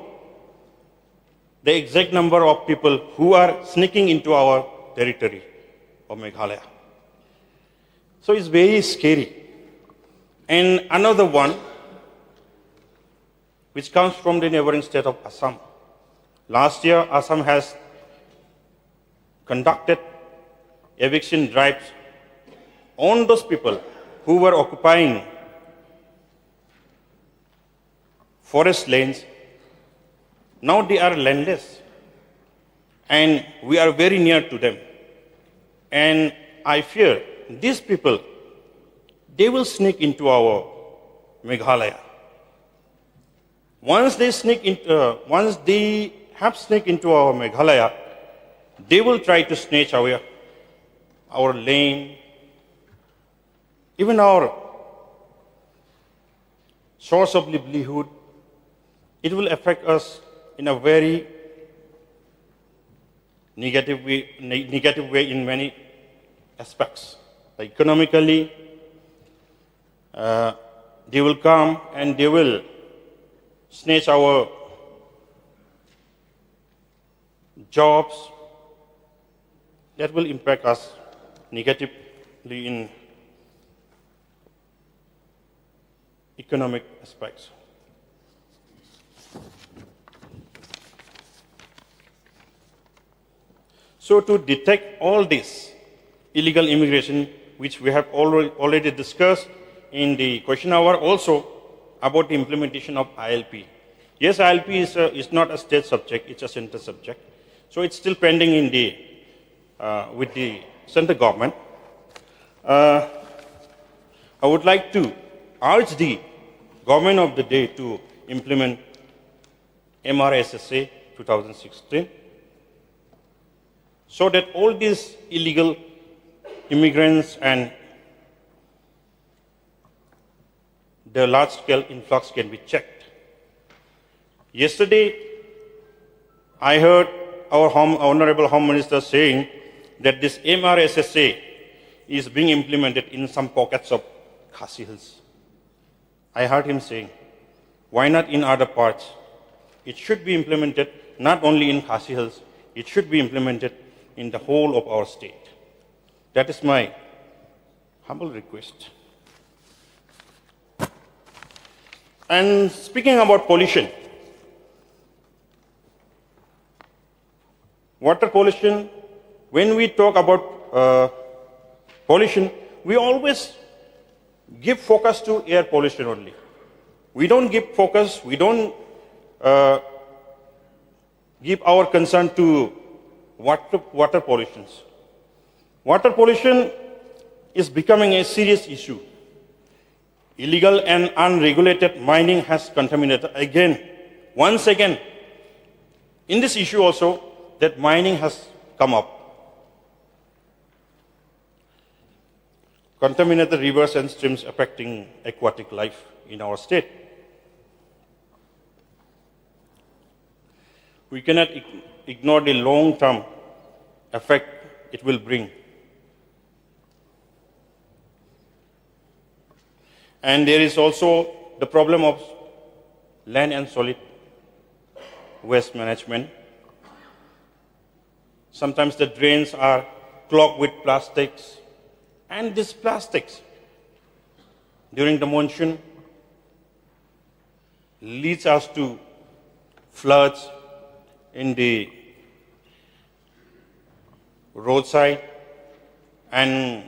the exact number of people who are sneaking into our territory of Meghalaya. So it's very scary. And another one, which comes from the neighboring state of Assam. Last year, Assam has conducted eviction drives on those people who were occupying forest lands. Now they are landless, and we are very near to them. And I fear these people, they will sneak into our Meghalaya. Once they have sneaked into our Meghalaya, they will try to snatch away our land, even our source of livelihood. It will affect us in a very negative way in many aspects. Economically, they will come and they will snatch our jobs. That will impact us negatively in economic aspects. So to detect all this illegal immigration, which we have already discussed in the question hour, also about the implementation of ILP. Yes, ILP is not a state subject, it's a center subject. So it's still pending in the, with the central government. I would like to urge the government of the day to implement MRSSA 2016 so that all these illegal immigrants and the large-scale influx can be checked. Yesterday, I heard our Honorable Home Minister saying that this MRSSA is being implemented in some pockets of Khasi Hills. I heard him saying, why not in other parts? It should be implemented not only in Khasi Hills, it should be implemented in the whole of our state. That is my humble request. And speaking about pollution, water pollution, when we talk about pollution, we always give focus to air pollution only. We don't give focus, we don't give our concern to water pollution. Water pollution is becoming a serious issue. Illegal and unregulated mining has contaminated once again. In this issue also, that mining has come up. Contaminated rivers and streams affecting aquatic life in our state. We cannot ignore the long-term effect it will bring. And there is also the problem of land and solid waste management. Sometimes the drains are clogged with plastics, and these plastics during the monsoon leads us to floods in the roadside, and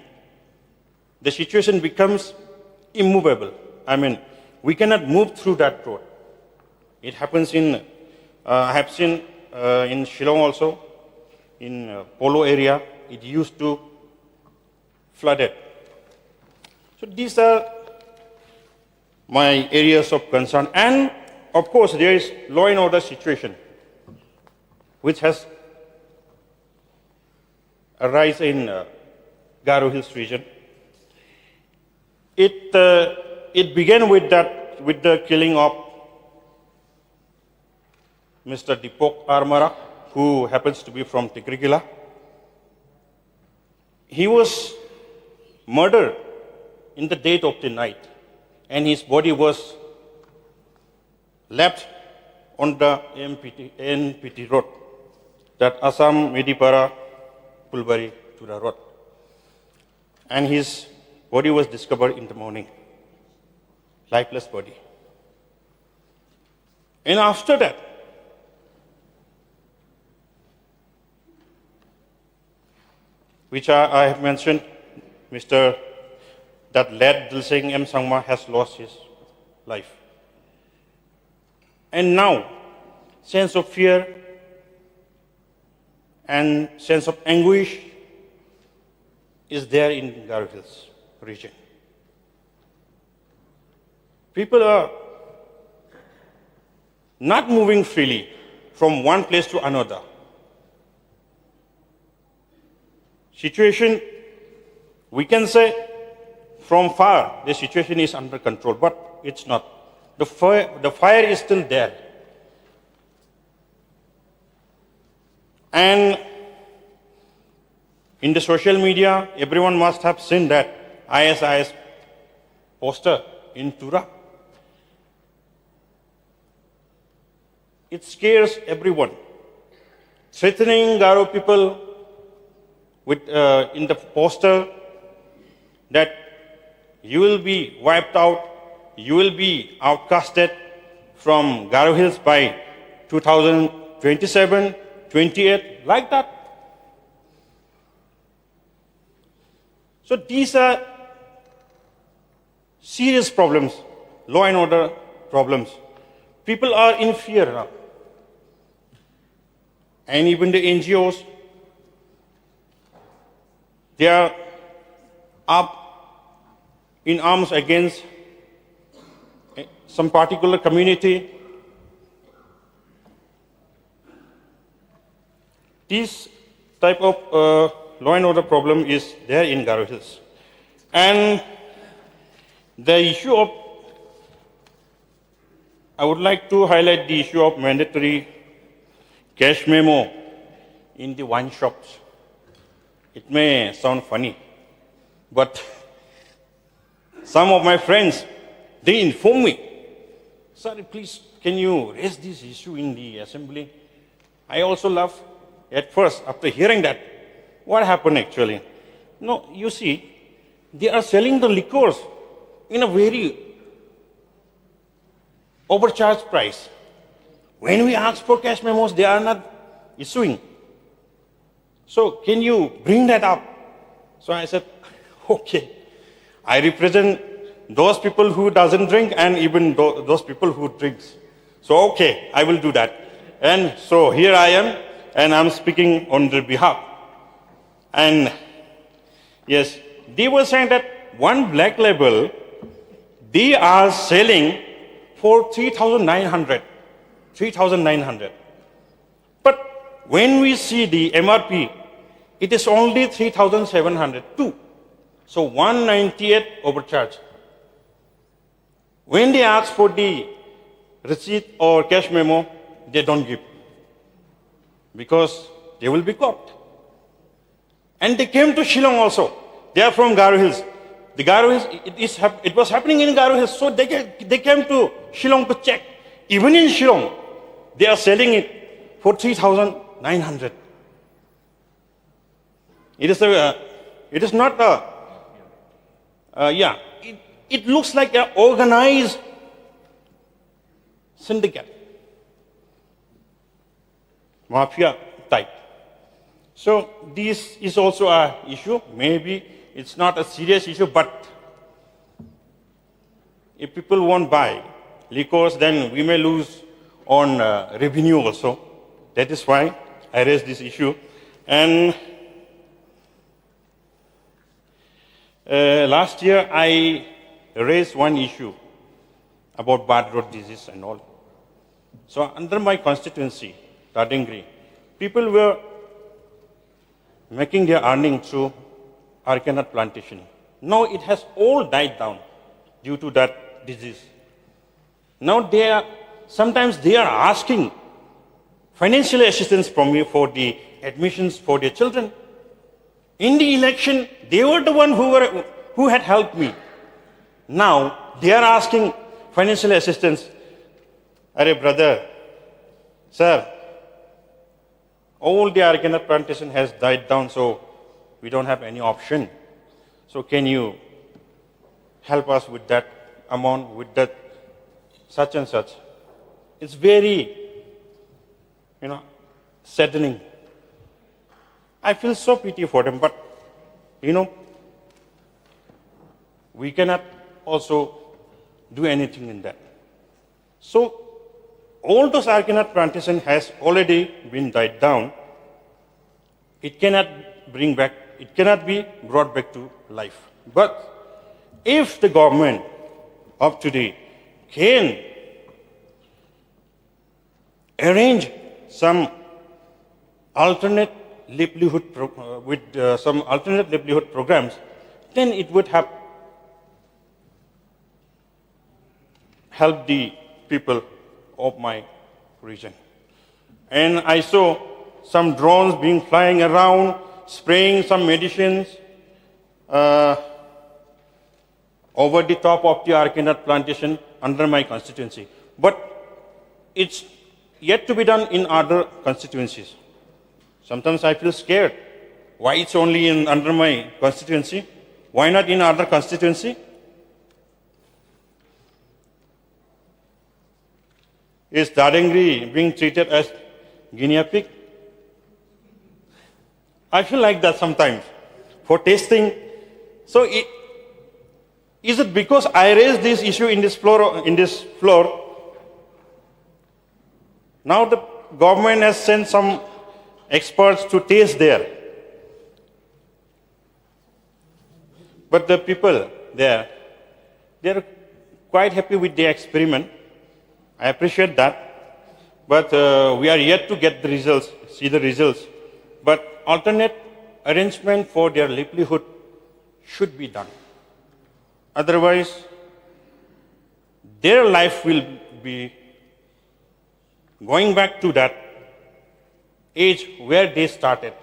the situation becomes immovable. I mean, we cannot move through that road. It happens in, I have seen in Shillong also, in Polo area, it used to flood it. So these are my areas of concern. And of course, there is law and order situation, which has arisen in Garo Hills region. It began with the killing of Mr. Dipok Armara, who happens to be from Tigrigila. He was murdered in the dead of the night, and his body was left on the NPT road, that Assam Medipara Pulbari Tura road. And his body was discovered in the morning, lifeless body. And after that, which I have mentioned, that lad Dilseng M. Sangma has lost his life. And now, sense of fear and sense of anguish is there in Garo Hills region. People are not moving freely from one place to another. Situation, we can say from far the situation is under control, but it's not. The fire is still there. And in the social media, everyone must have seen that ISIS poster in Tura. It scares everyone, threatening Garo people with, in the poster that you will be wiped out you will be outcasted from Garo Hills by 2027, 28, like that. So these are serious problems, law and order problems. People are in fear now. And even the NGOs, they are up in arms against some particular community. This type of law and order problem is there in Garo Hills. And the issue of, I would like to highlight the issue of mandatory cash memo in the wine shops. It may sound funny, but some of my friends, they inform me, sir, please, can you raise this issue in the assembly? I also laugh at first after hearing that. What happened actually? No, you see, they are selling the liquors in a very overcharged price. When we ask for cash memos, they are not issuing. So can you bring that up? So I said, okay. I represent those people who doesn't drink and even those people who drinks. So okay, I will do that. And so here I am, and I'm speaking on their behalf. And yes, they were saying that one black label, they are selling for 3,900. 3,900. But when we see the MRP, it is only 3,702. So 198 overcharge. When they ask for the receipt or cash memo, they don't give, because they will be caught. And they came to Shillong also. They are from Garo Hills. The Garo Hills, it was happening in Garo Hills, so they came to Shillong to check. Even in Shillong, they are selling it for 3,900. It is not it looks like an organized syndicate, mafia type. So this is also an issue. Maybe it's not a serious issue, but if people won't buy liquors, then we may lose on revenue also. That is why I raised this issue. And last year I raised one issue about bad road disease and all. So under my constituency, Tadingri, people were making their earning through arecanut plantation. Now it has all died down due to that disease. Now sometimes they are asking financial assistance from me for the admissions for their children. In the election, they were the one who had helped me. Now they are asking financial assistance. Arey brother, sir, all the arecanut plantation has died down, so we don't have any option. So can you help us with that amount, with that such and such? It's very, saddening. I feel so pity for them, but, we cannot also do anything in that. So all those arecanut plantation has already been died down. It cannot be brought back to life. But if the government of today can arrange some alternate livelihood some alternate livelihood programs, then it would have helped the people of my region. And I saw some drones being flying around, spraying some medicines over the top of the arecanut plantation under my constituency. But it's yet to be done in other constituencies. Sometimes I feel scared. Why it's only under my constituency? Why not in other constituency? Is Dadangri being treated as guinea pig? I feel like that sometimes for tasting. So is it because I raised this issue in this floor? Now the government has sent some experts to taste there. But the people there, they're quite happy with the experiment. I appreciate that. But we are yet to get the results, see the results. But alternate arrangement for their livelihood should be done. Otherwise, their life will be going back to that age where they started.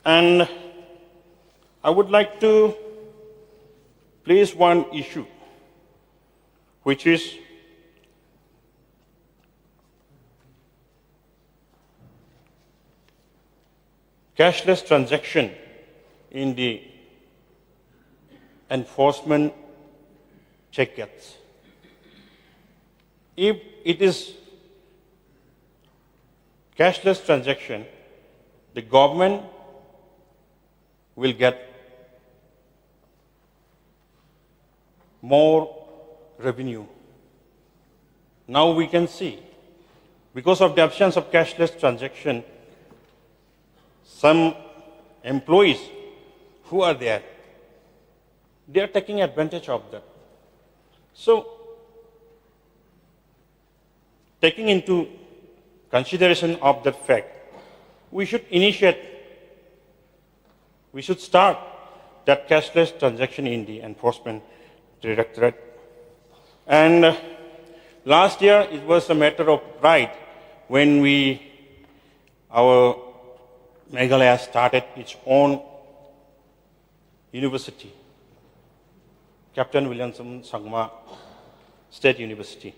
And I would like to place one issue, which is cashless transaction in the enforcement check gets. If it is cashless transaction, the government will get more revenue. Now we can see, because of the absence of cashless transaction, some employees who are there, they are taking advantage of that. So, taking into consideration of that fact, we should start that cashless transaction in the enforcement directorate. And last year, it was a matter of pride when our Meghalaya started its own university, Captain Williamson Sangma State University.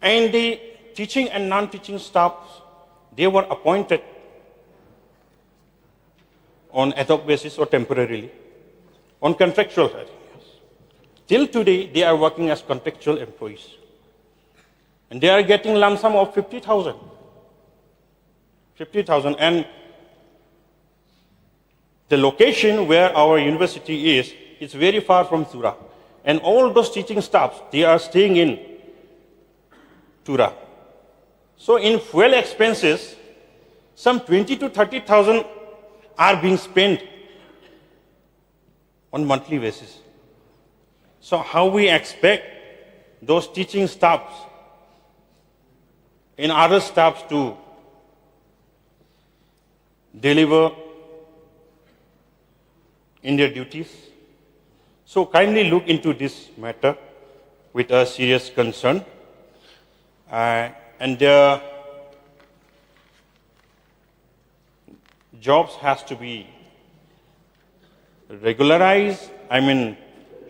And the teaching and non-teaching staffs, they were appointed on ad hoc basis or temporarily, on contractual. Till today, they are working as contractual employees. And they are getting lump sum of 50,000. 50,000. And the location where our university is, it's very far from Tura. And all those teaching staffs, they are staying in Tura. So in fuel expenses, some 20 to 30,000 are being spent on monthly basis. So how we expect those teaching staffs and other staffs to deliver in their duties? So kindly look into this matter with a serious concern. And their jobs has to be regularized,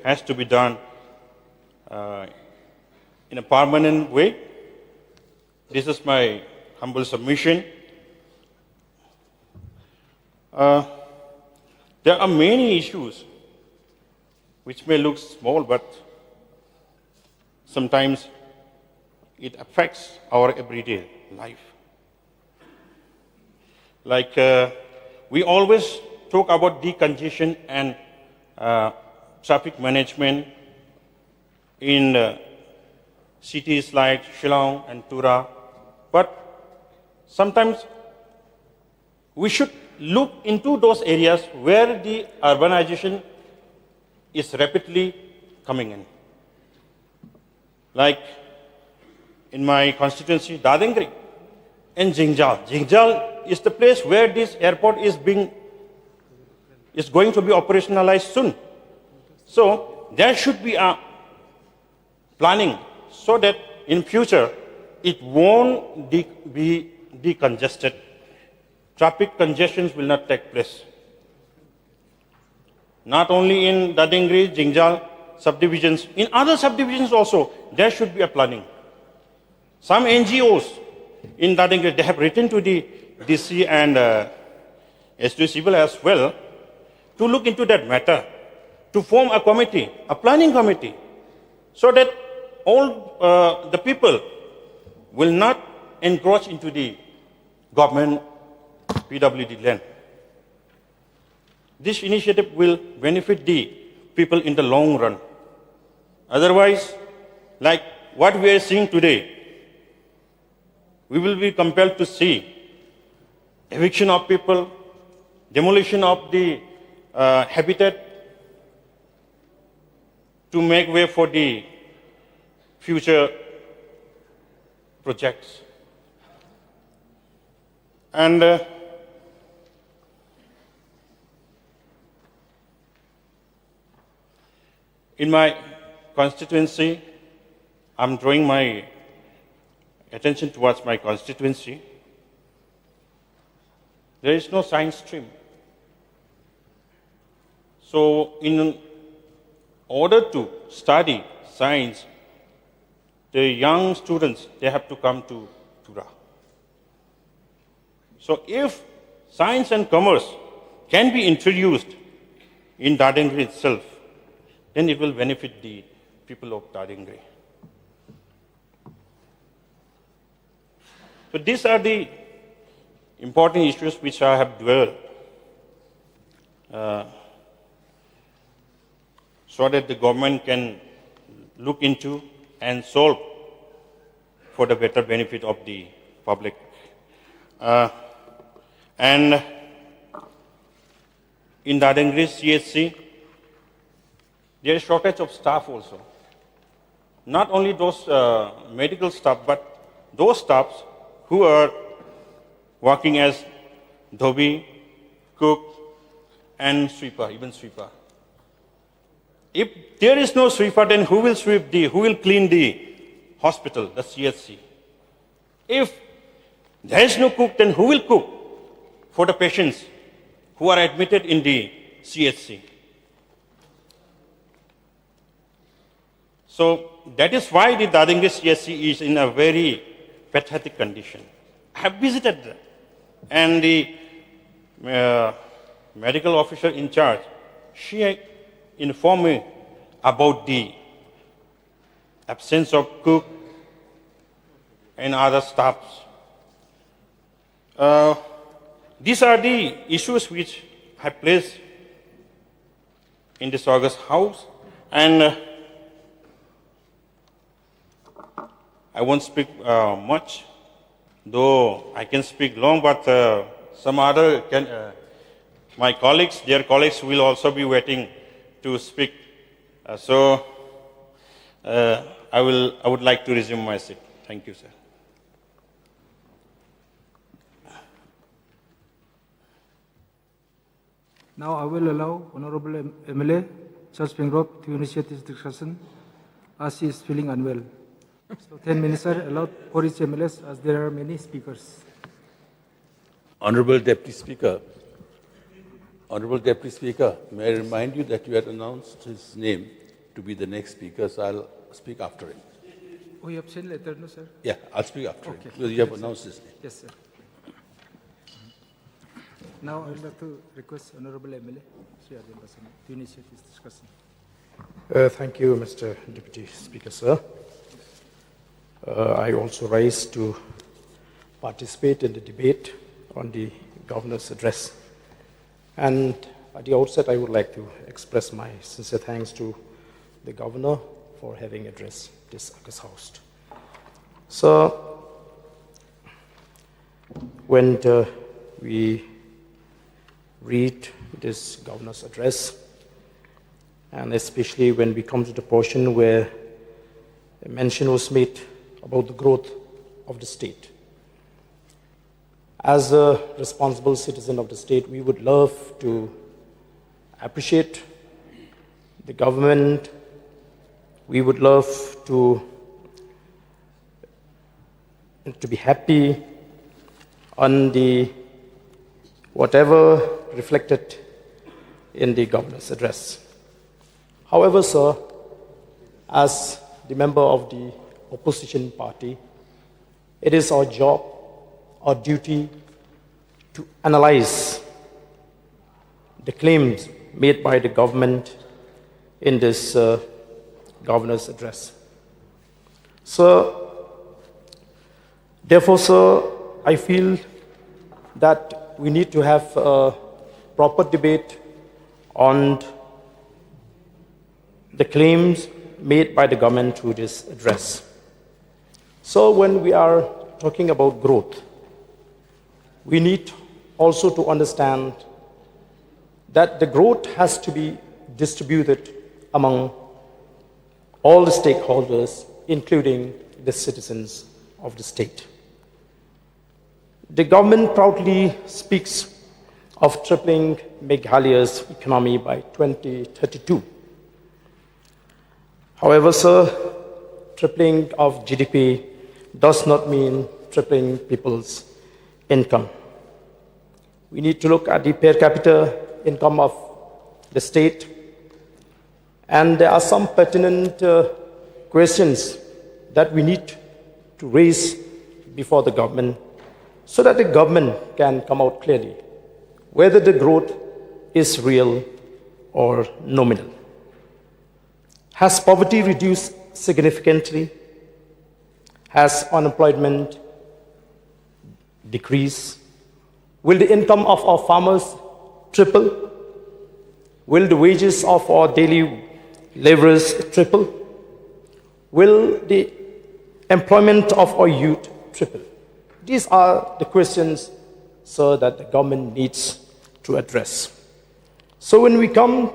has to be done in a permanent way. This is my humble submission. There are many issues which may look small, but sometimes it affects our everyday life. Like we always talk about decongestion and traffic management in cities like Shillong and Tura, but sometimes we should look into those areas where the urbanization is rapidly coming in. Like in my constituency, Dadangri and Jingjal. Jingjal is the place where this airport is going to be operationalized soon. So there should be a planning so that in future it won't be decongested. Traffic congestions will not take place. Not only in Dadangri, Jingjal subdivisions, in other subdivisions also, there should be a planning. Some NGOs in Dadangri, they have written to the DC and S2 Civil as well to look into that matter, to form a committee, a planning committee, so that all the people will not encroach into the government PWD land. This initiative will benefit the people in the long run. Otherwise, like what we are seeing today, we will be compelled to see eviction of people, demolition of the habitat to make way for the future projects. And in my constituency, I'm drawing my attention towards my constituency. There is no science stream. So in order to study science, the young students, they have to come to Tura. So if science and commerce can be introduced in Dadingri itself, then it will benefit the people of Dadingri. So these are the important issues which I have dwelled so that the government can look into and solve for the better benefit of the public. And in Dadingri CHC, there is shortage of staff also. Not only those medical staff, but those staffs who are working as dhobi, cook, and sweeper, even sweeper. If there is no sweeper, then who will who will clean the hospital, the CHC? If there is no cook, then who will cook for the patients who are admitted in the CHC? So that is why the Dadingri CHC is in a very pathetic condition. I have visited them, and the medical officer in charge, she informed me about the absence of cook and other staffs. These are the issues which I placed in this August House, and I won't speak much, though I can speak long, but some other my colleagues, their colleagues will also be waiting to speak. So I would like to resume my seat. Thank you, sir. Now I will allow Honorable MLA Charles Pengrove to initiate this discussion as he is feeling unwell. So 10 minutes are allowed for each MLS as there are many speakers. Honorable Deputy Speaker, may I remind you that you had announced his name to be the next speaker, so I'll speak after him. Oh, you have sent letter, no, sir? Yeah, I'll speak after him, Okay. because you have announced his name. Yes, sir. Now I would like to request Honorable MLA Sri Adem Basani to initiate this discussion. Thank you, Mr. Deputy Speaker, sir. I also rise to participate in the debate on the Governor's address. And at the outset, I would like to express my sincere thanks to the Governor for having addressed this August House. So, when we read this Governor's address, and especially when we come to the portion where a mention was made about the growth of the state. As a responsible citizen of the state, we would love to appreciate the government. We would love to be happy on the whatever reflected in the governor's address. However, sir, as the member of the opposition party, it is our job, our duty to analyze the claims made by the government in this governor's address. So, therefore, sir, I feel that we need to have a proper debate on the claims made by the government through this address. So when we are talking about growth, we need also to understand that the growth has to be distributed among all the stakeholders, including the citizens of the state. The government proudly speaks of tripling Meghalaya's economy by 2032. However, sir, tripling of GDP does not mean tripling people's income. We need to look at the per capita income of the state, and there are some pertinent questions that we need to raise before the government so that the government can come out clearly whether the growth is real or nominal. Has poverty reduced significantly? Has unemployment decreased? Will the income of our farmers triple? Will the wages of our daily laborers triple? Will the employment of our youth triple? These are the questions, sir, that the government needs to address. So when we come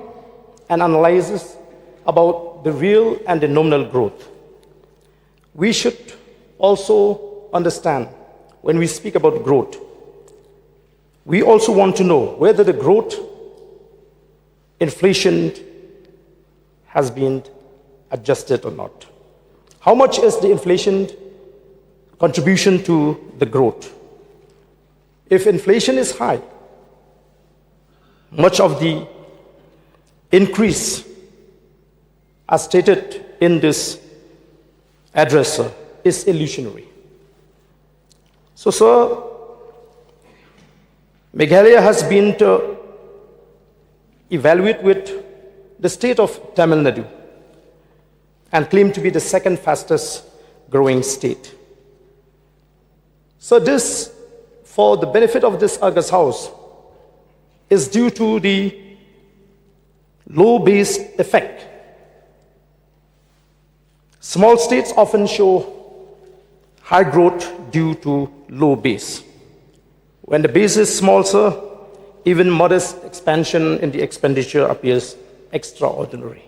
and analyze about the real and the nominal growth, we should also understand when we speak about growth, we also want to know whether the growth inflation has been adjusted or not. How much is the inflation contribution to the growth? If inflation is high, much of the increase as stated in this address is illusionary. So, sir, Meghalaya has been to evaluate with the state of Tamil Nadu and claimed to be the second fastest growing state. So this, for the benefit of this August House, is due to the low base effect. Small states often show high growth due to low base. When the base is small, sir, even modest expansion in the expenditure appears extraordinary.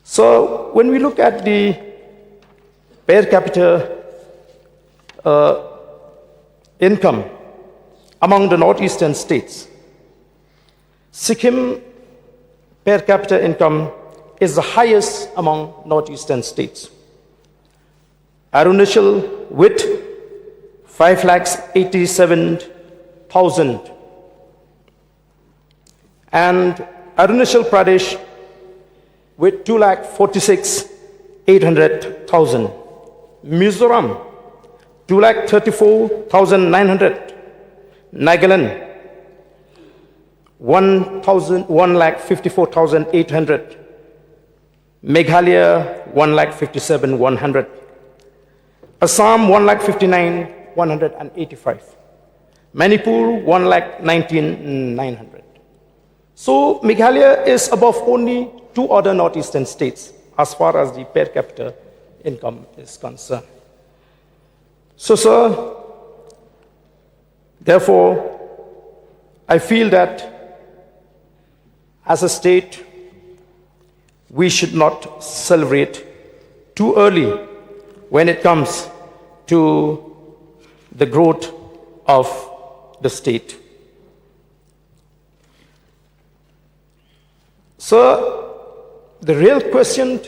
So when we look at the per capita income among the northeastern states, Sikkim per capita income is the highest among northeastern states. Arunachal with 5,87,000 and Arunachal Pradesh with 2,46,800,000. Mizoram 2,34,900. Nagaland 1,54,800. Meghalaya 1,57,100. Assam 1,59,185. Manipur 1,19,900. So Meghalaya is above only two other northeastern states as far as the per capita income is concerned. So, sir, therefore, I feel that as a state, we should not celebrate too early when it comes to the growth of the state. So, the real question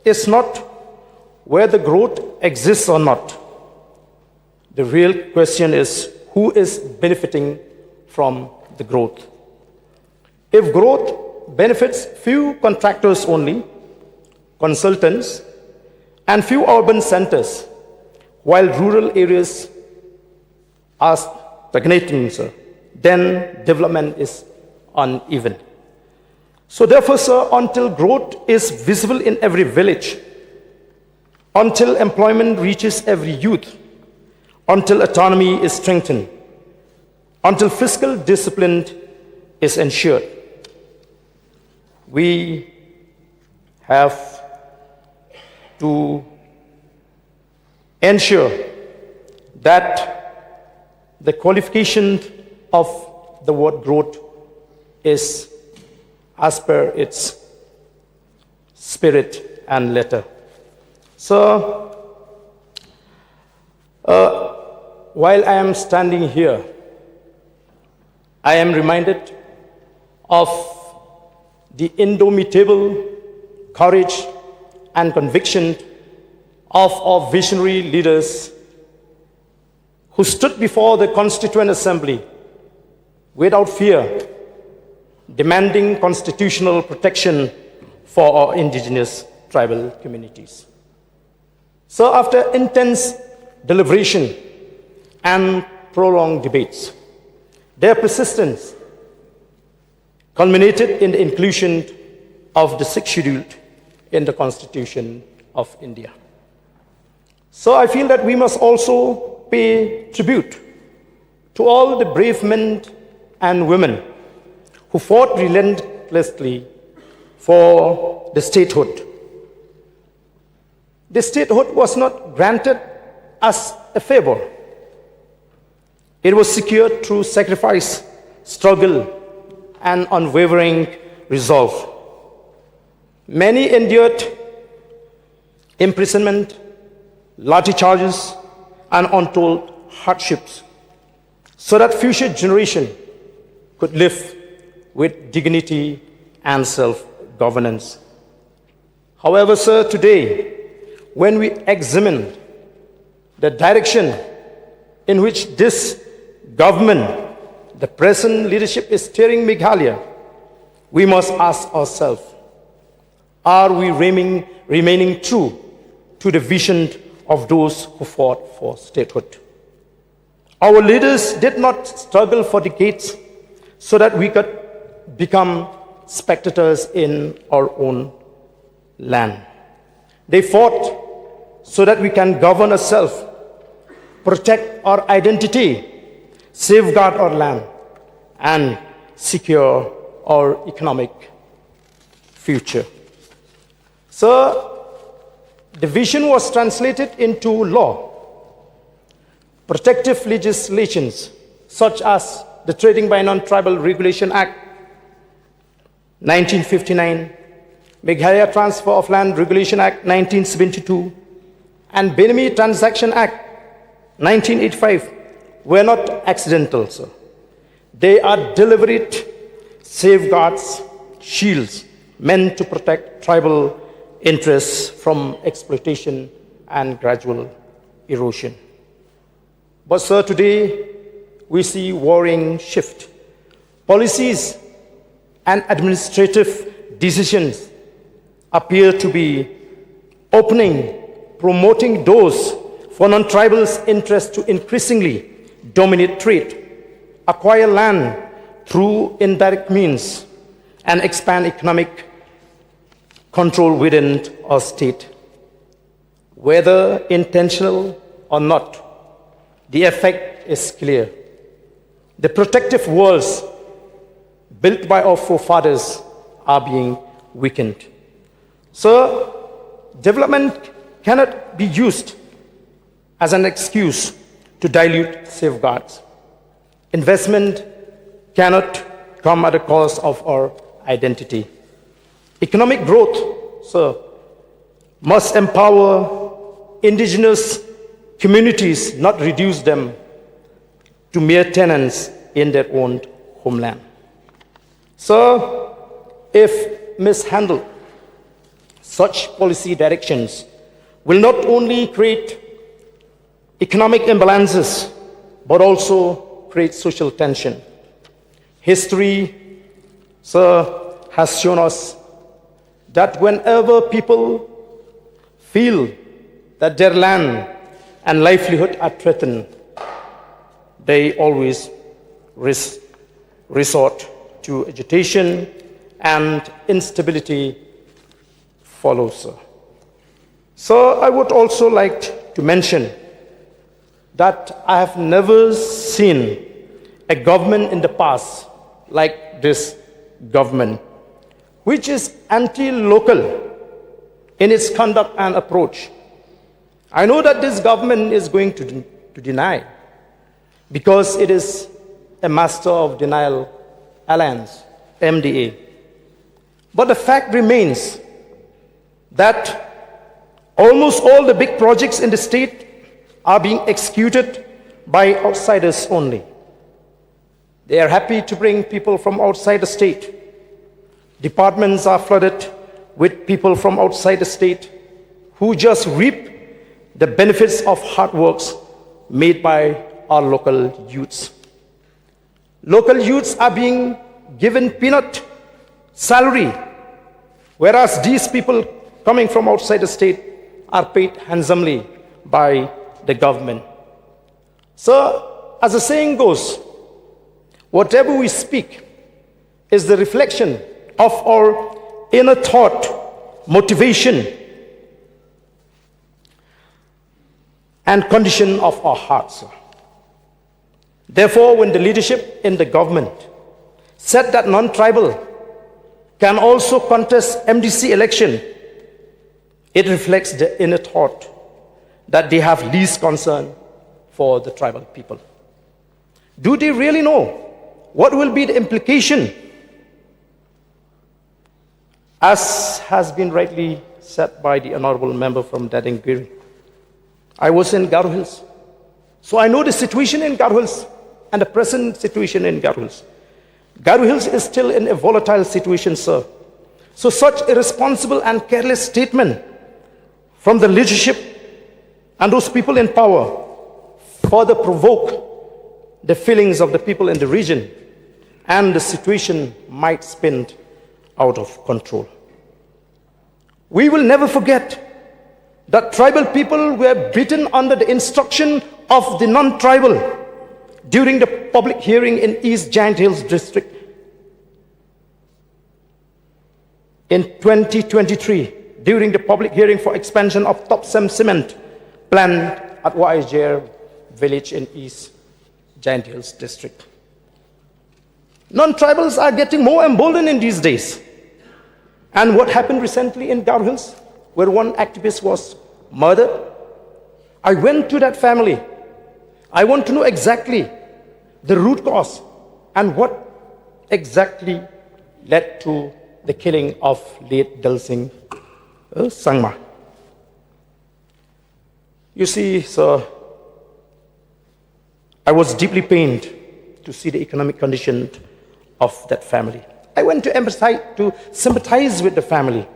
is not whether growth exists or not. The real question is who is benefiting from the growth. If growth benefits few contractors only, consultants, and few urban centers, while rural areas are stagnating, sir, then development is uneven. So therefore, sir, until growth is visible in every village, until employment reaches every youth, until autonomy is strengthened, until fiscal discipline is ensured, we have to ensure that the qualification of the word growth is as per its spirit and letter. So, while I am standing here, I am reminded of the indomitable courage and conviction of our visionary leaders who stood before the Constituent Assembly without fear, demanding constitutional protection for our indigenous tribal communities. So after intense deliberation and prolonged debates, their persistence culminated in the inclusion of the sixth schedule in the Constitution of India. So I feel that we must also pay tribute to all the brave men and women who fought relentlessly for the statehood. The statehood was not granted as a favor. It was secured through sacrifice, struggle, and unwavering resolve. Many endured imprisonment, lathi charges, and untold hardships so that future generation could live with dignity and self-governance. However, sir, today, when we examine the direction in which this government, the present leadership is steering Meghalaya, we must ask ourselves, are we remaining true to the vision of those who fought for statehood? Our leaders did not struggle for decades so that we could become spectators in our own land. They fought so that we can govern ourselves, protect our identity, safeguard our land, and secure our economic future. So, the vision was translated into law. Protective legislations such as the Trading by Non-Tribal Regulation Act 1959, Meghalaya Transfer of Land Regulation Act 1972, and Benami Transaction Act 1985 were not accidental, sir. They are deliberate safeguards, shields meant to protect tribal interests from exploitation and gradual erosion. But sir, today we see worrying shift. Policies and administrative decisions appear to be promoting doors for non-tribals' interests to increasingly dominate trade, acquire land through indirect means, and expand economic control within our state. Whether intentional or not, the effect is clear. The protective walls built by our forefathers are being weakened. So, development cannot be used as an excuse to dilute safeguards. Investment cannot come at the cost of our identity. Economic growth, sir, must empower indigenous communities, not reduce them to mere tenants in their own homeland. So, if mishandled, such policy directions will not only create economic imbalances, but also create social tension. History, sir, has shown us that whenever people feel that their land and livelihood are threatened, they always resort to agitation and instability follows, sir. So I would also like to mention that I have never seen a government in the past like this government, which is anti-local in its conduct and approach. I know that this government is going to deny, because it is a master of denial alliance, MDA. But the fact remains that almost all the big projects in the state are being executed by outsiders only. They are happy to bring people from outside the state. Departments are flooded with people from outside the state who just reap the benefits of hard works made by our local youths. Local youths are being given peanut salary, whereas these people coming from outside the state are paid handsomely by the government. So, as the saying goes, whatever we speak is the reflection of our inner thought, motivation, and condition of our hearts. Therefore, when the leadership in the government said that non-tribal can also contest MDC election, it reflects the inner thought that they have least concern for the tribal people. Do they really know what will be the implication? As has been rightly said by the honorable member from Dadingiri, I was in Garo Hills, so I know the situation in Garo Hills and the present situation in Garo Hills. Garo Hills is still in a volatile situation, sir. So such irresponsible and careless statement from the leadership and those people in power further provoke the feelings of the people in the region, and the situation might spin out of control. We will never forget that tribal people were beaten under the instruction of the non-tribal during the public hearing in East Giant Hills district in 2023, during the public hearing for expansion of Topsem cement plant at YSJR village in East Giant Hills district. Non-tribals are getting more emboldened in these days. And what happened recently in Garo Hills, where one activist was murdered? I went to that family. I want to know exactly the root cause and what exactly led to the killing of late Dal Singh Sangma. You see, sir, I was deeply pained to see the economic condition of that family. I went to sympathize with the family.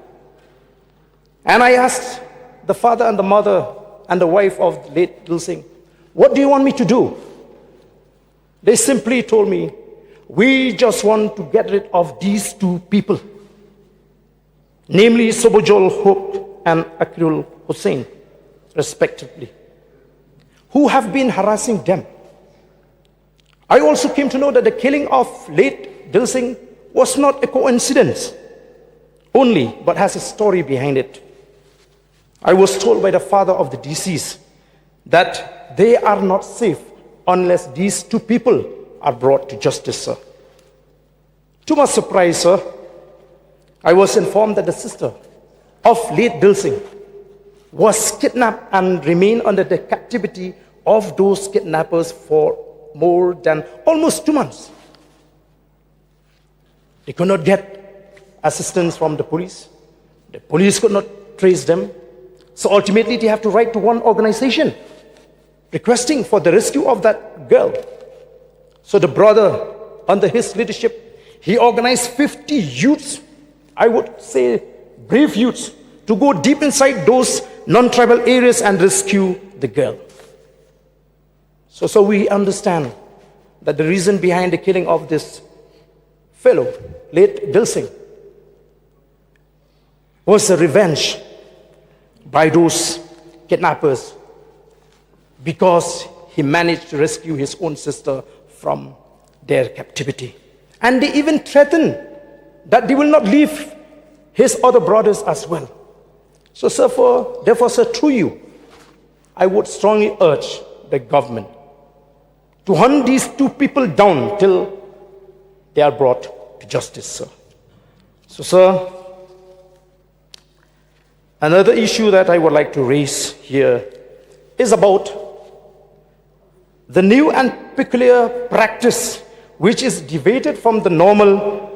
And I asked the father and the mother and the wife of late Dal Singh, what do you want me to do? They simply told me, we just want to get rid of these two people, namely Sobojol Hope and Akirul Hussain, respectively, who have been harassing them. I also came to know that the killing of late Dal Singh was not a coincidence only, but has a story behind it. I was told by the father of the deceased that they are not safe unless these two people are brought to justice, sir. To my surprise, sir, I was informed that the sister of late Dal Singh was kidnapped and remained under the captivity of those kidnappers for more than almost 2 months. They could not get assistance from the police. The police could not trace them. So ultimately, they have to write to one organization requesting for the rescue of that girl. So the brother, under his leadership, he organized 50 youths, I would say brave youths, to go deep inside those non-tribal areas and rescue the girl. So we understand that the reason behind the killing of this fellow, late Dal Singh, was a revenge by those kidnappers because he managed to rescue his own sister from their captivity. And they even threatened that they will not leave his other brothers as well. So, therefore, sir, through you, I would strongly urge the government to hunt these two people down till they are brought to justice, sir. So, sir, another issue that I would like to raise here is about the new and peculiar practice which is deviated from the normal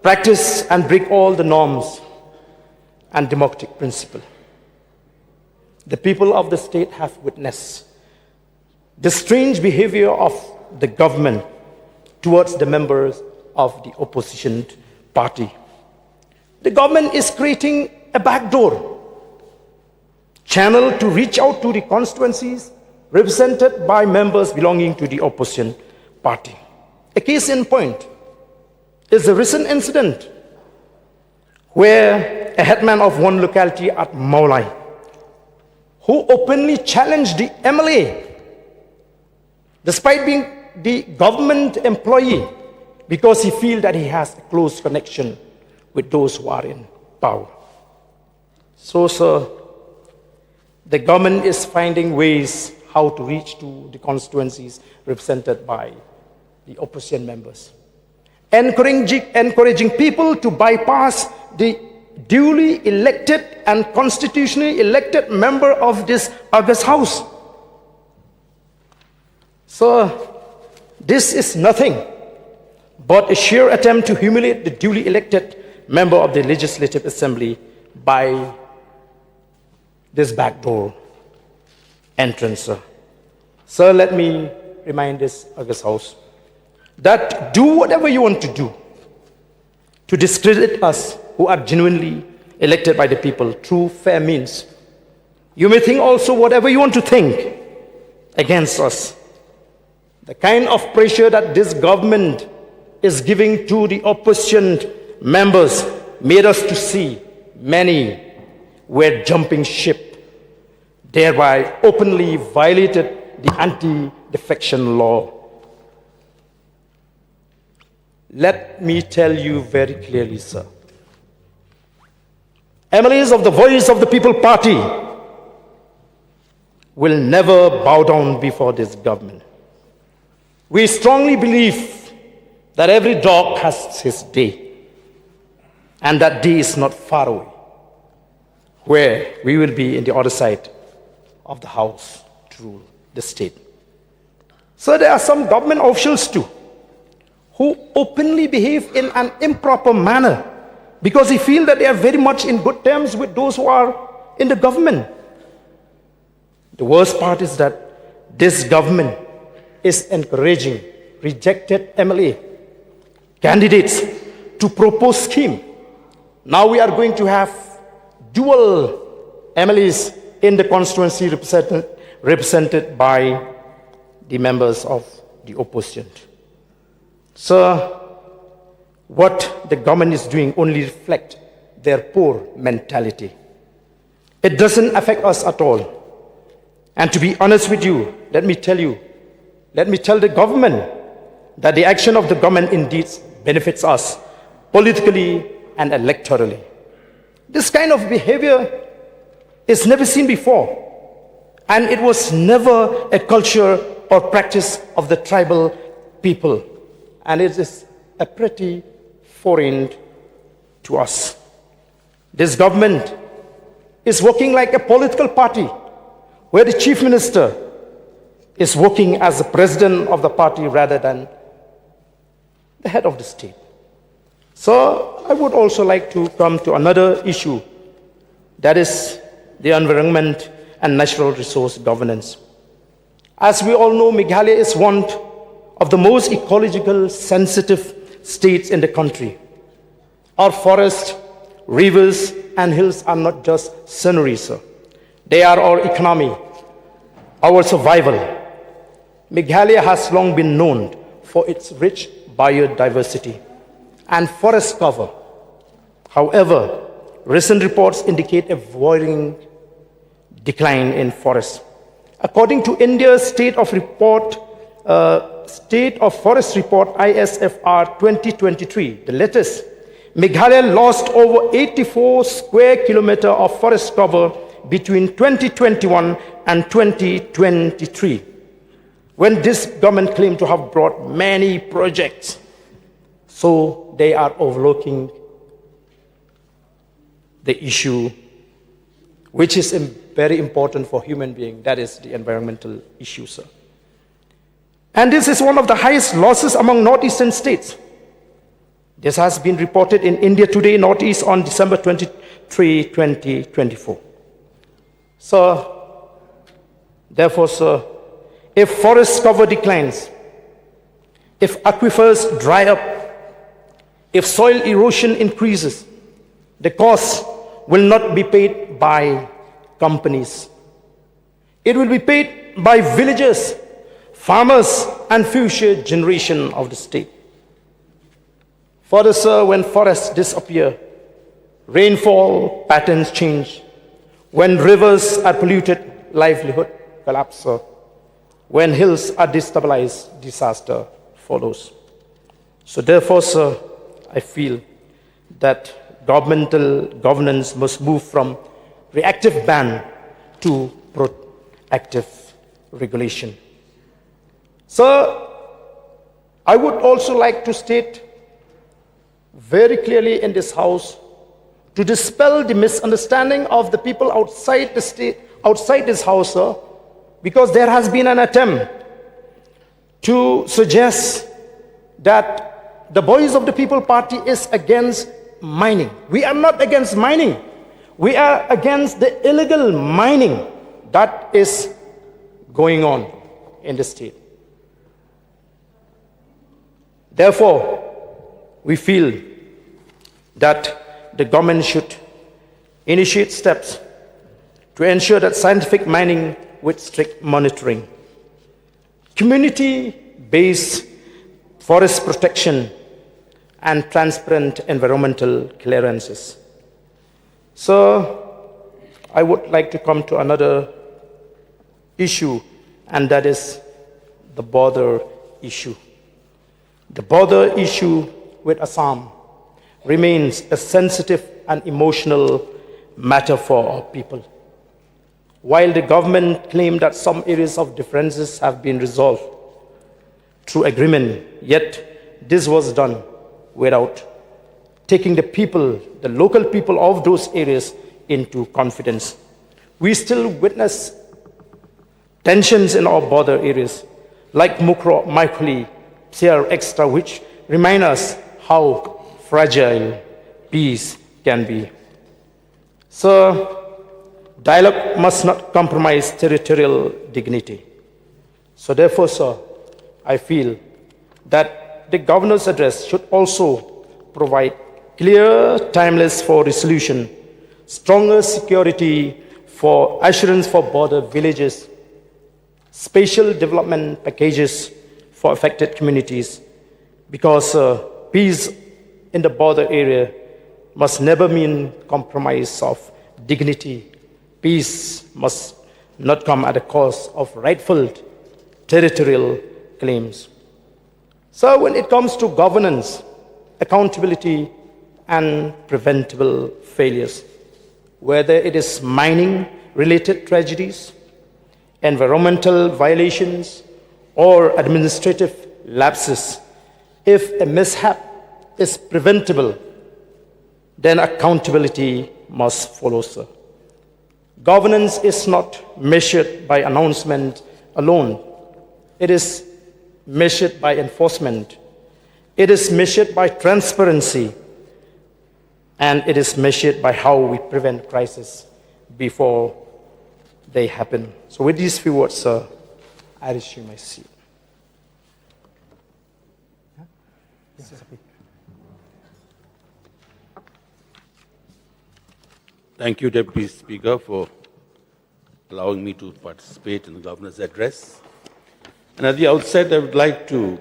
practice and break all the norms and democratic principle. The people of the state have witnessed the strange behavior of the government towards the members of the opposition party. The government is creating a backdoor channel to reach out to the constituencies represented by members belonging to the opposition party. A case in point is a recent incident where a headman of one locality at Meghalaya, who openly challenged the MLA, despite being the government employee, because he feels that he has a close connection with those who are in power. So, sir, the government is finding ways how to reach to the constituencies represented by the opposition members, encouraging people to bypass the duly elected and constitutionally elected member of this August House. So, this is nothing but a sheer attempt to humiliate the duly elected member of the Legislative Assembly by this backdoor entrance, sir. Sir, let me remind this August House that do whatever you want to do to discredit us who are genuinely elected by the people through fair means. You may think also whatever you want to think against us. The kind of pressure that this government is giving to the opposition members made us to see many were jumping ship, thereby openly violated the anti-defection law. Let me tell you very clearly, sir. MLAs of the Voice of the People Party will never bow down before this government. We strongly believe that every dog has his day, and that day is not far away, where we will be in the other side of the house to rule the state. So there are some government officials too who openly behave in an improper manner because they feel that they are very much in good terms with those who are in the government. The worst part is that this government is encouraging rejected MLA candidates to propose scheme. Now we are going to have dual MLAs in the constituency represented by the members of the opposition. Sir, what the government is doing only reflects their poor mentality. It doesn't affect us at all. And to be honest with you, let me tell the government that the action of the government indeed benefits us politically and electorally. This kind of behavior is never seen before, and it was never a culture or practice of the tribal people, and it is a pretty foreign to us. This government is working like a political party where the chief minister is working as the president of the party rather than the head of the state. So I would also like to come to another issue, that is the environment and natural resource governance. As we all know, Meghalaya is one of the most ecological sensitive states in the country. Our forests, rivers, and hills are not just scenery, sir. They are our economy, our survival. Meghalaya has long been known for its rich biodiversity and forest cover. However, recent reports indicate a worrying decline in forests. According to India's State of Forest Report ISFR 2023, the latest, Meghalaya lost over 84 square kilometers of forest cover between 2021 and 2023, when this government claimed to have brought many projects. So they are overlooking the issue which is very important for human beings, that is the environmental issue, sir. And this is one of the highest losses among northeastern states. This has been reported in India Today Northeast on December 23, 2024. So, therefore, sir, if forest cover declines, if aquifers dry up, if soil erosion increases, the cost will not be paid by companies. It will be paid by villagers, farmers, and future generation of the state. Further, sir, when forests disappear, rainfall patterns change. When rivers are polluted, livelihood collapses. When hills are destabilized, disaster follows. So therefore, sir, I feel that governmental governance must move from reactive ban to proactive regulation. Sir, I would also like to state very clearly in this House to dispel the misunderstanding of the people outside the state, outside this House, sir, because there has been an attempt to suggest that the Voice of the People Party is against mining. We are not against mining. We are against the illegal mining that is going on in the state. Therefore, we feel that the government should initiate steps to ensure that scientific mining with strict monitoring, community-based forest protection, and transparent environmental clearances. So, I would like to come to another issue, and that is the border issue. The border issue with Assam remains a sensitive and emotional matter for our people. While the government claimed that some areas of differences have been resolved through agreement, yet this was done without taking the people, the local people of those areas into confidence. We still witness tensions in our border areas, like Mukro, Maikuli, Sierra Extra, which remind us how fragile peace can be. So, dialogue must not compromise territorial dignity. So therefore, sir, I feel that the governor's address should also provide clear timelines for resolution, stronger security for assurance for border villages, spatial development packages for affected communities, because peace in the border area must never mean compromise of dignity. Peace must not come at the cost of rightful territorial claims. So when it comes to governance, accountability, and preventable failures, whether it is mining-related tragedies, environmental violations, or administrative lapses, if a mishap is preventable, then accountability must follow, sir. Governance is not measured by announcement alone. It is measured by enforcement. It is measured by transparency. And it is measured by how we prevent crises before they happen. So with these few words, sir, I resume my seat. Thank you, Deputy Speaker, for allowing me to participate in the Governor's address. And at the outset, I would like to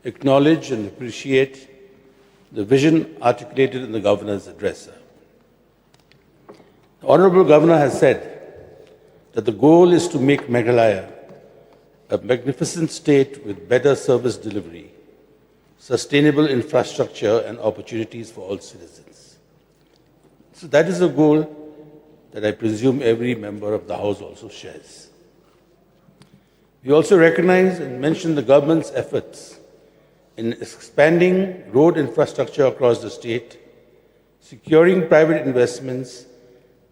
acknowledge and appreciate the vision articulated in the Governor's address. The Honorable Governor has said that the goal is to make Meghalaya a magnificent state with better service delivery, sustainable infrastructure and opportunities for all citizens. So that is a goal that I presume every member of the House also shares. We also recognize and mention the government's efforts in expanding road infrastructure across the state, securing private investments,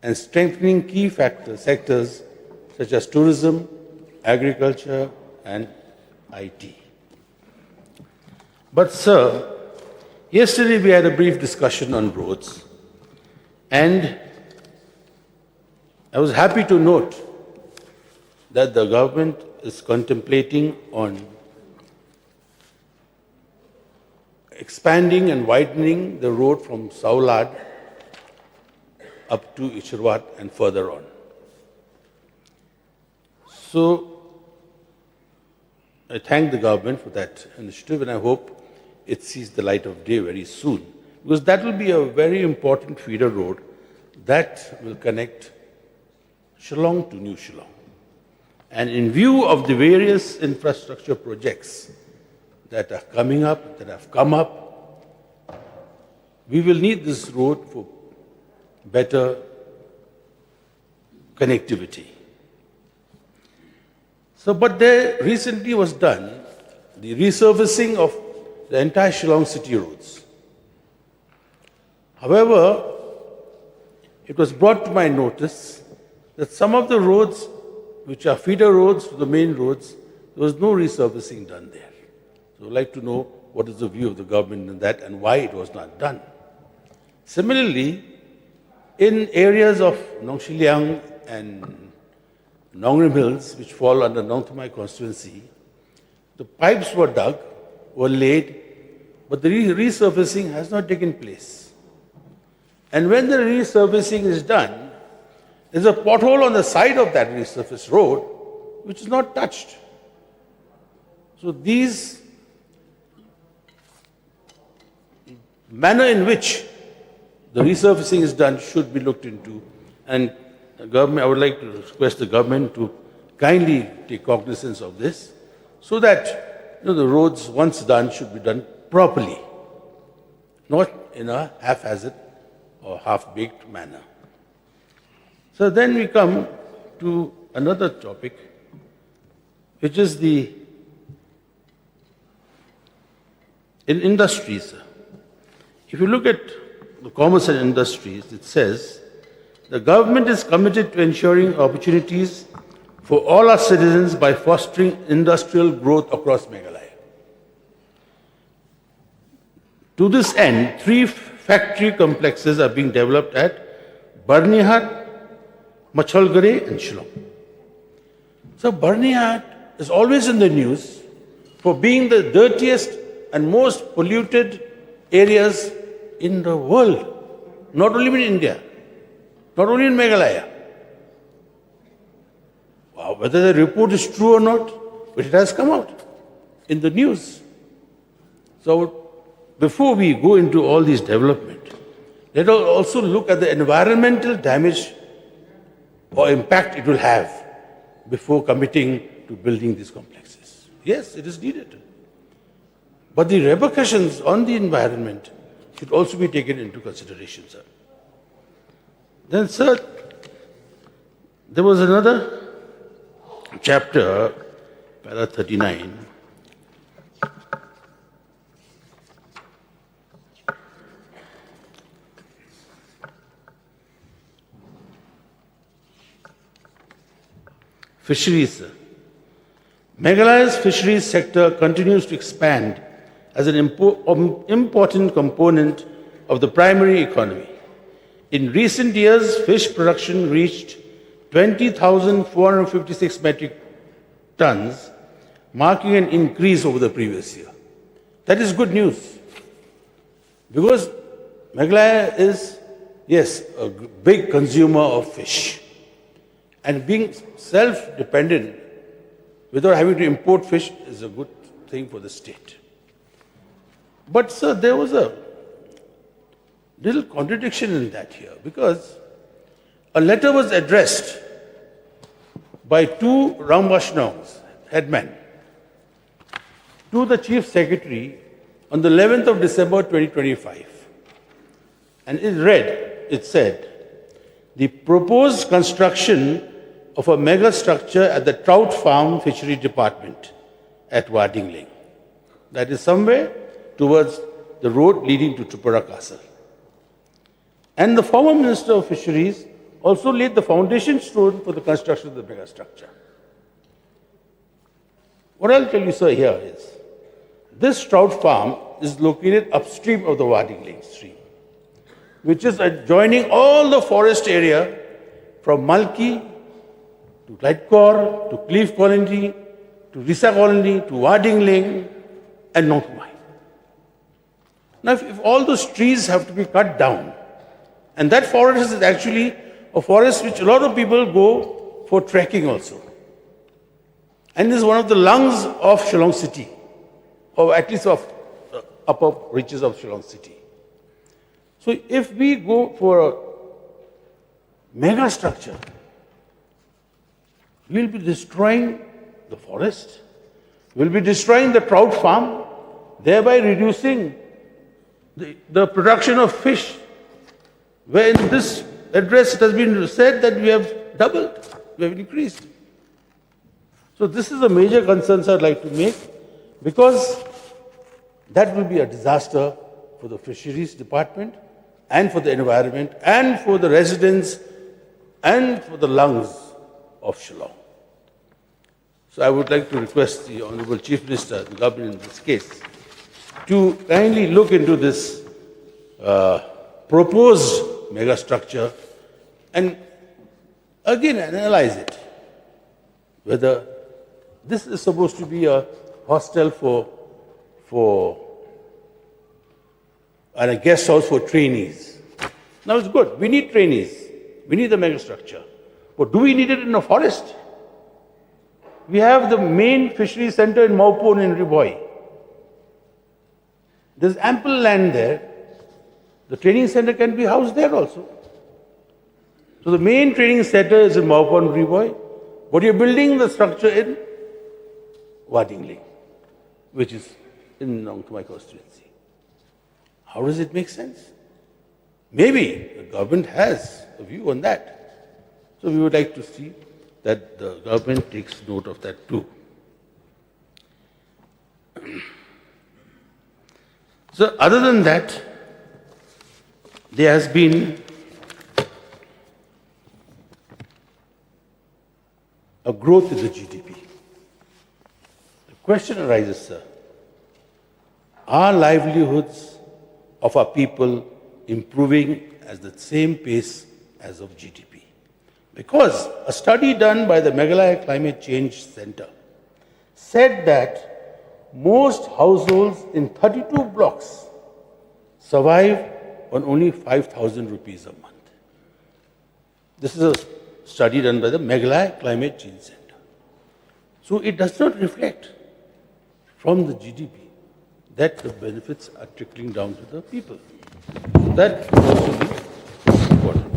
and strengthening key sectors such as tourism, agriculture, and IT. But, sir, yesterday we had a brief discussion on roads, and I was happy to note that the government is contemplating on expanding and widening the road from Saulad up to Ichirwat and further on. So I thank the government for that initiative, and I hope it sees the light of day very soon, because that will be a very important feeder road that will connect Shillong to New Shillong. And in view of the various infrastructure projects that are coming up, that have come up, we will need this road for better connectivity. So, but there recently was done the resurfacing of the entire Shillong city roads. However, it was brought to my notice that some of the roads which are feeder roads to the main roads, there was no resurfacing done there. So I'd like to know what is the view of the government on that and why it was not done. Similarly, in areas of Nongshiliang and Nongrim Hills, which fall under Nongthamai constituency, the pipes were dug, were laid, but the resurfacing has not taken place. And when the resurfacing is done, there's a pothole on the side of that resurfaced road which is not touched. So these manner in which the resurfacing is done should be looked into, and the government, I would like to request the government to kindly take cognizance of this, so that the roads once done should be done properly, not in a haphazard or half-baked manner. So then we come to another topic, which is in industries. If you look at the commerce and industries, it says, the government is committed to ensuring opportunities for all our citizens by fostering industrial growth across Meghalaya. To this end, 3 factory complexes are being developed at Barnihat, Machalgare and Shillong. So Barnihat is always in the news for being the dirtiest and most polluted areas in the world, not only in India, not only in Meghalaya. Whether the report is true or not, but it has come out in the news. So before we go into all these development, let us also look at the environmental damage or impact it will have before committing to building these complexes. Yes, it is needed. But the repercussions on the environment should also be taken into consideration, sir. Then, sir, there was another chapter, para 39, fisheries. Meghalaya's fisheries sector continues to expand as an important component of the primary economy. In recent years, fish production reached 20,456 metric tons, marking an increase over the previous year. That is good news, because Meghalaya is, yes, a big consumer of fish. And being self-dependent without having to import fish is a good thing for the state. But, sir, there was a little contradiction in that here, because a letter was addressed by 2 Rambashnongs, headmen, to the Chief Secretary on the 11th of December 2025. And it said, the proposed construction of a mega structure at the Trout Farm Fishery Department at Wadingling. That is somewhere towards the road leading to Tripura Castle. And the former Minister of Fisheries also laid the foundation stone for the construction of the mega structure. What I'll tell you, sir, here is, this trout farm is located upstream of the Wadingling stream, which is adjoining all the forest area from Malki to Lightcore, to Cliff Colony, to Risa Colony, to Wadingling, and Nongtumai. Now, if all those trees have to be cut down, and that forest is actually a forest which a lot of people go for trekking also. And this is one of the lungs of Shillong city, or at least of upper reaches of Shillong city. So if we go for a mega structure, we'll be destroying the forest, we'll be destroying the trout farm, thereby reducing the production of fish. Where in this address it has been said that we have doubled, we have increased. So this is a major concern I'd like to make, because that will be a disaster for the fisheries department and for the environment and for the residents and for the lungs of Shillong. So I would like to request the Honorable Chief Minister, the government in this case, to kindly look into this proposed mega structure and again analyze it, whether this is supposed to be a hostel and a guest house for trainees. Now it's good, we need trainees, we need the mega structure, but do we need it in a forest? We have the main fishery center in Maupon in Riboy. There's ample land there. The training center can be housed there also. So the main training center is in Maupon, Riboy, but you're building the structure in Wadingling, which is in Nongtumai constituency. How does it make sense? Maybe the government has a view on that. So we would like to see that the government takes note of that too. So other than that, there has been a growth in the GDP. The question arises, sir, are livelihoods of our people improving at the same pace as of GDP? Because a study done by the Meghalaya Climate Change Center said that most households in 32 blocks survive on only 5,000 rupees a month. This is a study done by the Meghalaya Climate Change Center. So it does not reflect from the GDP that the benefits are trickling down to the people. So that would also be important.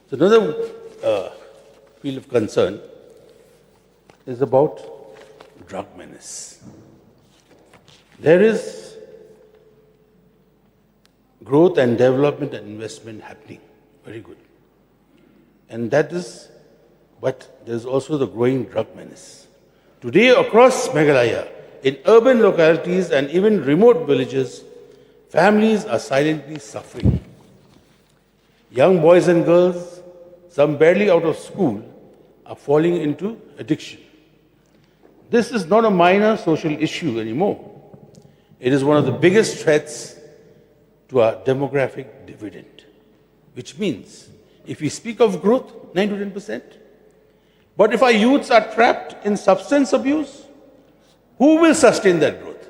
So another field of concern is about drug menace. There is growth and development and investment happening, very good. And that is, but there is also the growing drug menace. Today across Meghalaya, in urban localities and even remote villages, families are silently suffering. Young boys and girls, some barely out of school, are falling into addiction. This is not a minor social issue anymore. It is one of the biggest threats to our demographic dividend, which means if we speak of growth, 9 to 10%, but if our youths are trapped in substance abuse, who will sustain that growth?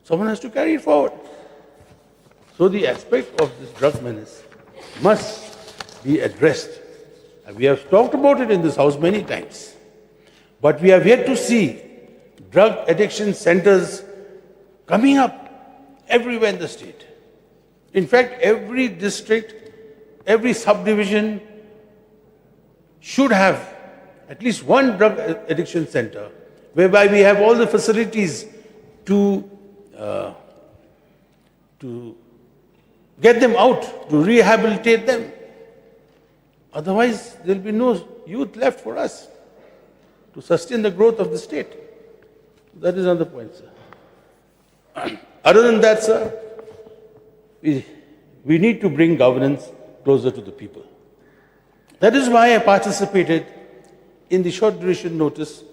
Someone has to carry it forward. So the aspect of this drug menace must be addressed. And we have talked about it in this house many times. But we have yet to see drug addiction centers coming up everywhere in the state. In fact, every district, every subdivision should have at least one drug addiction center, whereby we have all the facilities to get them out, to rehabilitate them. Otherwise, there will be no youth left for us to sustain the growth of the state. That is another point, sir. Other than that, sir, we need to bring governance closer to the people. That is why I participated in the short duration notice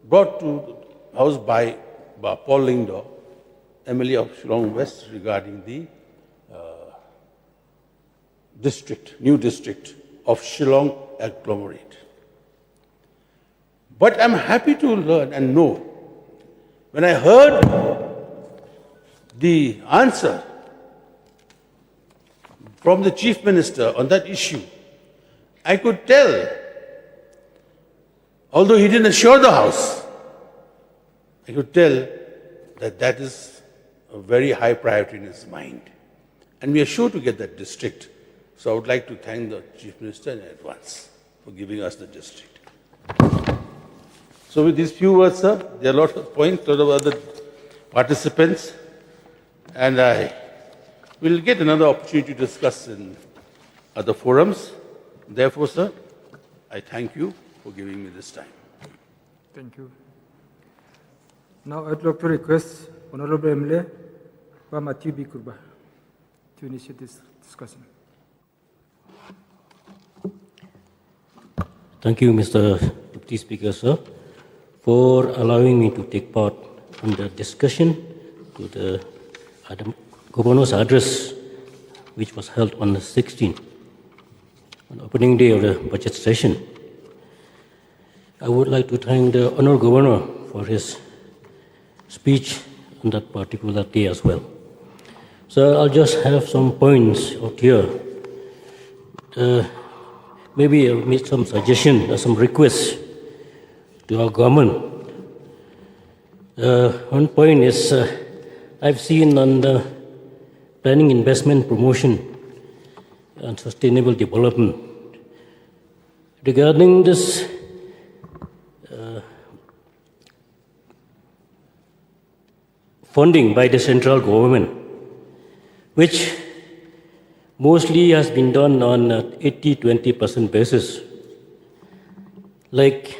brought to the House by Paul Lingdor, MLA of Shillong West, regarding the new district of Shillong agglomerate. But I'm happy to learn and know, when I heard the answer from the Chief Minister on that issue, I could tell, although he didn't assure the House, I could tell that that is a very high priority in his mind. And we are sure to get that district. So I would like to thank the Chief Minister in advance for giving us the district. So with these few words, sir, there are a lot of points, a lot of other participants, and I will get another opportunity to discuss in other forums. Therefore, sir, I thank you for giving me this time. Thank you. Now I'd like to request Honorable MLA Matthew B. Kurba to initiate this discussion. Thank you, Mr. Deputy Speaker, sir, for allowing me to take part in the discussion to the Governor's address, which was held on the 16th, on the opening day of the budget session. I would like to thank the Honorable Governor for his speech on that particular day as well. So I'll just have some points out here. Maybe I'll make some suggestions or some requests to our government. One point is I've seen on the planning, investment, promotion, and sustainable development. Regarding this funding by the central government, which mostly has been done on 80-20% basis. Like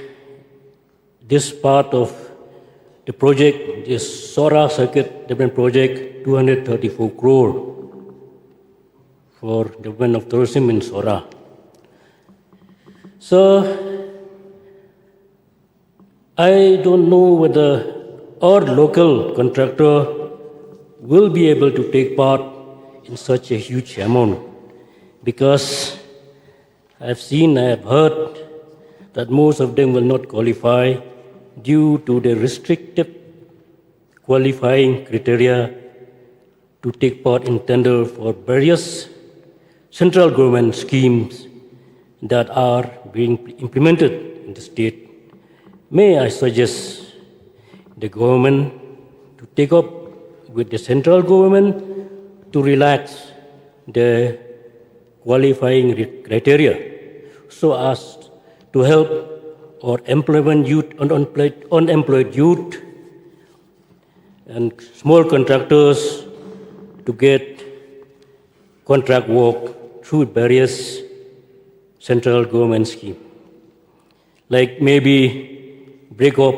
this part of the project, this Sora Circuit Development Project, 234 crore for development of tourism in Sora. So I don't know whether our local contractor will be able to take part in such a huge amount, because I have heard that most of them will not qualify due to the restrictive qualifying criteria to take part in tender for various central government schemes that are being implemented in the state. May I suggest the government to take up with the central government to relax the qualifying criteria so as to help our unemployed youth and small contractors to get contract work through various central government schemes. Like maybe break up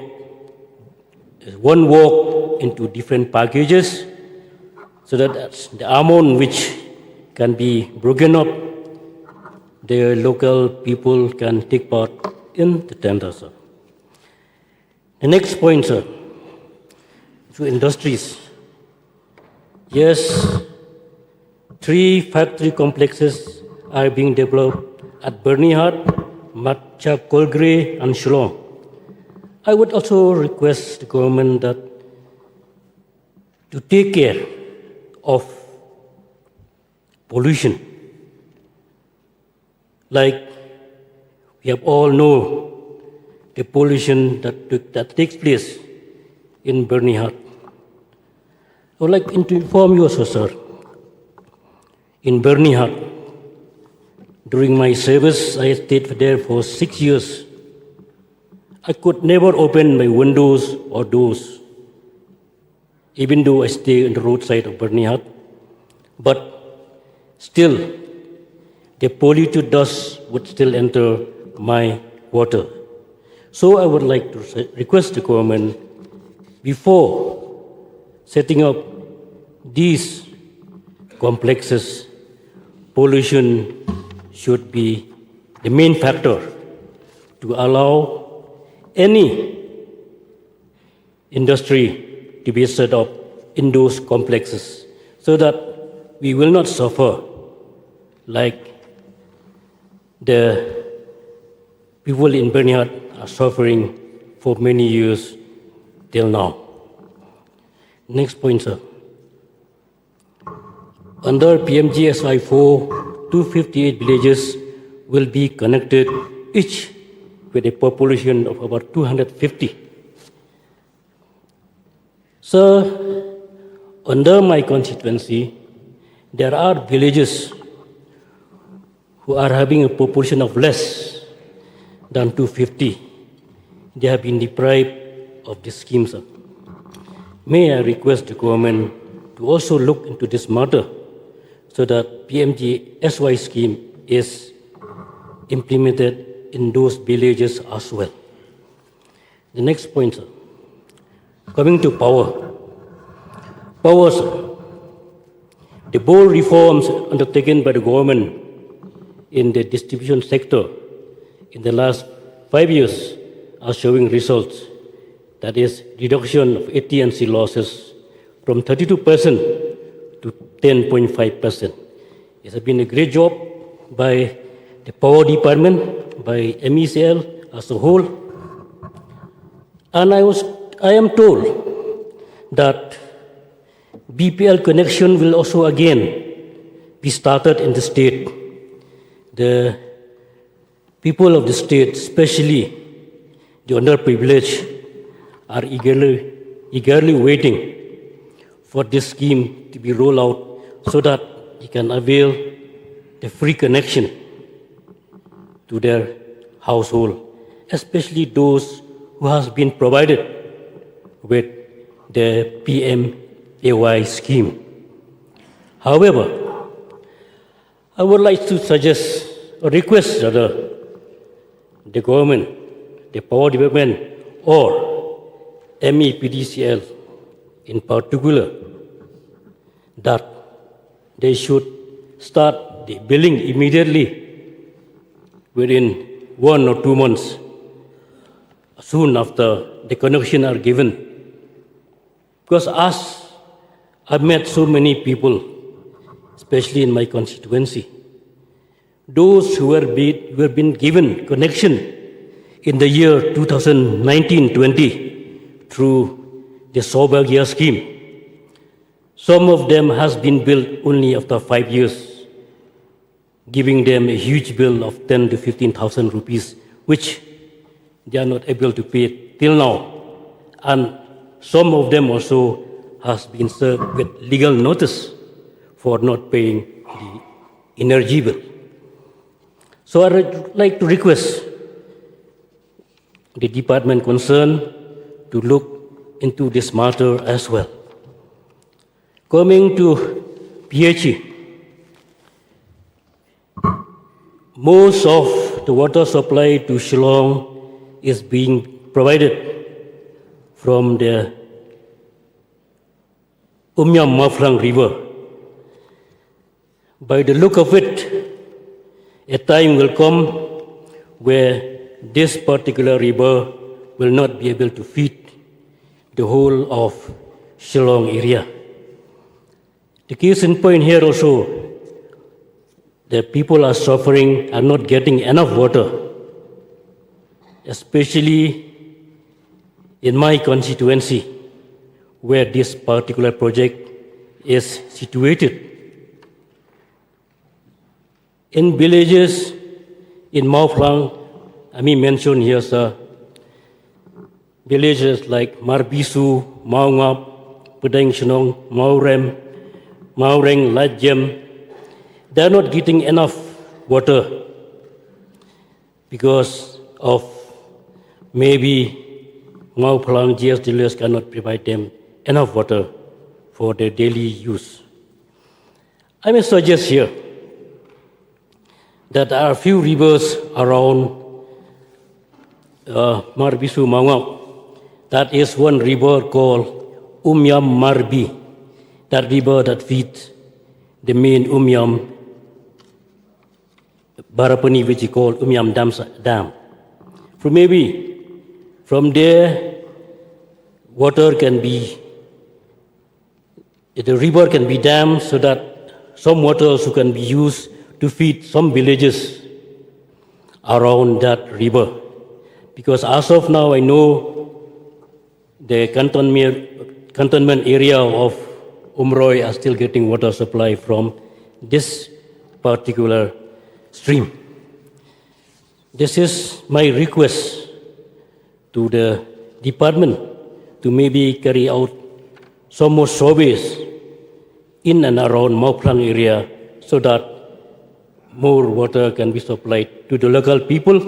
one work into different packages so that the amount which can be broken up, the local people can take part in the tender, sir. The next point, sir, to industries. Yes, 3 factory complexes are being developed at Bernihat, Matcha Colgray, and Shillong. I would also request the government that to take care of pollution. Like we have all know the pollution that takes place in Bernihat. I would like to inform you also, sir. In Bernihat, during my service, I stayed there for 6 years. I could never open my windows or doors, even though I stay on the roadside of Bernihat. But still, the polluted dust would still enter my water. So I would like to request the government, before setting up these complexes, pollution should be the main factor to allow any industry to be set up in those complexes so that we will not suffer like the people in Bernihat are suffering for many years till now. Next point, sir. Under PMGSI 4, 258 villages will be connected, each with a population of about 250. Sir, under my constituency, there are villages who are having a population of less than 250. They have been deprived of this scheme, sir. May I request the government to also look into this matter so that PMGSY scheme is implemented in those villages as well. The next point, sir. Coming to power. Power, sir. The bold reforms undertaken by the government in the distribution sector in the last 5 years are showing results. That is, reduction of AT&C losses from 32% to 10.5%. It has been a great job by the power department, by MECL as a whole. And I am told that BPL connection will also again be started in the state. The people of the state, especially the underprivileged, are eagerly waiting for this scheme to be rolled out so that they can avail the free connection to their household, especially those who has been provided with the PMAY scheme. However, I would like to suggest or request rather the government, the power department, or MEPDCL in particular, that they should start the billing immediately within 1 or 2 months, soon after the connection are given. Because as I've met so many people, especially in my constituency, those who have been given connection in the year 2019-20 through the Saubhagya scheme, some of them has been built only after 5 years, giving them a huge bill of 10 to 15,000 rupees, which they are not able to pay till now. And some of them also has been served with legal notice for not paying the energy bill. So I would like to request the department concerned to look into this matter as well. Coming to PHE, most of the water supply to Shillong is being provided from the Umyam Maflang River. By the look of it, a time will come where this particular river will not be able to feed the whole of Shillong area. The case in point here also, the people are suffering, are not getting enough water, especially in my constituency, where this particular project is situated. In villages in Maflang, I mean mention here, sir, villages like Marbisu, Maungap, Pedang Senong, Maurem, Maureng, Lajam, they are not getting enough water because of maybe Mau Plang GS dealers cannot provide them enough water for their daily use. I may suggest here that there are a few rivers around Marbisu Mawang. That is one river called Umyam Marbi, that river that feeds the main Umyam Barapani, which is called Umyam Dam. So maybe from there, water can be, the river can be dammed so that some water also can be used to feed some villages around that river. Because as of now, I know the cantonment area of Umroi are still getting water supply from this particular stream. This is my request to the department to maybe carry out some more surveys in and around Mau Plang area so that more water can be supplied to the local people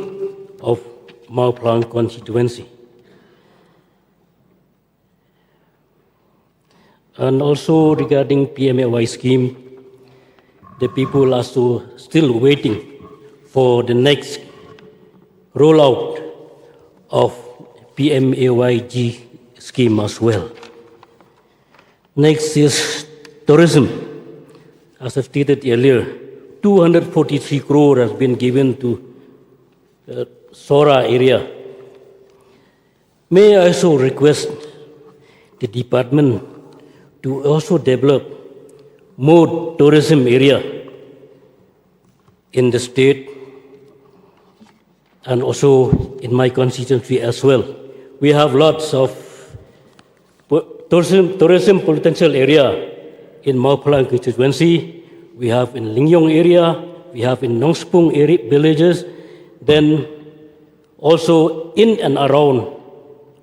of Mau Plang constituency. And also regarding PMAY scheme, the people are still waiting for the next rollout of PMAYG scheme as well. Next is tourism. As I stated earlier, 243 crore has been given to Sora area. May I also request the department to also develop more tourism area in the state and also in my constituency as well. We have lots of tourism potential area in Mau Plang constituency. We have in Lingyong area, we have in Nongspung area, villages, then also in and around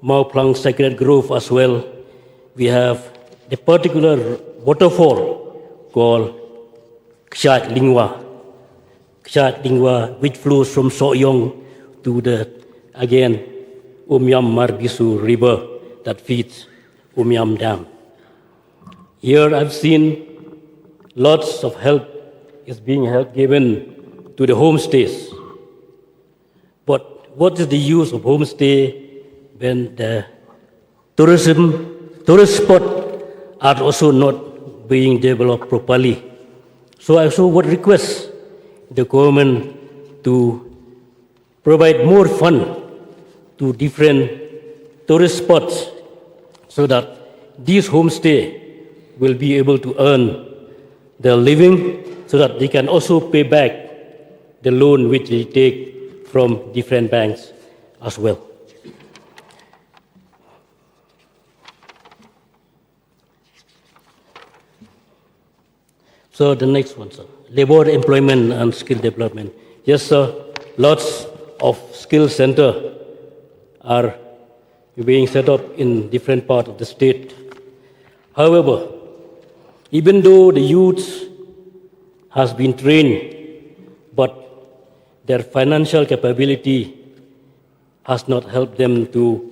Mau Plang Sacred Grove as well. We have a particular waterfall called Kshat Lingwa, which flows from Soyong to the, again, Umyam Marbisu river that feeds Umyam Dam. Here I've seen lots of help is being given to the homestays. But what is the use of homestay when the tourist spot are also not being developed properly? So I also would request the government to provide more fund to different tourist spots so that these homestay will be able to earn their living so that they can also pay back the loan which they take from different banks as well. So the next one, sir. Labor employment and skill development. Yes, sir. Lots of skill center are being set up in different parts of the state. However, even though the youth has been trained, but their financial capability has not helped them to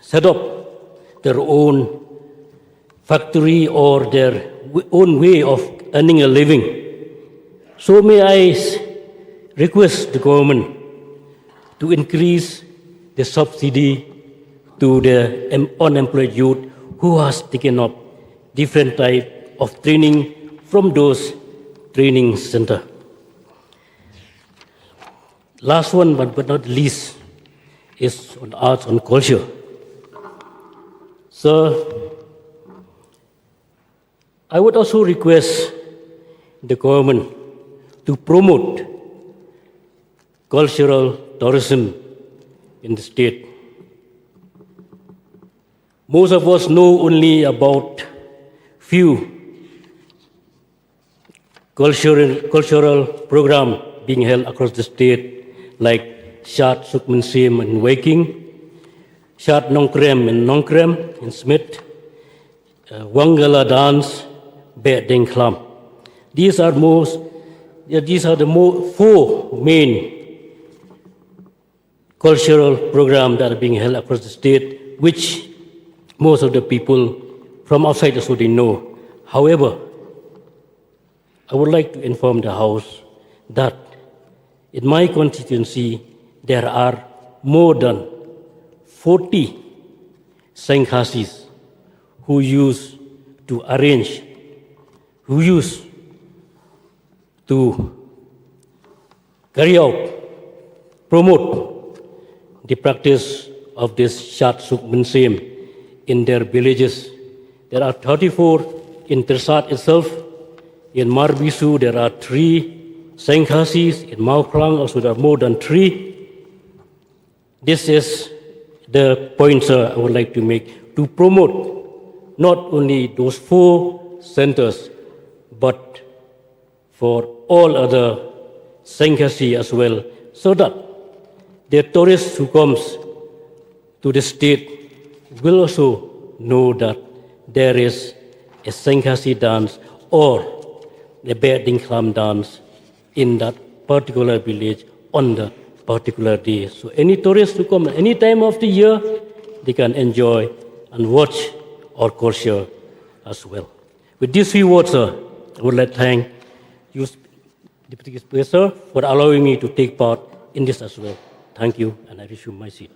set up their own factory or their own way of earning a living. So may I request the government to increase the subsidy to the unemployed youth who has taken up different type of training from those training center. Last one, but not least, is on arts and culture. So I would also request the government to promote cultural tourism in the state. Most of us know only about few cultural program being held across the state, like Shat Sukman Sim in Waking, Shat Nongkrem in Nongkrem in Smith, Wangala dance, Bet Deng Klam. These are the four main cultural programs that are being held across the state, which most of the people from outside the state know. However, I would like to inform the House that in my constituency, there are more than 40 Sanghasis who used to arrange, who used to carry out, promote the practice of this Shat Suk Munsem in their villages. There are 34 in Tersat itself. In Marbisu, there are 3 Sanghasis. In Mauplang, also there are more than 3. This is the point, I would like to make, to promote not only those 4 centers, but for all other Sanghasi as well, so that the tourists who comes to the state will also know that there is a Sanghasi dance or a Bearding Clam dance in that particular village on that particular day. So any tourists who come at any time of the year, they can enjoy and watch our culture as well. With these few words, I would like to thank you, Deputy Speaker, for allowing me to take part in this as well. Thank you, and I resume my seat.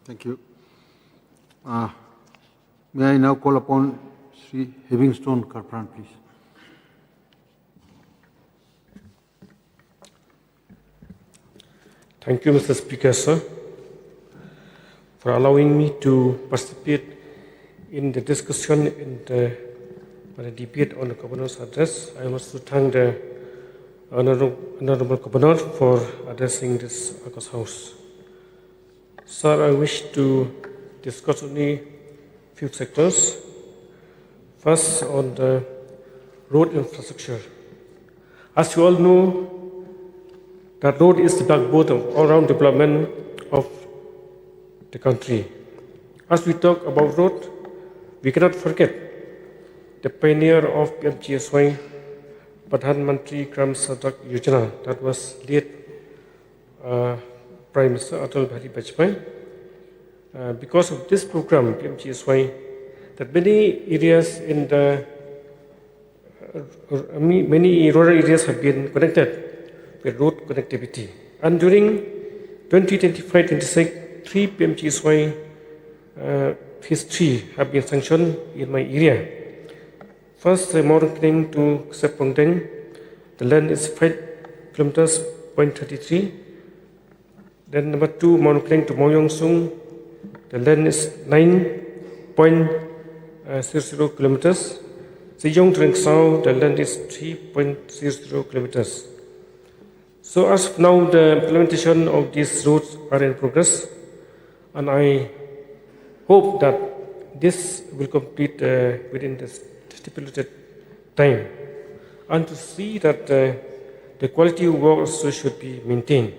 Thank you. May I now call upon Sri Livingstone Karpran, please. Thank you, Mr. Speaker, sir, for allowing me to participate in the discussion in the debate on the Governor's address. I must thank the Honorable Governor for addressing this August House. Sir, I wish to discuss only few sectors. First, on the road infrastructure. As you all know, that road is the backbone of all-round development of the country. As we talk about road, we cannot forget the pioneer of PMGSY, Pradhan Mantri Gram Sadak Yojana, that was late Prime Minister Atal Bihari Vajpayee. Because of this program, PMGSY, that many areas in the many rural areas have been connected with road connectivity. And during 2025-26, 3 PMGSY Phase 3 have been sanctioned in my area. First, Maurakling to Sepongdeng, the land is 5 kilometers, 0.33. Then number 2, Maurakling to Moyongsung, the land is 9.00 kilometers. Sejong to Rengsau, the land is 3.00 kilometers. So as of now, the implementation of these roads are in progress, and I hope that this will complete within the stipulated time, and to see that the quality of work also should be maintained.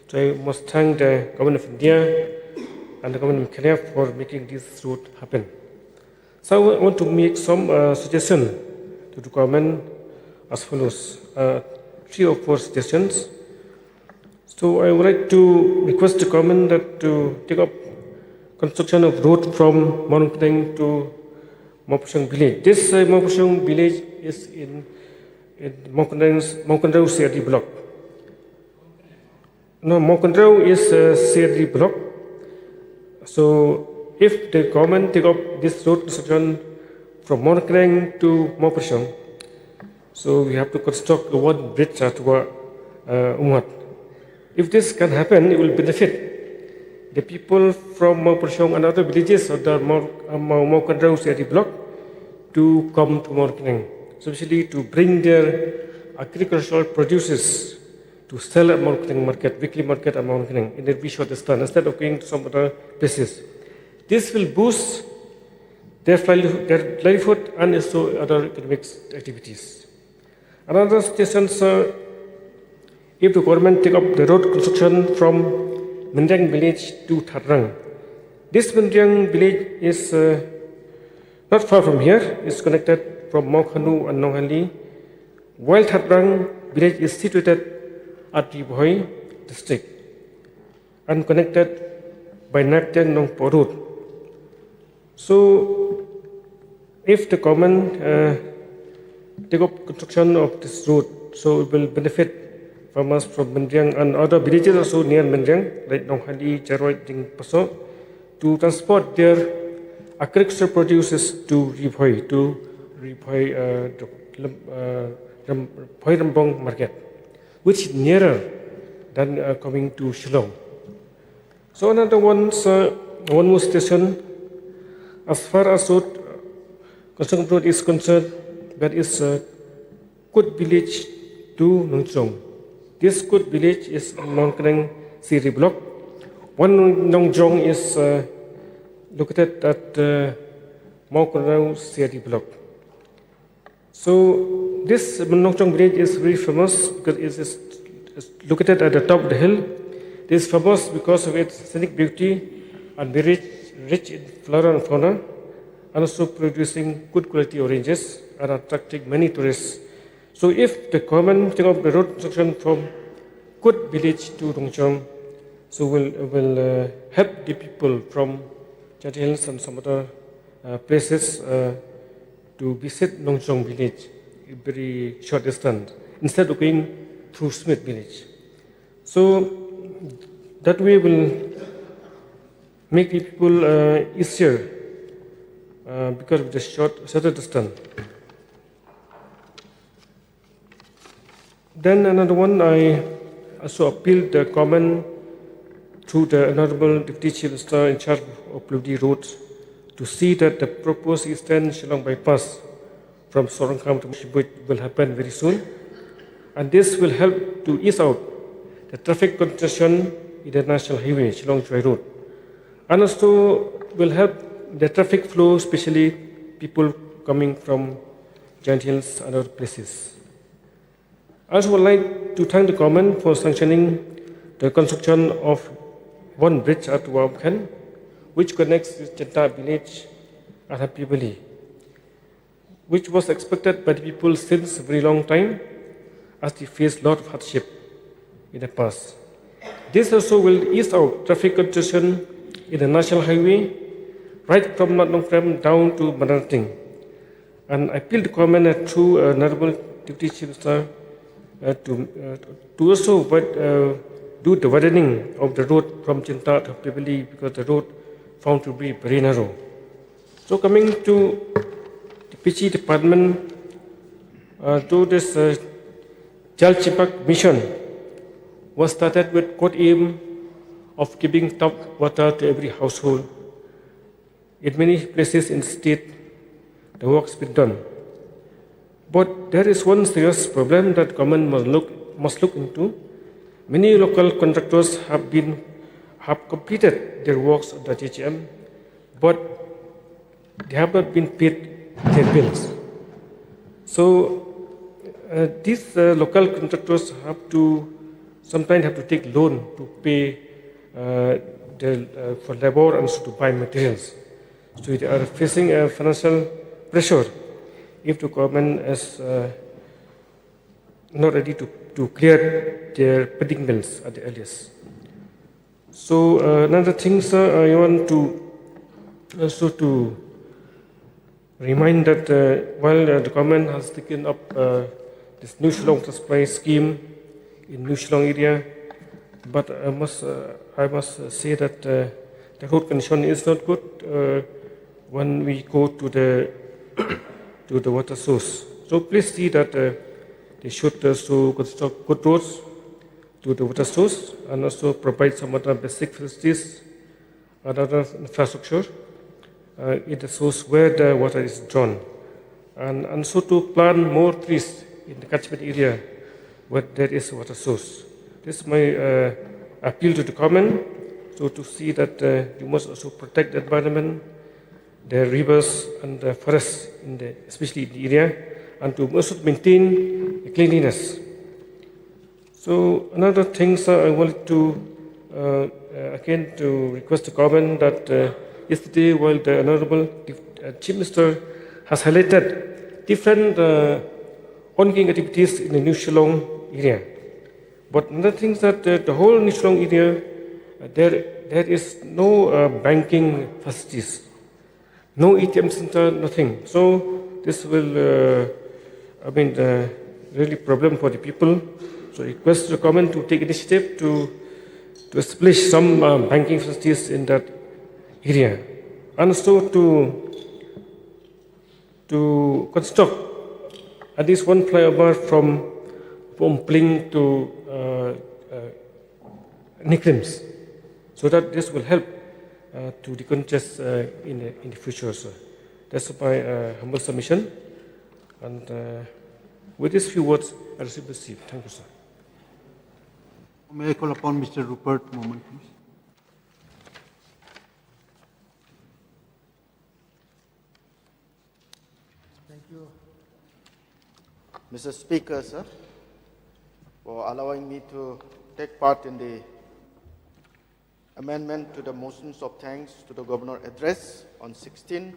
So I must thank the Government of India and the Government of Meghalaya for making this road happen. So I want to make some suggestions to the government as follows. 3 or 4 suggestions. So I would like to request the government that to take up construction of road from Maurakling to Mauprashong village. This Mauprashong village is in Maukandrau CRD block. No, Maukandrau is CRD block. So if the government take up this road construction from Maurakling to Mauprashong, so we have to construct one bridge at Umhat. If this can happen, it will benefit the people from Mauprashong and other villages of the Maukandrau CRD block to come to Maurakling, especially to bring their agricultural produces to sell at Maurakling market, weekly market at Maurakling in a very short distance instead of going to some other places. This will boost their livelihood and also other economic activities. Another suggestion, sir, if the government take up the road construction from Mendiang village to Tharang. This Mendiang village is not far from here. It's connected from Maukhanu and Nonghali, while Tharang village is situated at Ribohoi district. and connected by Naptiang Nongpo route. So, if the government take up construction of this route, so it will benefit farmers from Mendiang and other villages also near Mendiang, like Nonghali, Jaroy, Ding Paso, to transport their agricultural produces to Ripoi, Phoi Rambong market, which is nearer than coming to Shillong. So another one more station, as far as road construction road is concerned, that is Kut village to Nongchong. This Kut village is Mount Kreng Siri block. One Nongchong is located at Mount Kreng Siri block. So this Nongchong village is very famous because it is located at the top of the hill. It is famous because of its scenic beauty and very rich in flora and fauna, and also producing good quality oranges and attracting many tourists. So if the government take up the road construction from Kut village to Nongchong, so will help the people from Chati Hills and some other places to visit Nongchong village in very short distance instead of going through Smith village. So that way will make the people easier because of the shorter distance. Then another one, I also appealed the comment through the Honorable Deputy Chief Minister in charge of Pludi roads to see that the proposed Eastern Shillong bypass from Sorongkam to Mishibut will happen very soon. And this will help to ease out the traffic congestion in the National Highway, Shillong Choi Road. And also will help the traffic flow, especially people coming from Giant Hills and other places. I also would like to thank the government for sanctioning the construction of one bridge at Wamkhan, which connects the Chenta village and Happy Valley, which was expected by the people since a very long time, as they faced a lot of hardship in the past. This also will ease out traffic congestion in the National Highway, right from Nongkrem down to Manating. And I appeal to government through Honorable Deputy Chief Minister to also do the widening of the road from Chinta to Pibili, because the road found to be very narrow. So coming to the PG department, to this Jal Chipak mission was started with good aim of giving top water to every household. In many places in the state, the work's been done. But there is one serious problem that government must look into. Many local contractors have completed their works at the JGM, but they have not been paid their bills. So these local contractors sometimes have to take loan to pay for labor and to buy materials. So they are facing a financial pressure if the government is not ready to clear their pending bills at the earliest. So another thing, sir, I want to also to remind that while the government has taken up this New Shillong supply scheme in New Shillong area, but I must say that the road condition is not good when we go to the water source. So please see that they should also construct good roads to the water source and also provide some other basic facilities and other infrastructure in the source where the water is drawn. And also to plant more trees in the catchment area where there is a water source. This is my appeal to the government, so to see that you must also protect the environment, the rivers and the forests, especially in the area, and to also maintain the cleanliness. So another thing, sir, I wanted to again to request the government that yesterday, while the Honorable Chief Minister has highlighted different ongoing activities in the New Shillong area. But another thing is that the whole New Shillong area there is no banking facilities, no ATM center, nothing. So this will, really problem for the people. So request the government to take initiative to establish some banking facilities in that area, and also to construct at least one flyover from Pling to Nicklims, so that this will help to decongest in the future, sir. That's my humble submission, and with these few words, I receive the seat. Thank you, sir. May I call upon Mr. Rupert Moment, please? Thank you, Mr. Speaker, sir, for allowing me to take part in the amendment to the motions of thanks to the Governor address on 16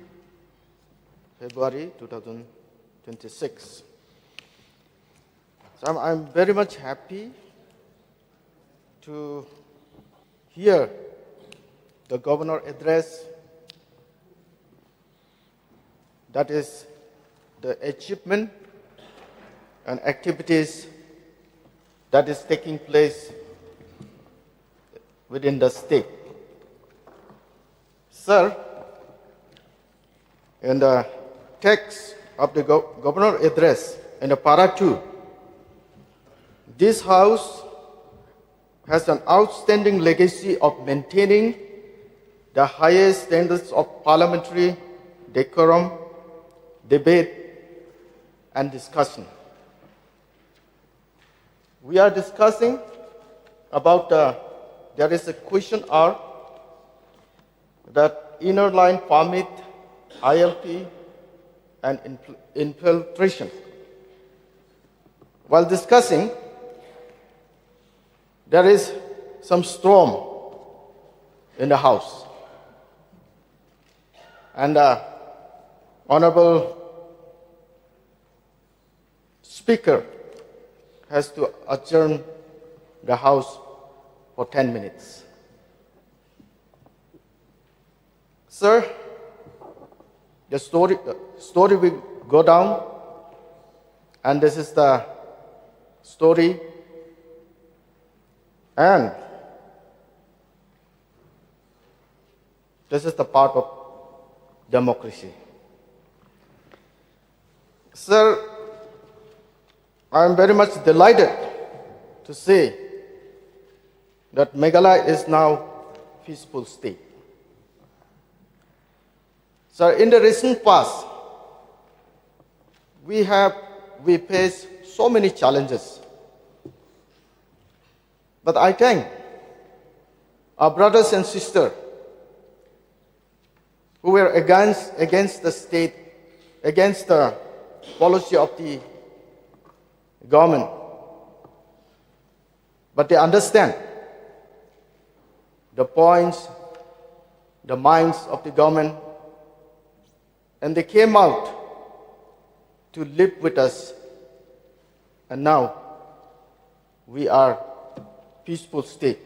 February 2026. So I'm very much happy to hear the Governor address, that is the achievement and activities that is taking place within the state. Sir, in the text of the Governor address in the Para 2, this House has an outstanding legacy of maintaining the highest standards of parliamentary decorum, debate, and discussion. We are discussing about, there is a question R, that inner line permit, ILP, and infiltration. While discussing, there is some storm in the House. And Honorable Speaker has to adjourn the House for 10 minutes. Sir, the story will go down, and this is the story, and this is the part of democracy. Sir, I am very much delighted to say that Meghalaya is now peaceful state. Sir, in the recent past, we faced so many challenges. But I thank our brothers and sisters who were against the state, against the policy of the government. But they understand the points, the minds of the government, and they came out to live with us. And now we are peaceful state.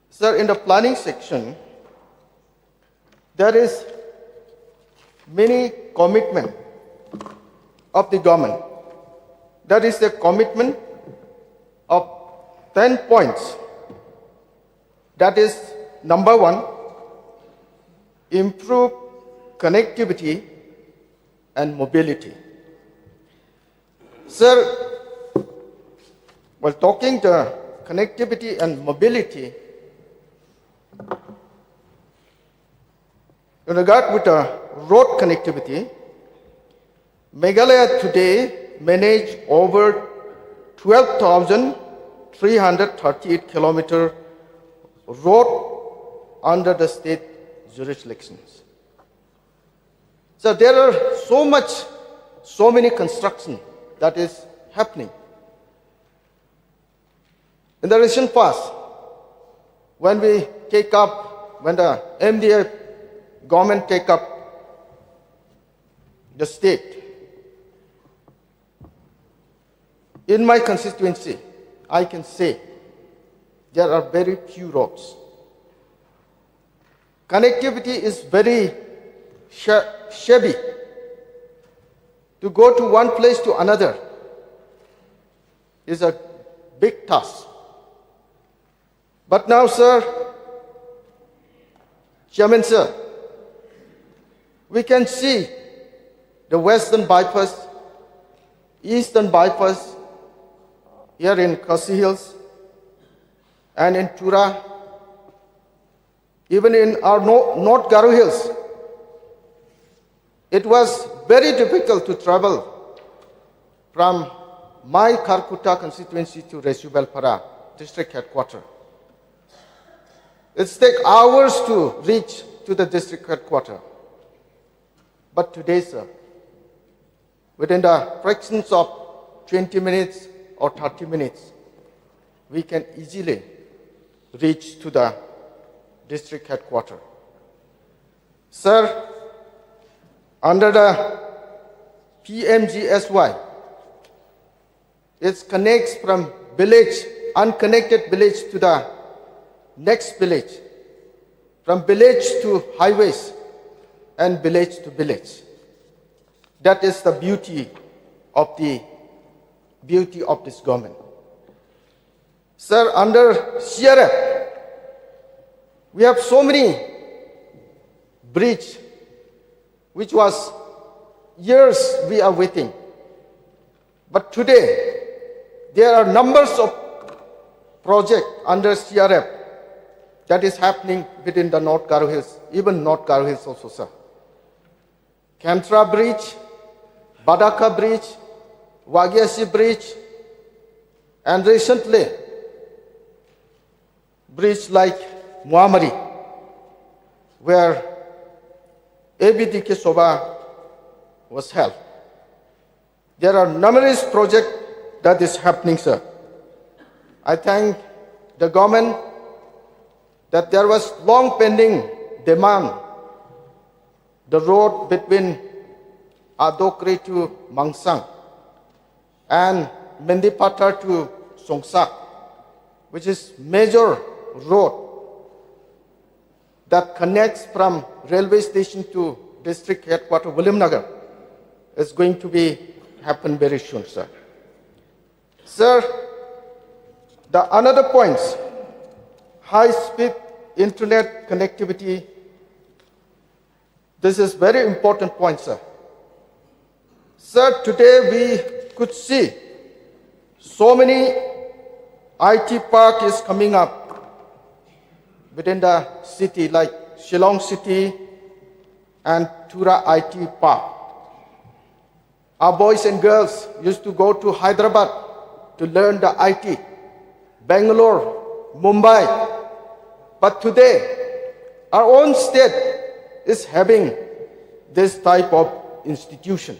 Sir, in the planning section, there is many commitment of the government. That is the commitment of 10 points. That is, number 1, improve connectivity and mobility. Sir, while talking to connectivity and mobility, in regard with road connectivity, Meghalaya today manage over 12,338 kilometer road under the state jurisdictions. So there are so many construction that is happening. In the recent past, when the MDA government take up the state, in my constituency, I can say there are very few roads. Connectivity is very shabby. To go to one place to another is a big task. But now, sir, Chairman, sir, we can see the Western bypass, Eastern bypass here in Khasi Hills and in Tura, even in our North Garo Hills. It was very difficult to travel from my Karkuta constituency to Resubelpara, district headquarters. It takes hours to reach to the district headquarters. But today, sir, within the fractions of 20 minutes or 30 minutes, we can easily reach to the district headquarters. Sir, under the PMGSY, it connects from village, unconnected village to the next village, from village to highways and village to village. That is the beauty of this government. Sir, under CRF, we have so many bridges, which was years we are waiting. But today, there are numbers of projects under CRF that is happening within the North Garo Hills, even North Garo Hills also, sir. Kamtra Bridge, Badaka Bridge, Wagiasi Bridge, and recently, bridge like Muamari, where ABDK Soba was held. There are numerous projects that is happening, sir. I thank the government that there was long pending demand, the road between Adokri to Mangsang and Mendipata to Songsak, which is major road that connects from railway station to district headquarters Williamnagar, is going to be happen very soon, sir. Sir, the another points, high-speed internet connectivity. This is very important point, sir. Sir, today we could see so many IT park is coming up within the city, like Shillong city and Tura IT park. Our boys and girls used to go to Hyderabad to learn the IT, Bangalore, Mumbai. But today, our own state is having this type of institution.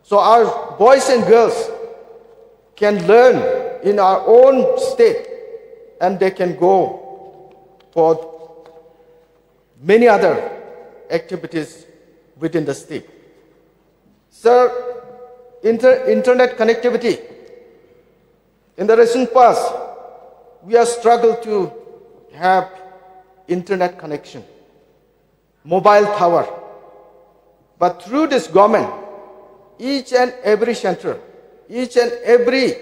So our boys and girls can learn in our own state, and they can go for many other activities within the state. Sir, internet connectivity. In the recent past, we have struggled to have internet connection, mobile tower. But through this government, each and every center, each and every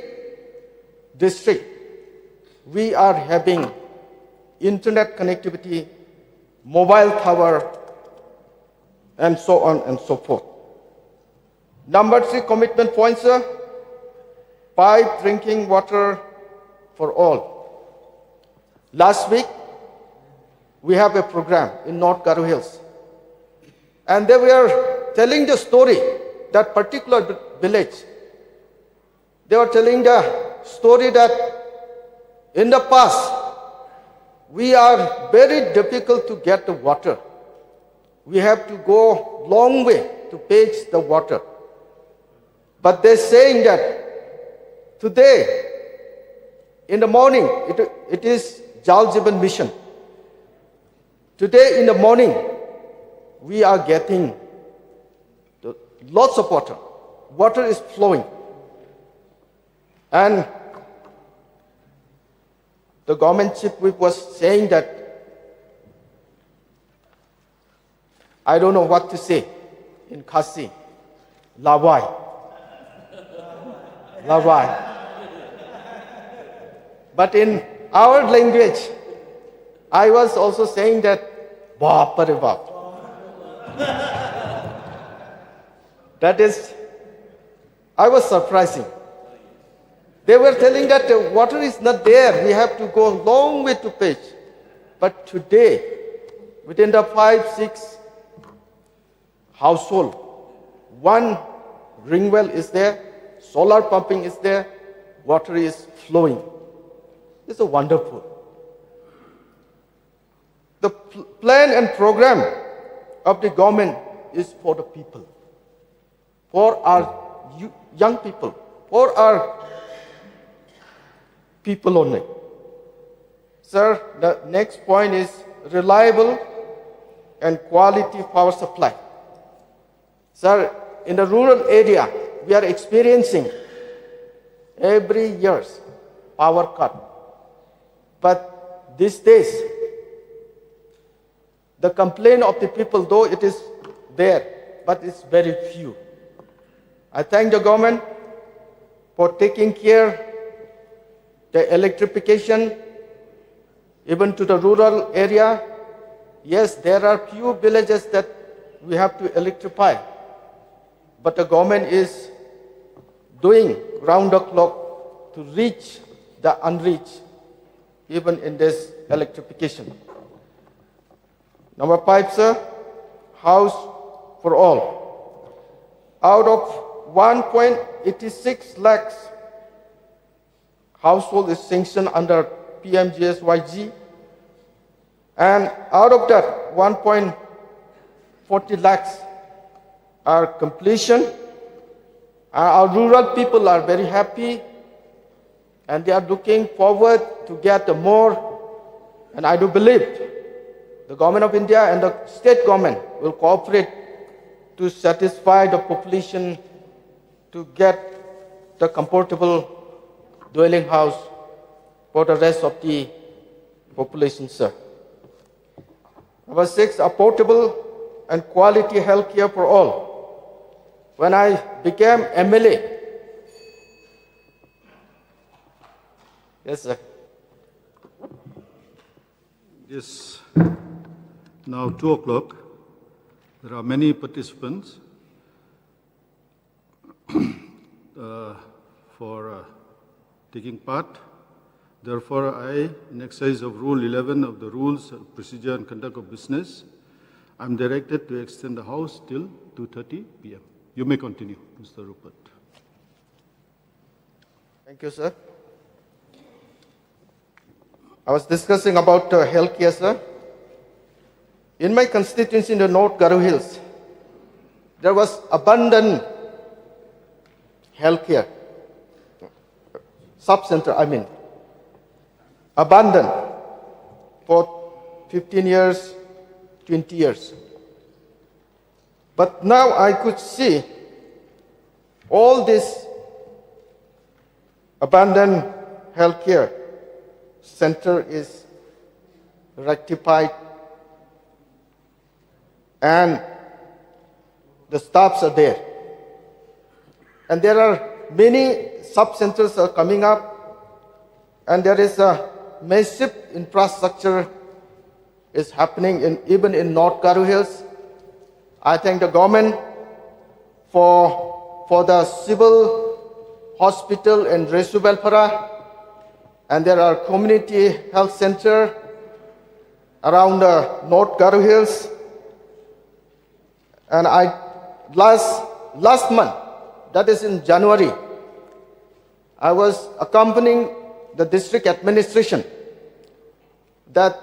district, we are having internet connectivity, mobile tower, and so on and so forth. Number 3 commitment point, sir, pipe drinking water for all. Last week, we have a program in North Garo Hills. And they were telling the story, that particular village. They were telling the story that in the past, we are very difficult to get the water. We have to go long way to fetch the water. But they're saying that today, in the morning, it is Jal Jeevan Mission. Today in the morning, we are getting lots of water. Water is flowing. And the government chief whip was saying that I don't know what to say in Khasi. Lawai. Lawai. But in our language, I was also saying that Baap re Baap. That is, I was surprising. They were telling that the water is not there. We have to go a long way to fetch. But today, within the 5-6 household, one ring well is there, solar pumping is there, water is flowing. This is wonderful. The plan and program of the government is for the people, for our young people, for our people only. Sir, the next point is reliable and quality power supply. Sir, in the rural area, we are experiencing every year power cut. But these days, the complaint of the people, though it is there, but it's very few. I thank the government for taking care the electrification even to the rural area. Yes, there are few villages that we have to electrify, but the government is doing round the clock to reach the unreached, even in this electrification. Number 5, sir, house for all. Out of 1.86 lakhs household is sanctioned under PMGSYG, and out of that 1.40 lakhs are completion. Our rural people are very happy and they are looking forward to get more, and I do believe the government of India and the state government will cooperate to satisfy the population to get the comfortable dwelling house for the rest of the population, sir. Number 6, affordable and quality health care for all. When I became MLA, yes, sir. Yes, now 2 o'clock. There are many participants for taking part. Therefore, I, in exercise of Rule 11 of the Rules of Procedure and Conduct of Business, I am directed to extend the House till 2:30 p.m. You may continue, Mr. Rupert. Thank you, sir. I was discussing about healthcare, sir. In my constituency in the North Garo Hills, there was abundant healthcare sub-center, abandoned for 15 years, 20 years. But now I could see all this abandoned healthcare center is rectified and the staffs are there. And there are many sub-centers are coming up, and there is a massive infrastructure is happening even in North Garo Hills. I thank the government for the civil hospital in Resu Belpara, and there are community health center around North Garo Hills. And last month, that is in January, I was accompanying the district administration that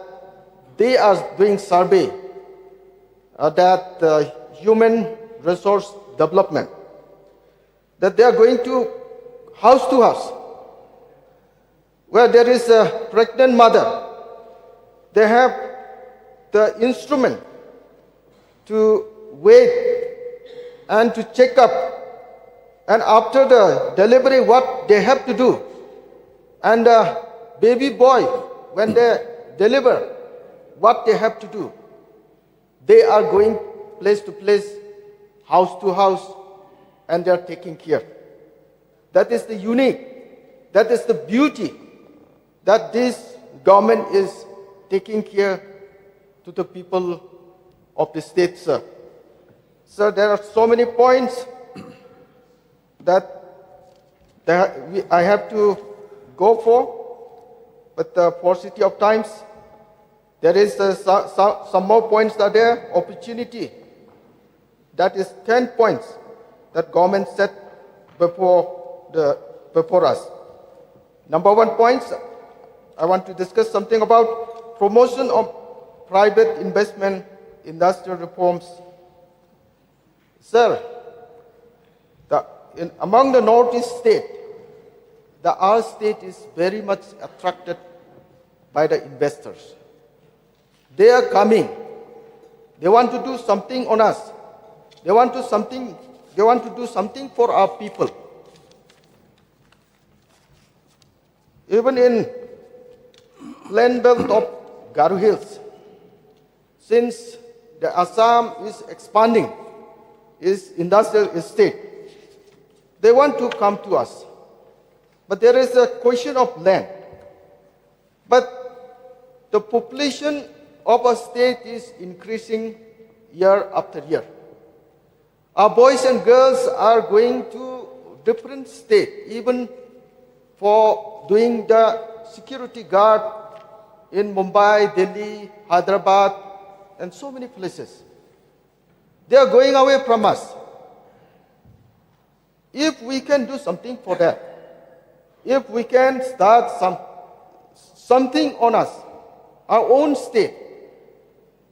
they are doing survey that human resource development, that they are going to house, where there is a pregnant mother. They have the instrument to wait and to check up, and after the delivery what they have to do. And baby boy when they deliver what they have to do, they are going place to place, house to house, and they are taking care. That is the unique, that is the beauty that this government is taking care to the people of the state, sir. Sir, there are so many points that I have to go for, but the paucity of times, there is some more points that are there, opportunity. That is 10 points that government set before us. Number 1 point, I want to discuss something about promotion of private investment, industrial reforms. Sir, among the Northeast state, our state is very much attracted by the investors. They are coming. They want to do something on us. They want to do something for our people. Even in plain belt of Garu Hills, since the Assam is expanding its industrial estate, they want to come to us. But there is a question of land. But the population of a state is increasing year after year. Our boys and girls are going to different states, even for doing the security guard in Mumbai, Delhi, Hyderabad, and so many places. They are going away from us. If we can do something for that, if we can start something on us, our own state,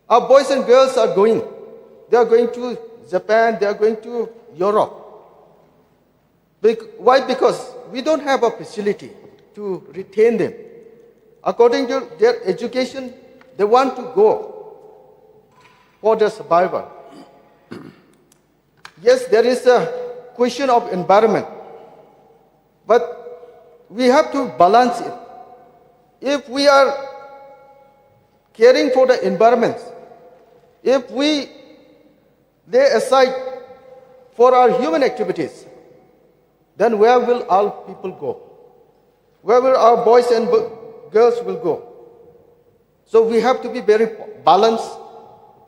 our boys and girls are going. They are going to Japan, they are going to Europe. Why? Because we don't have a facility to retain them. According to their education, they want to go for their survival. Yes, there is a question of environment, but we have to balance it. If we are caring for the environment, if we lay aside for our human activities, then where will our people go? Where will our boys and girls will go? So we have to be very balanced,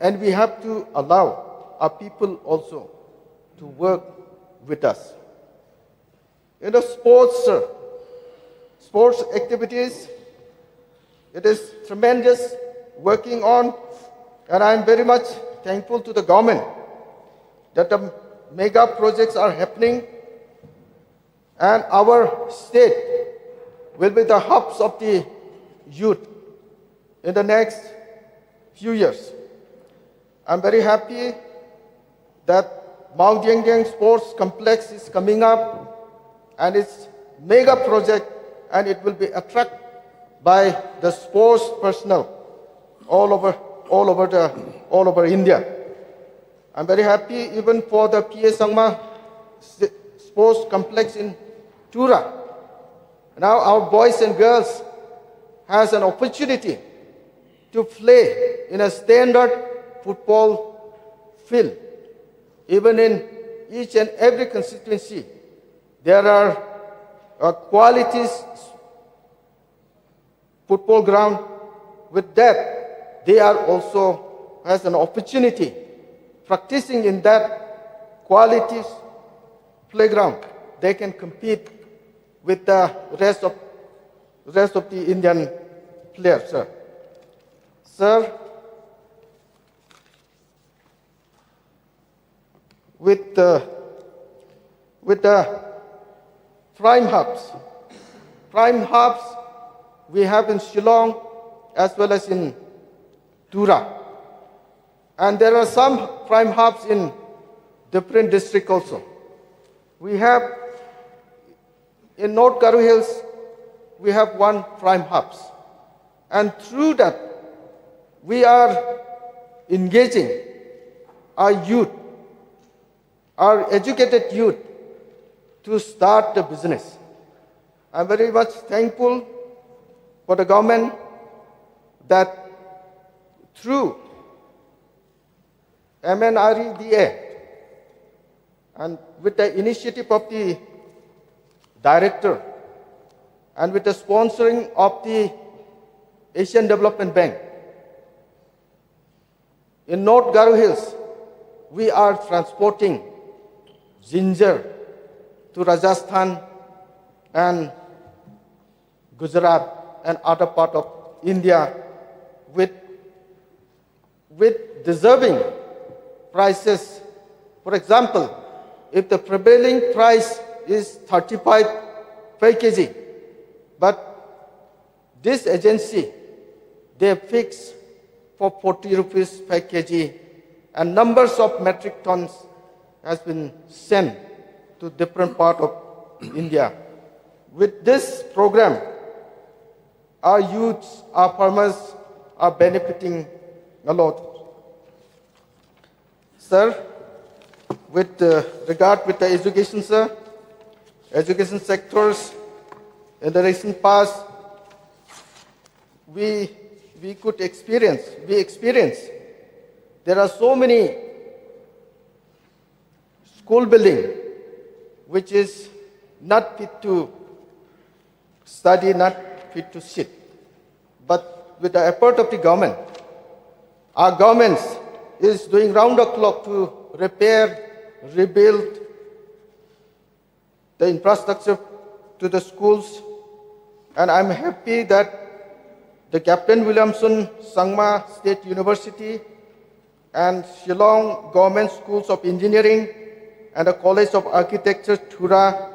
and we have to allow our people also to work with us. In the sports activities, it is tremendous working on, and I am very much thankful to the government that the mega projects are happening, and our state will be the hubs of the youth in the next few years. I'm very happy that Mount Yangyang Sports Complex is coming up, and it's mega project, and it will be attracted by the sports personnel all over India. I'm very happy even for the P.A. Sangma Sports Complex in Tura. Now our boys and girls has an opportunity to play in a standard football field. Even in each and every constituency, there are qualities football ground. With that, they are also has an opportunity practicing in that qualities playground. They can compete with the rest of the Indian players, sir. Sir, with the prime hubs we have in Shillong as well as in Tura. And there are some prime hubs in different districts also. We have in North Garu Hills, we have one prime hubs. And through that, we are engaging our youth, our educated youth, to start the business. I'm very much thankful for the government that through MNREDA and with the initiative of the director and with the sponsoring of the Asian Development Bank, in North Garo Hills, we are transporting ginger to Rajasthan and Gujarat and other part of India with deserving prices. For example, if the prevailing price is 35 per kg, but this agency, they fix for 40 rupees per kg, and numbers of metric tons has been sent to different part of India. With this program, our youths, our farmers are benefiting a lot. Sir, with regard with the education, sir, education sectors, in the recent past, we experience, there are so many school building which is not fit to study, not fit to sit. But with the effort of the government, our government is doing round the clock to repair, rebuild the infrastructure to the schools. And I'm happy that the Captain Williamson Sangma State University and Shillong Government Schools of Engineering and the College of Architecture, Thura,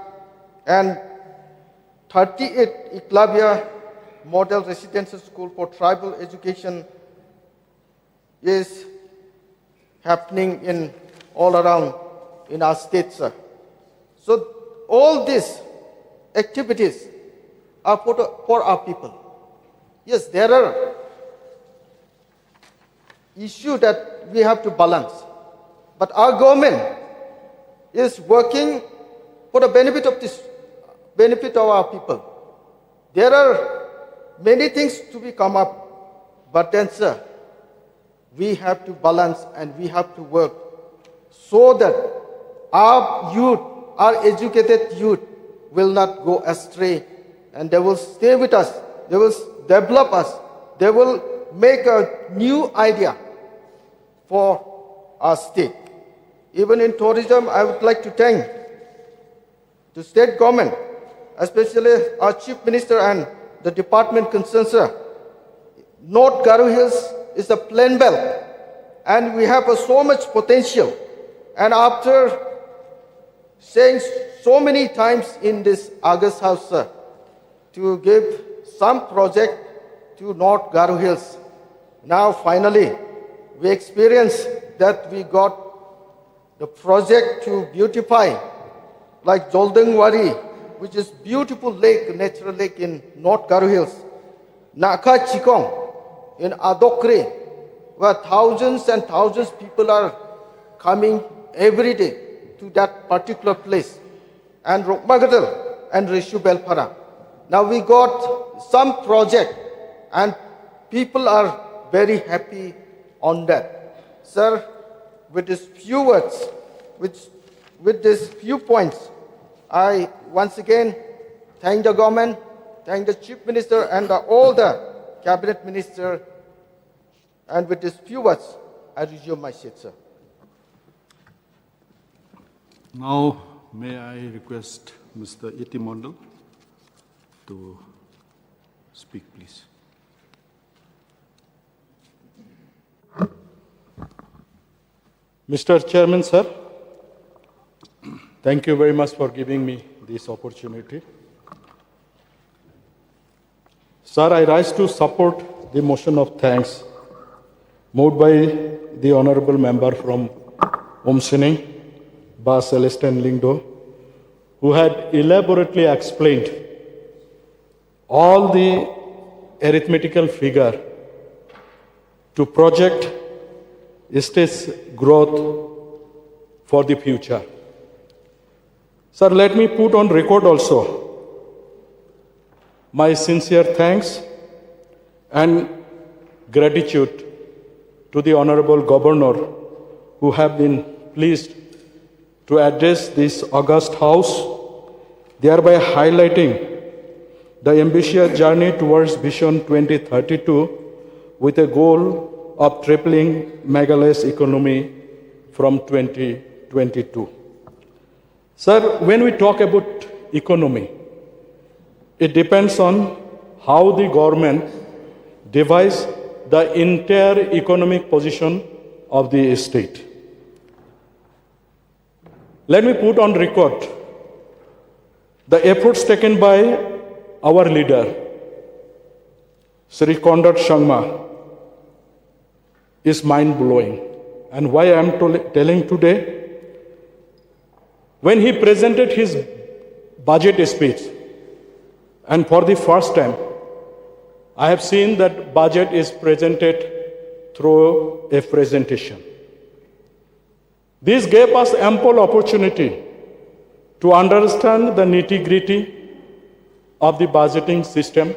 and 38 Eklavya Model Residential School for Tribal Education is happening in all around in our state, sir. So all these activities are for our people. Yes, there are issues that we have to balance, but our government is working for the benefit of our people. There are many things to be come up, but then, sir, we have to balance and we have to work so that our youth, our educated youth, will not go astray, and they will stay with us. They will develop us. They will make a new idea for our state. Even in tourism, I would like to thank the state government, especially our chief minister and the department concerned, sir. North Garo Hills is a plain belt, and we have so much potential. And after saying so many times in this August House, sir, to give some project to North Garo Hills, now finally we experience that we got the project to beautify like Joldangwari, which is beautiful lake, natural lake in North Garo Hills, Naka Chikong in Adokre, where thousands and thousands of people are coming every day to that particular place, and Rokmagadal and Rishu Belpara. Now we got some project and people are very happy on that. Sir, with these few words, with these few points, I once again thank the government, thank the chief minister and all the cabinet minister, and with these few words, I resume my seat, sir. Now, may I request Mr. Iti Mondal to speak, please. Mr. Chairman, sir, thank you very much for giving me this opportunity. Sir, I rise to support the motion of thanks moved by the honorable member from Umsining, Ba Celestin Lingdo, who had elaborately explained all the arithmetical figure to project state's growth for the future. Sir, let me put on record also my sincere thanks and gratitude to the Honorable Governor who have been pleased to address this august House, thereby highlighting the ambitious journey towards Vision 2032 with a goal of tripling Meghalaya's economy from 2022. Sir, when we talk about economy, it depends on how the government divides the entire economic position of the state. Let me put on record the efforts taken by our leader, Sri Konrad Sangma, is mind-blowing. And why I am telling today, when he presented his budget speech, and for the first time, I have seen that budget is presented through a presentation. This gave us ample opportunity to understand the nitty-gritty of the budgeting system,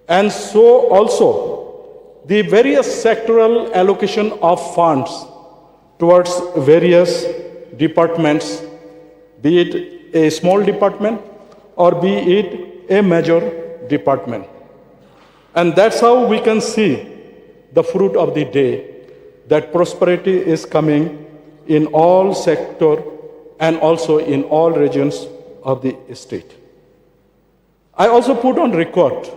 and so also the various sectoral allocation of funds towards various departments, be it a small department or be it a major department. And that's how we can see the fruit of the day, that prosperity is coming in all sectors and also in all regions of the state. I also put on record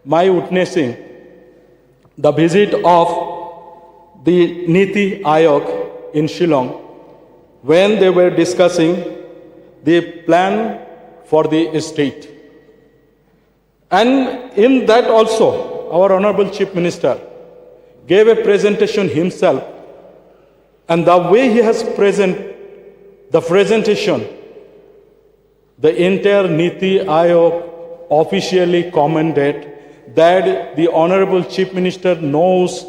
my witnessing the visit of the Niti Aayog in Shillong when they were discussing the plan for the state. And in that also, our Honorable Chief Minister gave a presentation himself, and the way he has presented the presentation, the entire Niti Aayog officially commented that the Honorable Chief Minister knows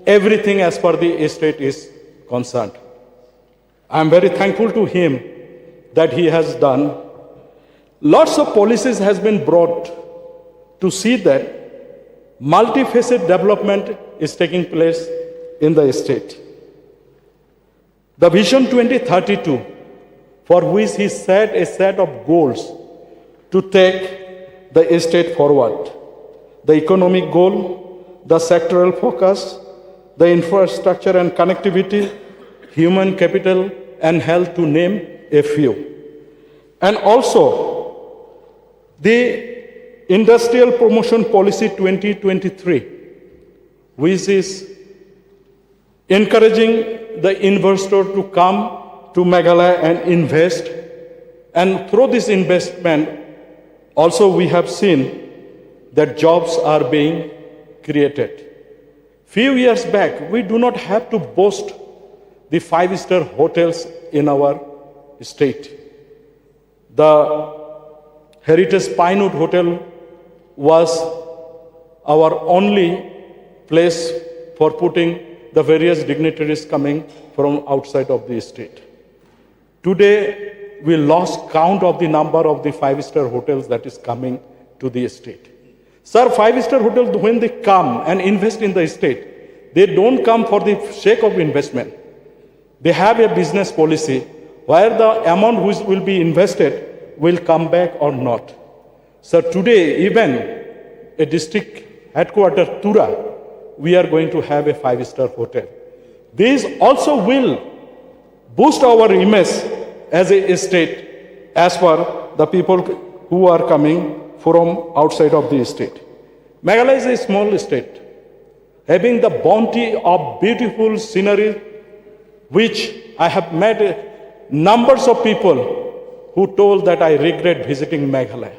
everything as far the state is concerned. I am very thankful to him that he has done. Lots of policies has been brought to see that multifaceted development is taking place in the state. The Vision 2032, for which he set a set of goals to take the state forward. The economic goal, the sectoral focus, the infrastructure and connectivity, human capital and health, to name a few. And also the Industrial Promotion Policy 2023, which is encouraging the investor to come to Meghalaya and invest. And through this investment, also we have seen that jobs are being created. Few years back, we do not have to boast the five-star hotels in our state. The Heritage Pinewood Hotel was our only place for putting the various dignitaries coming from outside of the state. Today, we lost count of the number of the five-star hotels that is coming to the state. Sir, five-star hotels, when they come and invest in the state, they don't come for the sake of investment. They have a business policy where the amount which will be invested will come back or not. So today, even a district headquarters, Tura, we are going to have a five-star hotel. This also will boost our image as a state as for the people who are coming from outside of the state. Meghalaya is a small state, having the bounty of beautiful scenery, which I have met numbers of people who told that I regret visiting Meghalaya.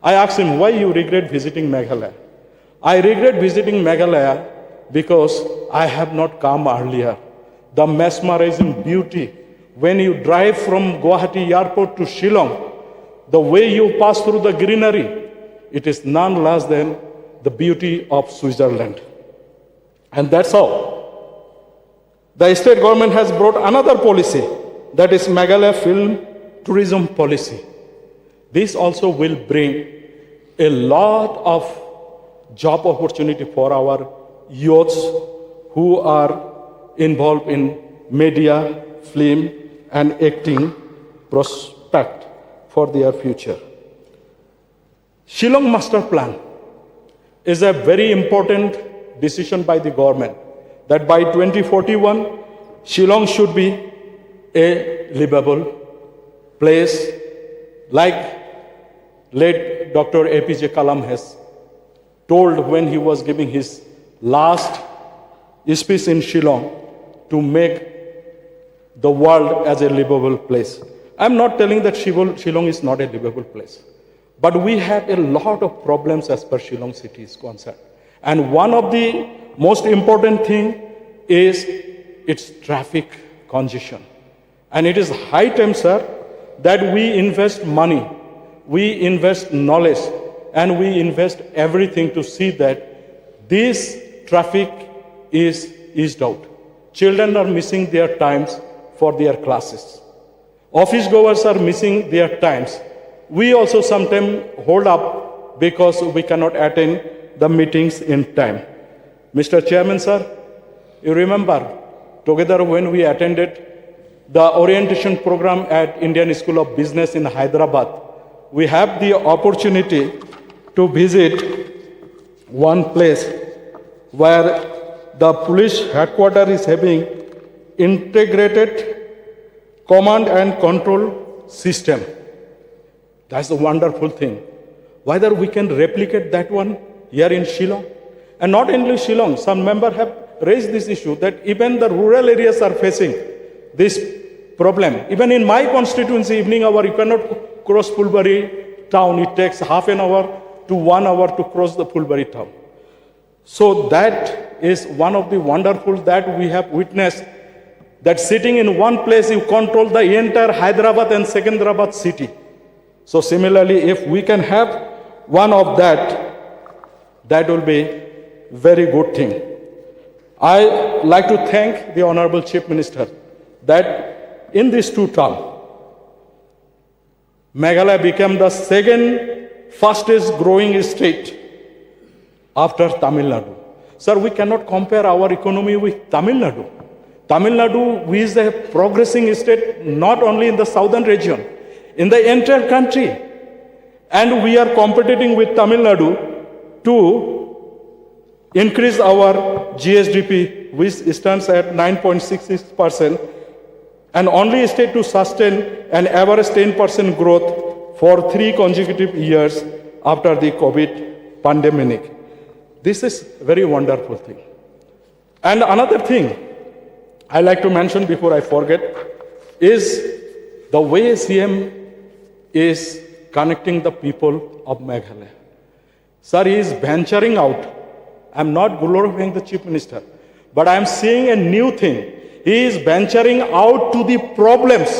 I asked him, why you regret visiting Meghalaya? I regret visiting Meghalaya because I have not come earlier. The mesmerizing beauty, when you drive from Guwahati airport to Shillong, the way you pass through the greenery, it is none less than the beauty of Switzerland. And that's how the state government has brought another policy, that is Meghalaya Film Tourism Policy. This also will bring a lot of job opportunity for our youths who are involved in media, film, and acting prospect for their future. Shillong Master Plan is a very important decision by the government that by 2041, Shillong should be a livable place like late Dr. APJ Kalam has told when he was giving his last speech in Shillong to make the world as a livable place. I'm not telling that Shillong is not a livable place, but we have a lot of problems as per Shillong city is concerned. And one of the most important thing is its traffic congestion. And it is high time, sir, that we invest money, we invest knowledge, and we invest everything to see that this traffic is eased out. Children are missing their times for their classes. Office goers are missing their times. We also sometimes hold up because we cannot attend the meetings in time. Mr. Chairman, sir, you remember together when we attended the orientation program at Indian School of Business in Hyderabad, we have the opportunity to visit one place where the police headquarters is having integrated command and control system. That's a wonderful thing. Whether we can replicate that one here in Shillong. And not only Shillong, some members have raised this issue that even the rural areas are facing this problem. Even in my constituency, evening hour, you cannot cross Pulbari town. It takes half an hour to 1 hour to cross the Pulbari town. So that is one of the wonderful that we have witnessed, that sitting in one place, you control the entire Hyderabad and Secunderabad city. So similarly, if we can have one of that will be very good thing. I like to thank the Honorable Chief Minister that in these 2 terms, Meghalaya became the second fastest growing state after Tamil Nadu. Sir, we cannot compare our economy with Tamil Nadu. Tamil Nadu is a progressing state not only in the southern region, in the entire country. And we are competing with Tamil Nadu to increase our GSDP, which stands at 9.66%, and only state to sustain an average 10% growth for 3 consecutive years after the COVID pandemic. This is a very wonderful thing. And another thing I like to mention before I forget is the way CM is connecting the people of Meghalaya. Sir, he is venturing out. I'm not glorifying the Chief Minister, but I'm seeing a new thing. He is venturing out to the problems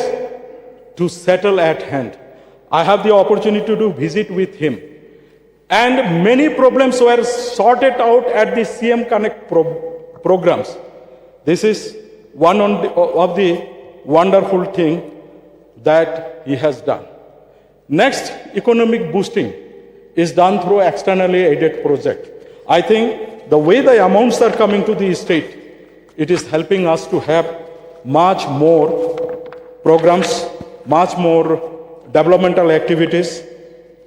to settle at hand. I have the opportunity to visit with him. And many problems were sorted out at the CM Connect programs. This is one of the wonderful things that he has done. Next, economic boosting is done through externally aided project. I think the way the amounts are coming to the state, it is helping us to have much more programs, much more developmental activities,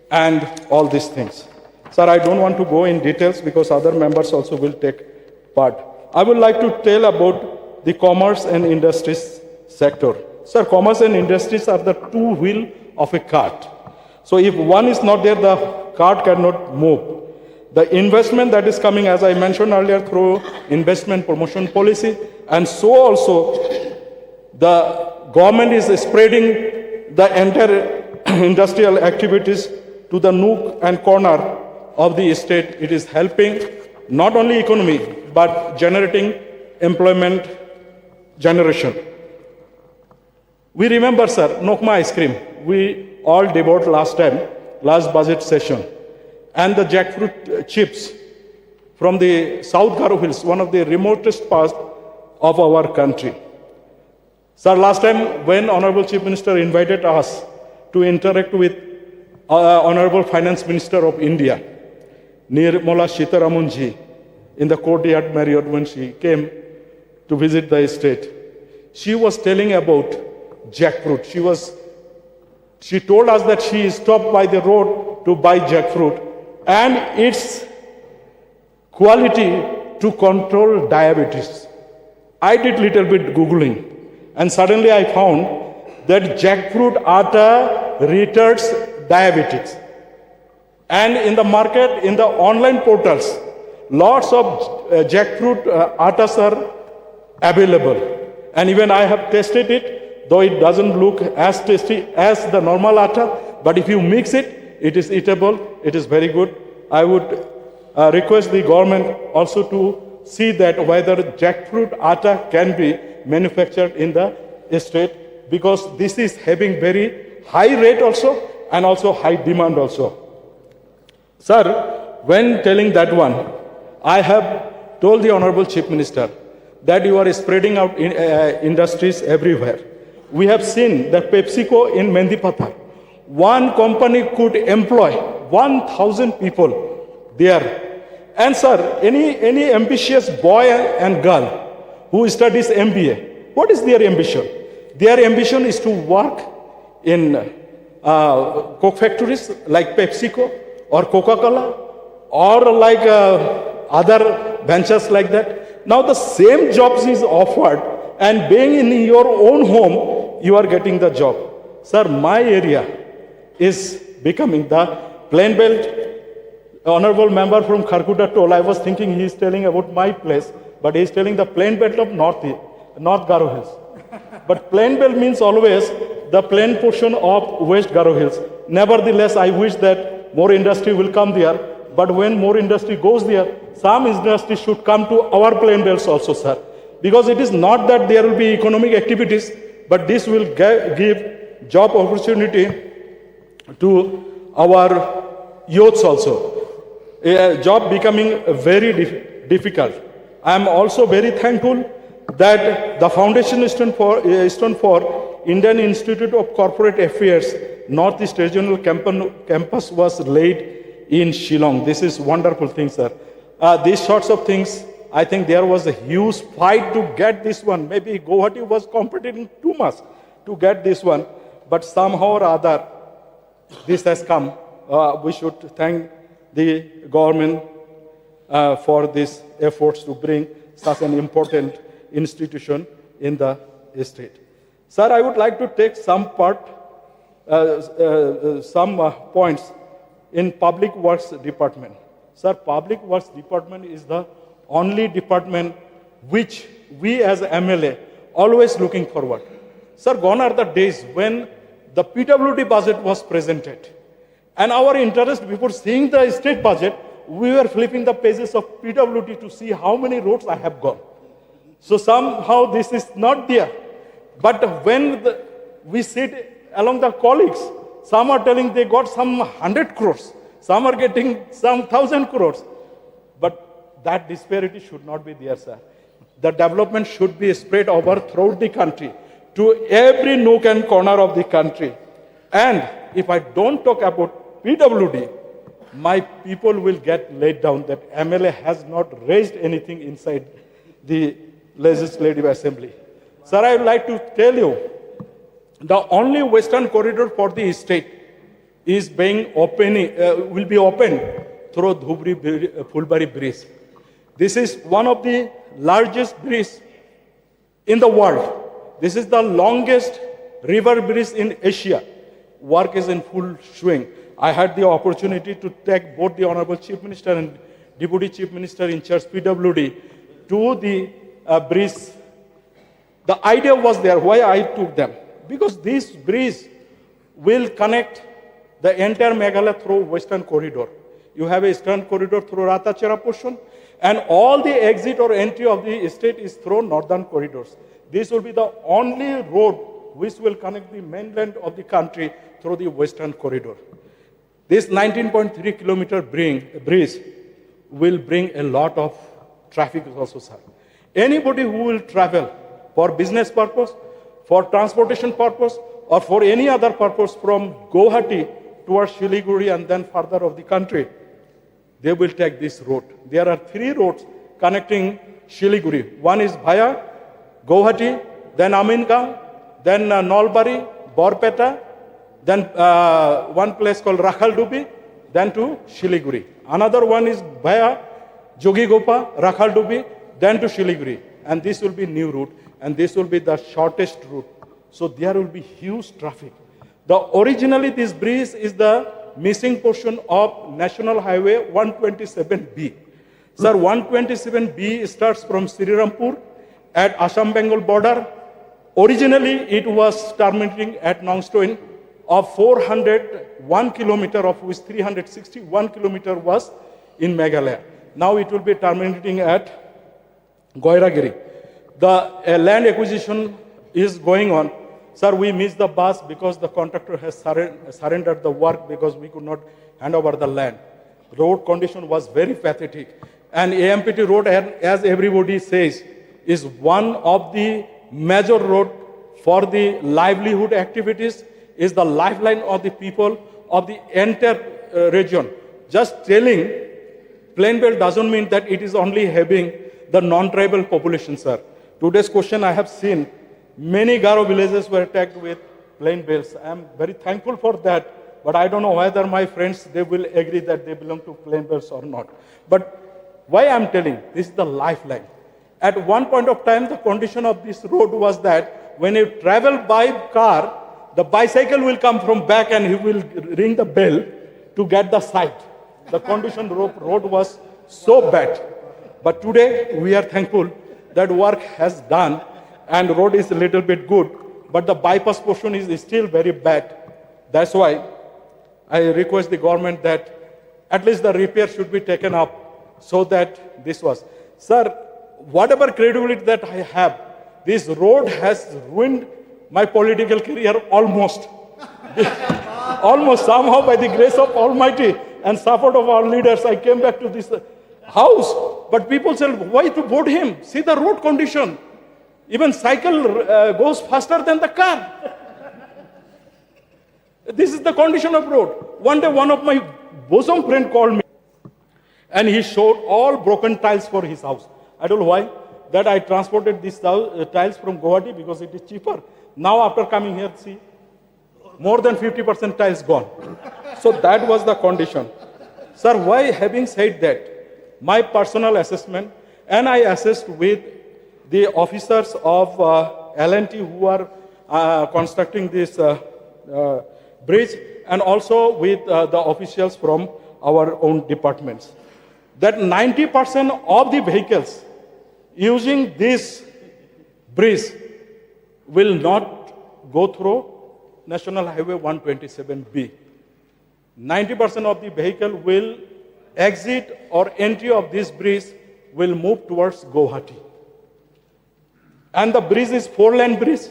and all these things. Sir, I don't want to go in details because other members also will take part. I would like to tell about the commerce and industries sector. Sir, commerce and industries are the 2 wheels of a cart. So if one is not there, the cart cannot move. The investment that is coming, as I mentioned earlier, through investment promotion policy, and so also the government is spreading the entire industrial activities to the nook and corner of the state. It is helping not only economy, but generating employment generation. We remember, sir, Nokma ice cream. We all devoured last budget session. And the jackfruit chips from the South Garo Hills, one of the remotest parts of our country. Sir, last time when Honorable Chief Minister invited us to interact with Honorable Finance Minister of India, Nirmala Sitaramanji in the courtyard Marriott when she came to visit the estate. She was telling about jackfruit. She told us that she stopped by the road to buy jackfruit and its quality to control diabetes. I did little bit Googling and suddenly I found that jackfruit atta retards diabetes. And in the market, in the online portals, lots of jackfruit attas are available. And even I have tested it, though it doesn't look as tasty as the normal atta, but if you mix it, it is eatable, it is very good. I would request the government also to see that whether jackfruit atta can be manufactured in the estate, because this is having very high rate also and also high demand also. Sir, when telling that one, I have told the Honorable Chief Minister that you are spreading out industries everywhere. We have seen that PepsiCo in Mendipatha, one company could employ 1,000 people there. And sir, any ambitious boy and girl who studies MBA, what is their ambition? Their ambition is to work in coke factories like PepsiCo or Coca-Cola or like other ventures like that. Now the same jobs is offered and being in your own home, you are getting the job. Sir, my area is becoming the plain belt. Honorable member from Kharkuda told, I was thinking he is telling about my place, but he is telling the plain belt of North Garo Hills. But plain belt means always the plain portion of West Garo Hills. Nevertheless, I wish that more industry will come there. But when more industry goes there, some industry should come to our plain belts also, sir. Because it is not that there will be economic activities, but this will give job opportunity to our youths also. A job becoming very difficult. I am also very thankful that the foundation stone for Indian Institute of Corporate Affairs Northeast Regional Campus was laid in Shillong. This is wonderful thing, sir. These sorts of things, I think there was a huge fight to get this one. Maybe Guwahati was competing too much to get this one, but somehow or other, this has come. We should thank the government for these efforts to bring such an important institution in the state. Sir, I would like to take some points in Public Works Department. Sir, Public Works Department is the only department which we as MLA always looking forward. Sir, gone are the days when the PWD budget was presented. And our interest before seeing the state budget, we were flipping the pages of PWD to see how many roads I have gone. So somehow this is not there. But when we sit along the colleagues, some are telling they got some 100 crores, some are getting some 1,000 crores. But that disparity should not be there, sir. The development should be spread over throughout the country, to every nook and corner of the country. And if I don't talk about PWD, my people will get laid down that MLA has not raised anything inside the Legislative Assembly. Sir, I would like to tell you, the only western corridor for the state is being will be opened through Dhubri-Fulbari Bridge. This is one of the largest bridges in the world. This is the longest river bridge in Asia. Work is in full swing. I had the opportunity to take both the Honorable Chief Minister and Deputy Chief Minister in charge PWD to the bridge. The idea was there, why I took them. Because this bridge will connect the entire Meghalaya through western corridor. You have a eastern corridor through Ratachera portion, and all the exit or entry of the state is through northern corridors. This will be the only road which will connect the mainland of the country through the western corridor. This 19.3 kilometer bridge will bring a lot of traffic also, sir. Anybody who will travel for business purpose, for transportation purpose, or for any other purpose from Guwahati towards Siliguri and then further of the country, they will take this road. There are 3 roads connecting Shiliguri. One is via Guwahati, then Amingang, then Nalbari, Borpeta, then one place called Rakhaldubi, then to Shiliguri. Another one is via Jogigopa, Rakhaldubi, then to Shiliguri. And this will be new route, and this will be the shortest route. So there will be huge traffic. Originally, this bridge is the missing portion of National Highway 127B. Sir, 127B starts from Srirampur at Assam-Bengal border. Originally, it was terminating at Nongstoin of 401 kilometer, of which 361 kilometer was in Meghalaya. Now it will be terminating at Goiragiri. The land acquisition is going on. Sir, we missed the bus because the contractor has surrendered the work because we could not hand over the land. Road condition was very pathetic. And AMPT road, as everybody says, is one of the major road for the livelihood activities, is the lifeline of the people of the entire region. Just telling plain belt doesn't mean that it is only having the non-tribal population, sir. Today's question I have seen, many Garo villages were attacked with plain belts. I am very thankful for that, but I don't know whether my friends, they will agree that they belong to plain belts or not. But why I am telling, this is the lifeline. At one point of time, the condition of this road was that when you travel by car, the bicycle will come from back and he will ring the bell to get the side. The condition road was so bad. But today, we are thankful that work has done and road is a little bit good, but the bypass portion is still very bad. That's why I request the government that at least the repair should be taken up so that this was. Sir, whatever credibility that I have, this road has ruined my political career almost. Almost somehow by the grace of Almighty and support of our leaders, I came back to this house. But people said, why to vote him? See the road condition. Even cycle goes faster than the car. This is the condition of road. One day, one of my bosom friend called me and he showed all broken tiles for his house. I don't know why. That I transported these tiles from Guwahati because it is cheaper. Now after coming here, see, more than 50% tiles gone. So that was the condition. Sir, why having said that, my personal assessment, and I assessed with the officers of L&T who are constructing this bridge, and also with the officials from our own departments, that 90% of the vehicles using this bridge will not go through National Highway 127B. 90% of the vehicle will exit or entry of this bridge will move towards Guwahati. And the bridge is 4-lane bridge.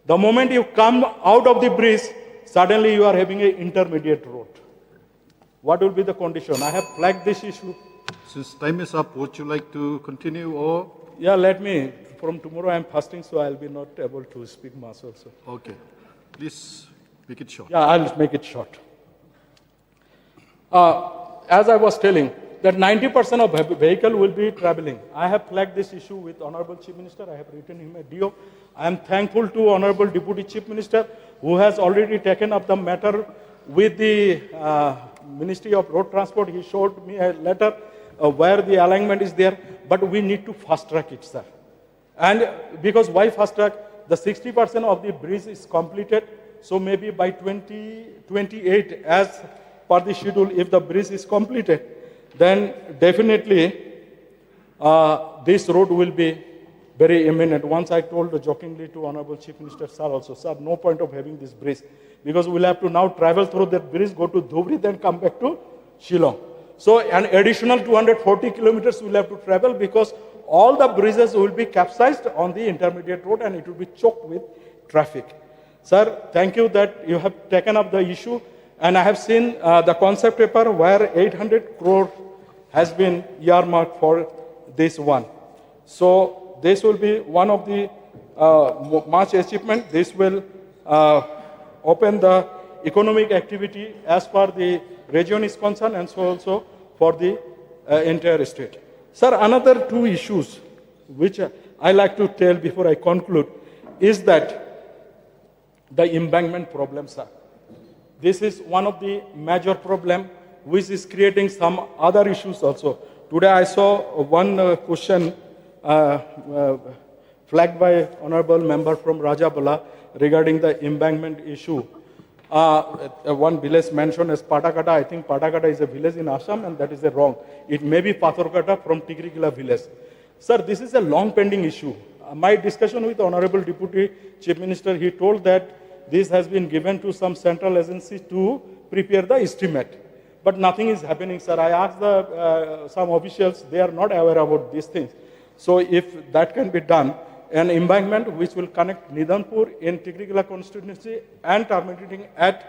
The moment you come out of the bridge, suddenly you are having an intermediate road. What will be the condition? I have flagged this issue. Since time is up, would you like to continue or? Yeah, let me. From tomorrow I am fasting, so I'll be not able to speak much also. Okay. Please make it short. Yeah, I'll make it short. As I was telling, that 90% of vehicle will be traveling. I have flagged this issue with Honorable Chief Minister. I have written him a DO. I am thankful to Honorable Deputy Chief Minister who has already taken up the matter with the Ministry of Road Transport. He showed me a letter where the alignment is there, but we need to fast track it, sir. And because why fast track? The 60% of the bridge is completed, so maybe by 2028, as per the schedule, if the bridge is completed, then definitely this road will be very imminent. Once I told jokingly to Honorable Chief Minister, sir, also, sir, no point of having this bridge, because we'll have to now travel through that bridge, go to Dhubri, then come back to Shillong. So an additional 240 kilometers we'll have to travel because all the bridges will be capsized on the intermediate road and it will be choked with traffic. Sir, thank you that you have taken up the issue, and I have seen the concept paper where 800 crore has been earmarked for this one. So this will be one of the much achievement. This will open the economic activity as far the region is concerned, and so also for the entire state. Sir, another two issues which I like to tell before I conclude is that the embankment problem, sir. This is one of the major problem which is creating some other issues also. Today I saw one question flagged by honorable member from Rajabala regarding the embankment issue. One village mentioned as Patakata. I think Patakata is a village in Assam, and that is wrong. It may be Pathorkata from Tigrigila village. Sir, this is a long pending issue. My discussion with Honorable Deputy Chief Minister, he told that this has been given to some central agency to prepare the estimate. But nothing is happening, sir. I asked some officials, they are not aware about these things. So if that can be done, an embankment which will connect Nidanpur in Tigrigila constituency and terminating at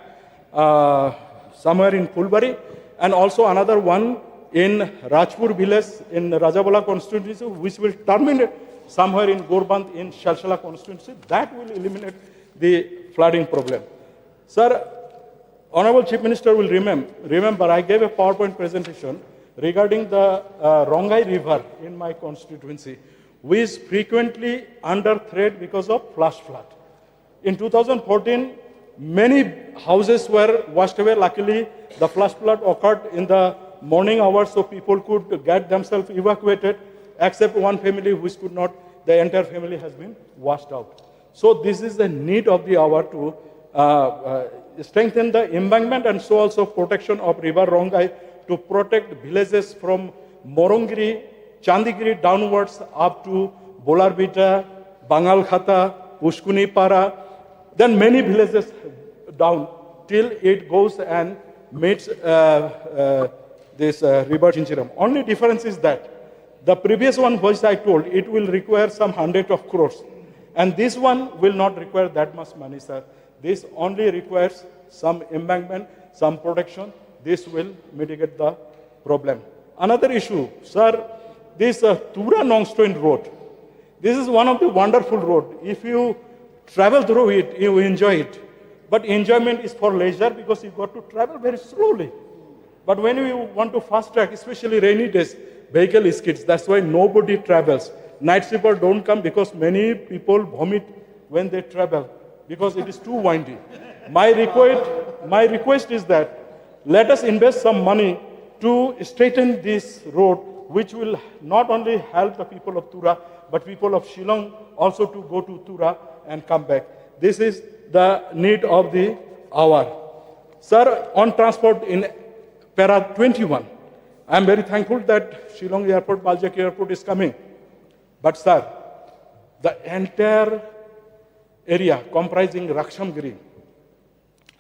somewhere in Pulbari, and also another one in Rajpur village in Rajabala constituency, which will terminate somewhere in Gorband in Shalshala constituency. That will eliminate the flooding problem. Sir, Honorable Chief Minister will remember I gave a PowerPoint presentation regarding the Rongai River in my constituency, which is frequently under threat because of flash flood. In 2014, many houses were washed away. Luckily, the flash flood occurred in the morning hours, so people could get themselves evacuated, except one family which could not. The entire family has been washed out. So this is the need of the hour to strengthen the embankment and so also protection of river Rongai to protect villages from Morongiri, Chandigiri downwards up to Bolarbita, Bangalkhata, Pushkunipara, then many villages down till it goes and meets this river Chinchiram. Only difference is that the previous one which I told, it will require some hundreds of crores. And this one will not require that much money, sir. This only requires some embankment, some protection. This will mitigate the problem. Another issue, sir, this Tura-Nongstoin road. This is one of the wonderful road. If you travel through it, you enjoy it. But enjoyment is for leisure because you got to travel very slowly. But when you want to fast track, especially rainy days, vehicle skids. That's why nobody travels. Night sleeper don't come because many people vomit when they travel because it is too windy. My request is that let us invest some money to straighten this road, which will not only help the people of Tura, but people of Shillong also to go to Tura and come back. This is the need of the hour. Sir, on transport in Para 21, I am very thankful that Shillong Airport, Baljak Airport is coming. But sir, the entire area comprising Rakshamgiri,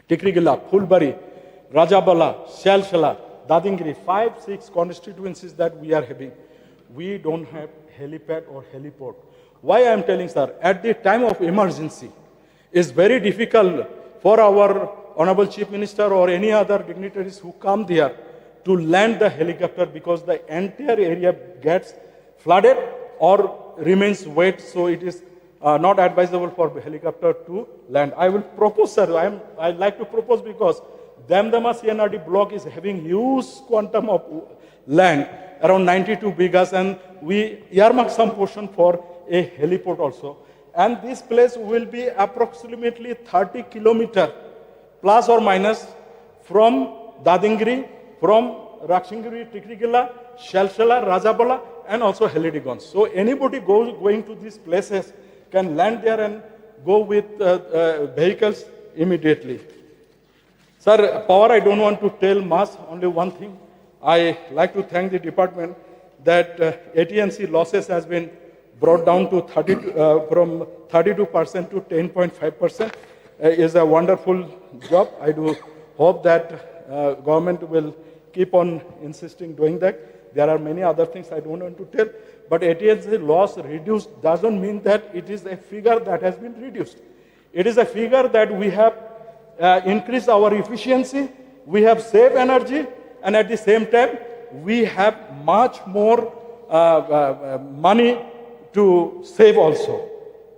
Tikrigila, Phulbari, Rajabala, Shalshala, Dadingiri, 5-6 constituencies that we are having, we don't have helipad or heliport. Why I am telling, sir, at the time of emergency, it's very difficult for our Honorable Chief Minister or any other dignitaries who come there to land the helicopter because the entire area gets flooded or remains wet, so it is not advisable for the helicopter to land. I will propose, sir, I like to propose because Damdama CNRD block is having huge quantum of land, around 92 bigas, and we earmark some portion for a heliport also. And this place will be approximately 30 kilometers plus or minus from Dadingiri, from Rakshingiri, Tikrigila, Shalshala, Rajabala, and also Helidigons. So anybody going to these places can land there and go with vehicles immediately. Sir, power, I don't want to tell much, only one thing. I like to thank the department that AT&C losses has been brought down to from 32% to 10.5%. Is a wonderful job. I do hope that government will keep on insisting doing that. There are many other things I don't want to tell, but AT&C loss reduced doesn't mean that it is a figure that has been reduced. It is a figure that we have increased our efficiency, we have saved energy, and at the same time, we have much more money to save also.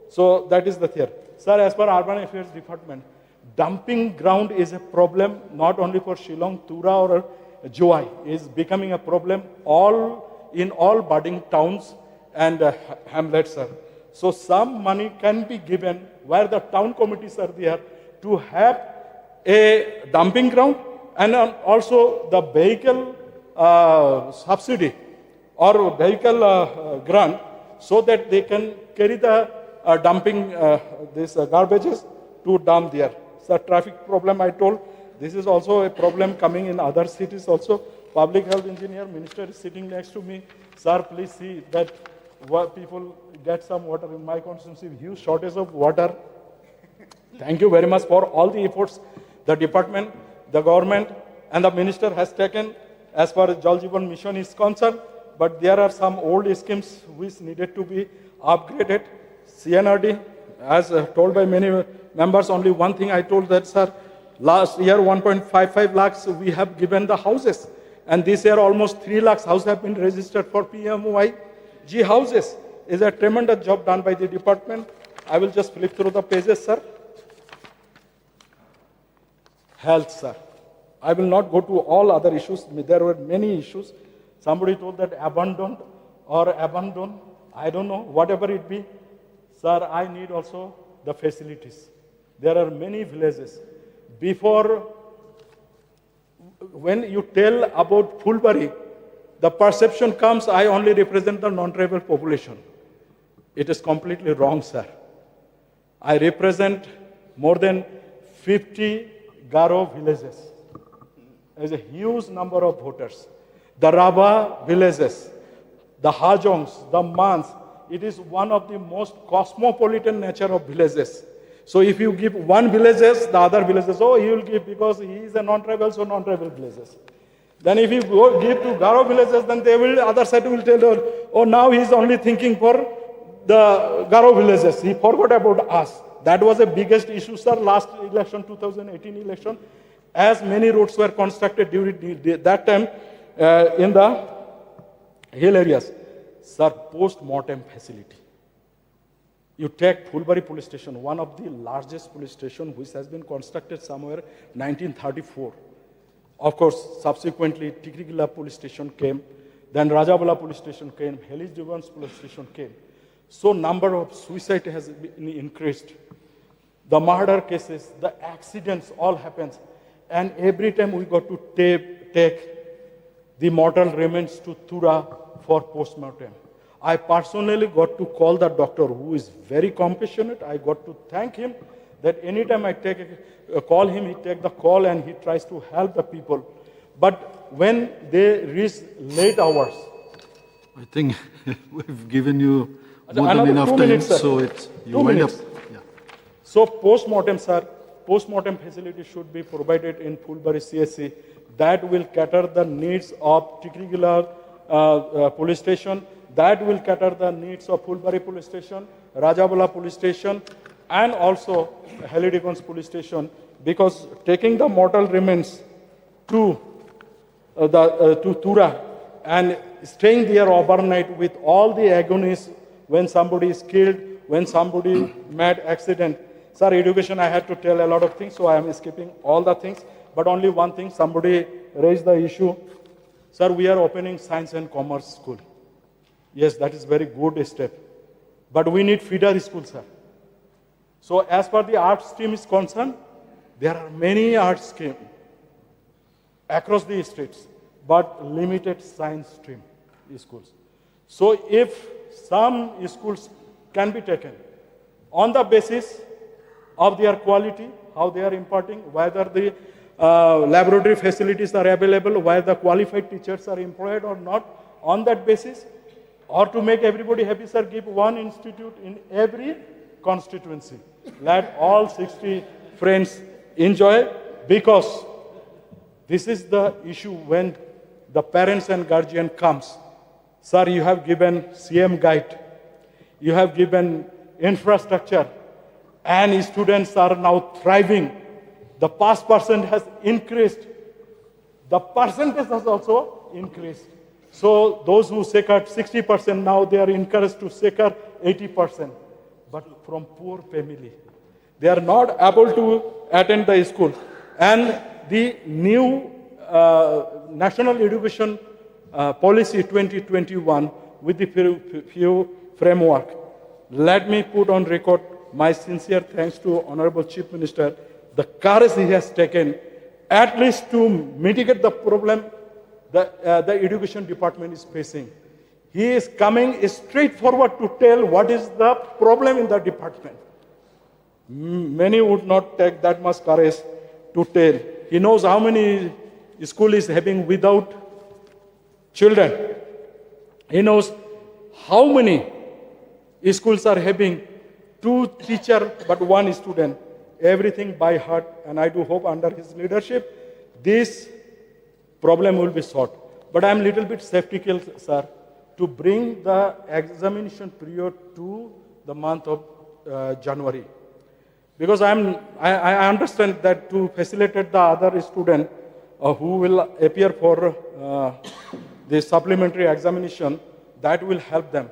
So that is the theory. Sir, as per Urban Affairs Department, dumping ground is a problem not only for Shillong, Tura, or joy is becoming a problem in all budding towns and hamlets, sir. So some money can be given where the town committees are there to have a dumping ground and also the vehicle subsidy or vehicle grant so that they can carry the dumping these garbages to dump there. So traffic problem I told, this is also a problem coming in other cities also. Public health engineer, minister is sitting next to me. Sir, please see that people get some water in my constituency, huge shortage of water. Thank you very much for all the efforts the department, the government, and the minister has taken as far as Jal Jeevan Mission is concerned. But there are some old schemes which needed to be upgraded. CNRD, as told by many members, only one thing I told that, sir, last year 1.55 lakhs we have given the houses. And this year almost 3 lakhs houses have been registered for PMOY-G houses. Is a tremendous job done by the department. I will just flip through the pages, sir. Health, sir. I will not go to all other issues. There were many issues. Somebody told that abandoned or abandoned. I don't know, whatever it be. Sir, I need also the facilities. There are many villages. When you tell about Phulbari, the perception comes, I only represent the non-tribal population. It is completely wrong, sir. I represent more than 50 Garo villages. There is a huge number of voters. The Rabha villages, the Hajongs, the Mans, it is one of the most cosmopolitan nature of villages. So if you give one villages, the other villages, oh, he will give because he is a non-tribal, so non-tribal villages. Then if you go give to Garo villages, then they will, other side will tell, oh, now he is only thinking for the Garo villages. He forgot about us. That was the biggest issue, sir, last election, 2018 election, as many roads were constructed during that time in the hill areas. Sir, post-mortem facility. You take Phulbari police station, one of the largest police station which has been constructed somewhere 1934. Of course, subsequently, Tikrigila police station came, then Rajabala police station came, Helis Devans police station came. So number of suicide has been increased. The murder cases, the accidents all happens. And every time we got to take the mortal remains to Tura for post-mortem. I personally got to call the doctor who is very compassionate. I got to thank him that anytime I call him, he takes the call and he tries to help the people. But when they reach late hours. I think we've given you more than enough time, so you wind up. Yeah. So post-mortem, sir, post-mortem facility should be provided in Phulbari CSC. That will cater the needs of Tikrigila police station. That will cater the needs of Phulbari police station, Rajabala police station, and also Helidigons police station. Because taking the mortal remains to Tura and staying there overnight with all the agonies when somebody is killed, when somebody mad accident. Sir, education, I had to tell a lot of things, so I am skipping all the things. But only one thing, somebody raised the issue. Sir, we are opening science and commerce school. Yes, that is very good step. But we need feeder schools, sir. So as far the art stream is concerned, there are many art streams across the states, but limited science stream schools. So if some schools can be taken on the basis of their quality, how they are imparting, whether the laboratory facilities are available, whether the qualified teachers are employed or not, on that basis, or to make everybody happy, sir, give one institute in every constituency. Let all 60 friends enjoy, because this is the issue when the parents and guardian comes. Sir, you have given CM guide, you have given infrastructure, and students are now thriving. The pass percent has increased. The percentage has also increased. So those who secured 60%, now they are encouraged to secure 80%. But from poor family, they are not able to attend the school. And the new National Education Policy 2021 with the few framework. Let me put on record my sincere thanks to Honorable Chief Minister, the courage he has taken, at least to mitigate the problem the Education Department is facing. He is coming straightforward to tell what is the problem in the department. Many would not take that much courage to tell. He knows how many school is having without children. He knows how many schools are having 2 teachers but 1 student. Everything by heart, and I do hope under his leadership, this problem will be solved. But I am a little bit skeptical, sir, to bring the examination period to the month of January. Because I understand that to facilitate the other student who will appear for the supplementary examination, that will help them.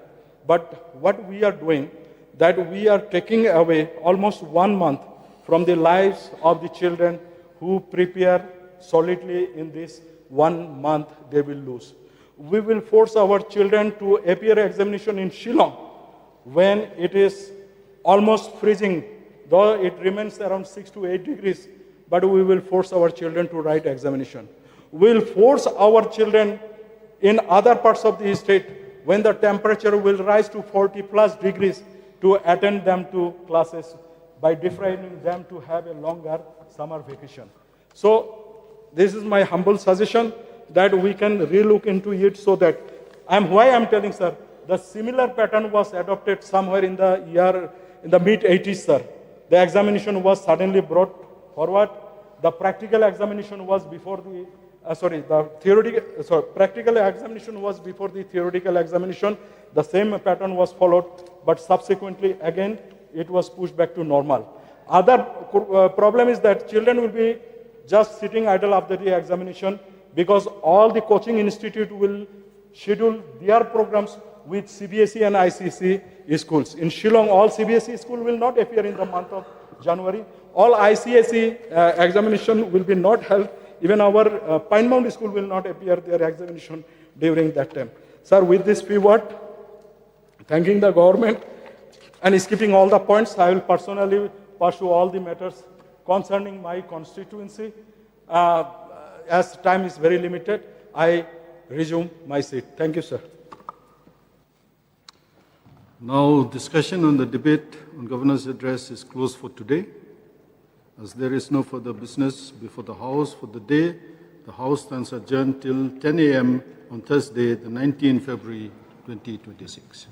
But what we are doing, that we are taking away almost 1 month from the lives of the children who prepare solidly in this 1 month they will lose. We will force our children to appear examination in Shillong when it is almost freezing, though it remains around 6 to 8 degrees, but we will force our children to write examination. We will force our children in other parts of the state when the temperature will rise to 40 plus degrees to attend them to classes by deferring them to have a longer summer vacation. So this is my humble suggestion that we can relook into it so that, why I'm telling, sir, the similar pattern was adopted somewhere in the mid-80s, sir. The examination was suddenly brought forward. The practical examination was before the, practical examination was before the theoretical examination. The same pattern was followed, but subsequently, again, it was pushed back to normal. Other problem is that children will be just sitting idle after the examination because all the coaching institute will schedule their programs with CBSE and ICSE schools. In Shillong, all CBSE school will not appear in the month of January. All ICSE examination will be not held. Even our Pine Mount school will not appear their examination during that time. Sir, with this few words, thanking the government and skipping all the points, I will personally pursue all the matters concerning my constituency. As time is very limited, I resume my seat. Thank you, sir. Now, discussion on the debate on Governor's address is closed for today. As there is no further business before the House for the day, the House stands adjourned till 10 a.m. on Thursday, the 19th February 2026.